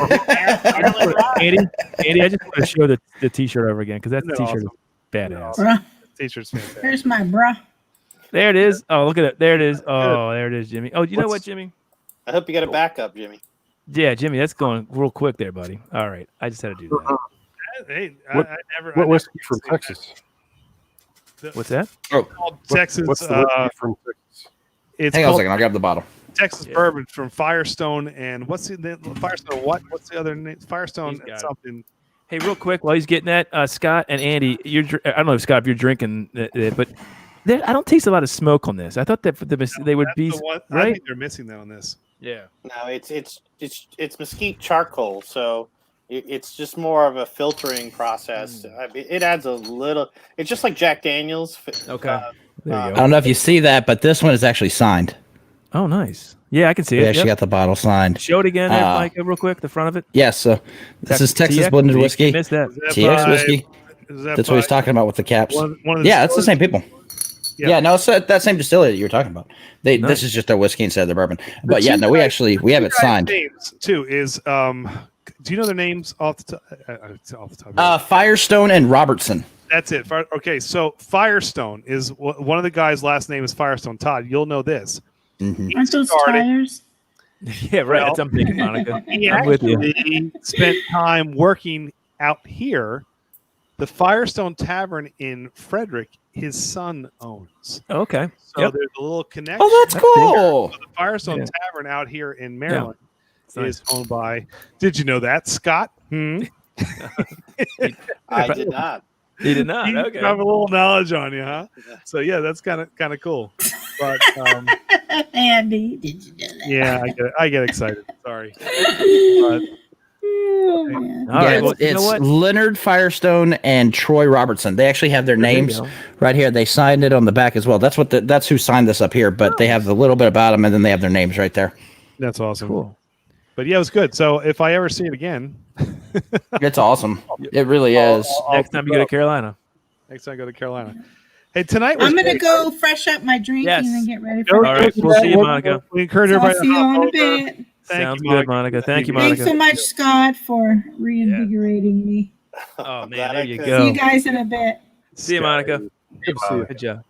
Andy, I just want to show the T-shirt over again because that T-shirt is badass. Bruh. T-shirt's fantastic. Here's my bruh. There it is. Oh, look at it. There it is. Oh, there it is, Jimmy. Oh, you know what, Jimmy? I hope you got a backup, Jimmy. Yeah, Jimmy, that's going real quick there, buddy. All right, I just had to do that. Hey, What whiskey from Texas? What's that? Oh, called Texas. What's the whiskey from Texas? It's hang on a called second. I'll grab the bottle. Texas bourbon from Firestone, and what's the name? Firestone? What's the other name? Firestone and something. Hey, real quick, while he's getting that, Scott and Andy, I don't know if Scott, if you're drinking it, but I don't taste a lot of smoke on this. I thought that they would be I right. think they're missing that on this. Yeah. No, it's mesquite charcoal, so it's just more of a filtering process. I mean, it adds a little. It's just like Jack Daniels. Okay. There you go. I don't know if you see that, but this one is actually signed. Oh, nice. Yeah, I can see We it. actually got the bottle signed. Show it again, there, Mike, real quick, the front of it. Yes. So this is Texas blended whiskey. Missed that. TX whiskey. That's what he's talking about with the caps. Yeah, it's the same people. Yeah, no, it's that same distillery that you were talking about. This is just their whiskey instead of their bourbon. But yeah, no, we have it signed. Names too is do you know their names off the top? Firestone and Robertson. That's it. Okay, so Firestone is one of the guys' last name is Firestone. Todd, you'll know this. Mm-hmm. Aren't those tires? Yeah, right. That's I'm thinking, Monica. He I'm with you. actually spent time working out here. The Firestone Tavern in Frederick, his son owns. Okay. So there's a little connection. Oh, that's cool. So the Firestone Tavern out here in Maryland is owned by. Did you know that, Scott? I did not. He did not. You Okay. have a little knowledge on you, huh? So yeah, that's kind of cool. But Andy, did you know that? yeah, I get excited. Sorry. But, Oh, man. All right, well, you know it's what? Leonard Firestone and Troy Robertson. They actually have their There you names go. right here. They signed it on the back as well. That's who signed this up here. But they have a little bit about them, and then they have their names right there. that's awesome. Cool. But yeah, it was good. So if I ever see it again, It's awesome. It really is. Next time you go to Carolina. next time I go to Carolina. Hey, tonight was I'm gonna great. go fresh up my drink Yes. and then get ready All for All right, we'll see you, Monica. We encourage So I'll everybody see to you hop in a over. bit. Thank Sounds you, good, Monica. Thank you, Thanks Monica. so much, Scott, for reinvigorating me. Oh man, Glad there I you could. See go. you guys in a bit. See you, Monica. Good to see you. Good job.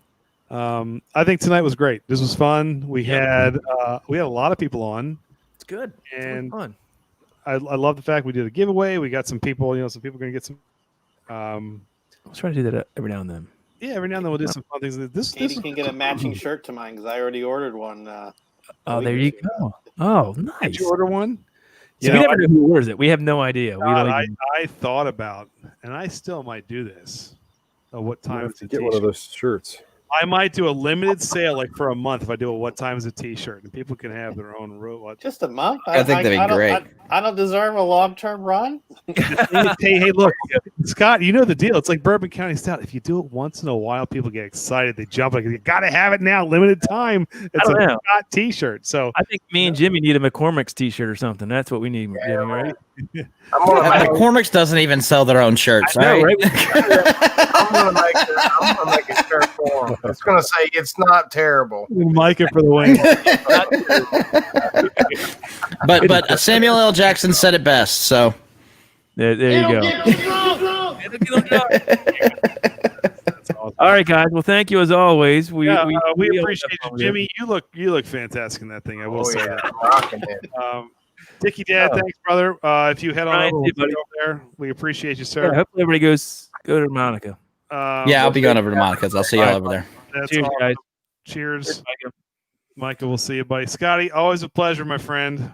I think tonight was great. This was fun. We had a lot of people on, It's good. It's really and fun. I love the fact we did a giveaway. We got some people. Some people are gonna get some. I'll try to do that every now and then. Yeah, every now and then we'll do some fun things. This Katie is can get a matching shirt to mine because I already ordered one. Oh, there you go. Oh, nice. Did you order one? So we never know who orders it. We have no idea. We God, don't even... I thought about, and I still might do this. What You time have is to the get one of t-shirt? those shirts. I might do a limited sale like for a month if I do a what time is a t-shirt, and people can have their own Just a month? I think that'd be great. I don't deserve a long-term run. hey, look, Scott, you know the deal. It's like Bourbon County Stout. If you do it once in a while, people get excited. They jump like, you got to have it now, limited time. It's a don't know. Scott t-shirt. So I think me and Jimmy need a McCormick's t-shirt or something. That's what we need, Jimmy, right? McCormick's doesn't even sell their own shirts, I know, right? I'm gonna make a shirt for them. It's gonna say it's not terrible. Micah for the win. But Samuel L. Jackson said it best. So there you go. All right, guys. Well, thank you as always. We appreciate you, Jimmy. You look fantastic in that thing. I will say that. Dickie Dad, thanks, brother. If you head on over there, we appreciate you, sir. Yeah, hopefully everybody go to Monica. yeah, I'll be going over to Monica's. I'll see y'all over there. That's Cheers, awesome. guys. Cheers. Micah, we'll see you, buddy. Scotty, always a pleasure, my friend.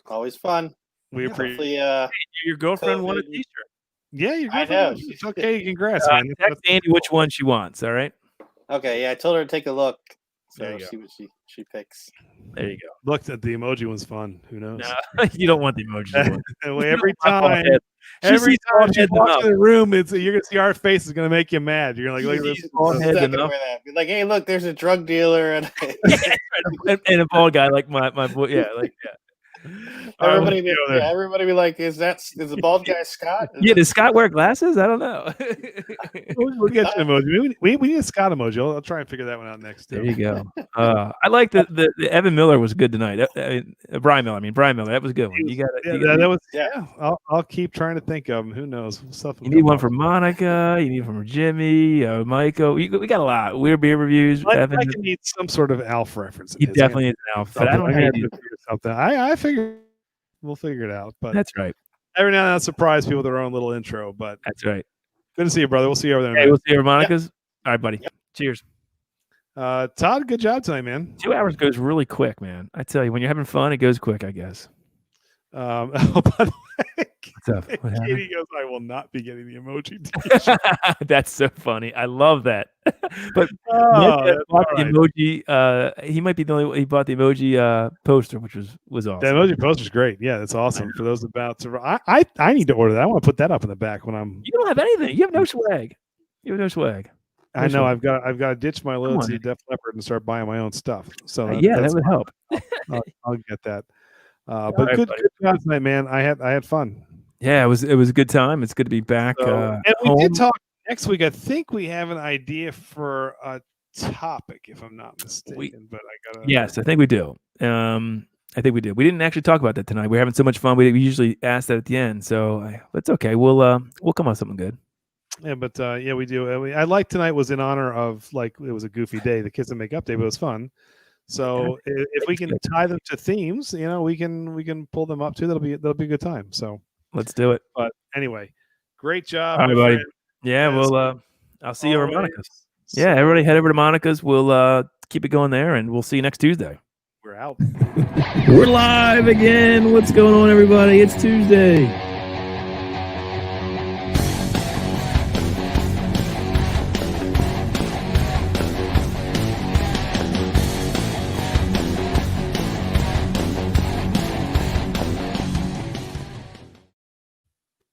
Always fun. We appreciate your girlfriend won a t-shirt. Yeah, your I girlfriend. know. It's okay. Congrats, man. Text Andy which one she wants. All right. Okay, yeah, I told her to take a look. So There you see what she picks. There you go. Looked at the emoji one's fun. Who knows? No, you don't want the emoji. Every time she walks in the room, you're gonna see our face is gonna make you mad. You're gonna like, look at this. Like, hey, look, there's a drug dealer and and a bald guy like my boy. Yeah, like Everybody be like, is the bald guy Scott? Yeah, does Scott wear glasses? I don't know. We'll get an emoji. We need a Scott emoji. I'll try and figure that one out next. There you go. I like the Evan Miller was good tonight. Brian Miller. That was a good one. You got it. Yeah. I'll keep trying to think of them. Who knows? You need one from Monica. You need one from Jimmy, Michael. We got a lot. Weird beer reviews. Evan needs some sort of Alf reference. He definitely needs an Alf. But I don't know how to figure something. I figure we'll figure it out. But that's right. Every now and then, I'll surprise people with their own little intro. But that's right. Good to see you, brother. We'll see you over there. Hey, we'll see you at Monica's. All right, buddy. Cheers. Todd, good job tonight, man. 2 hours goes really quick, man. I tell you, when you're having fun, it goes quick, I guess. By the way, What's up? What Katie goes, I will not be getting the emoji. That's so funny. I love that. But bought the emoji. He might be the only one. He bought the emoji poster, which was awesome. The emoji poster's great. Yeah, that's awesome. For those about to, I need to order that. I want to put that up in the back when I'm. You don't have anything. You have no swag. You have no swag. I know. I've got to ditch my loyalty to Def Leppard and start buying my own stuff. So that would help. I'll get that. But good job tonight, man. I had fun. Yeah, it was a good time. It's good to be back. And we did talk next week. I think we have an idea for a topic, if I'm not mistaken. But I gotta. Yes, I think we do. I think we did. We didn't actually talk about that tonight. We're having so much fun. We usually ask that at the end, so it's okay. We'll come up with something good. Yeah, but we do. I like tonight was in honor of it was a goofy day, the Kids That Make Up Day, but it was fun. So if we can tie them to themes, we can pull them up too. That'll be a good time. So let's do it. But anyway, great job. All right, buddy. Friend. Yeah, I'll see you over at Monica's. Yeah, everybody head over to Monica's. We'll keep it going there, and we'll see you next Tuesday. We're out. We're live again. What's going on, everybody? It's Tuesday.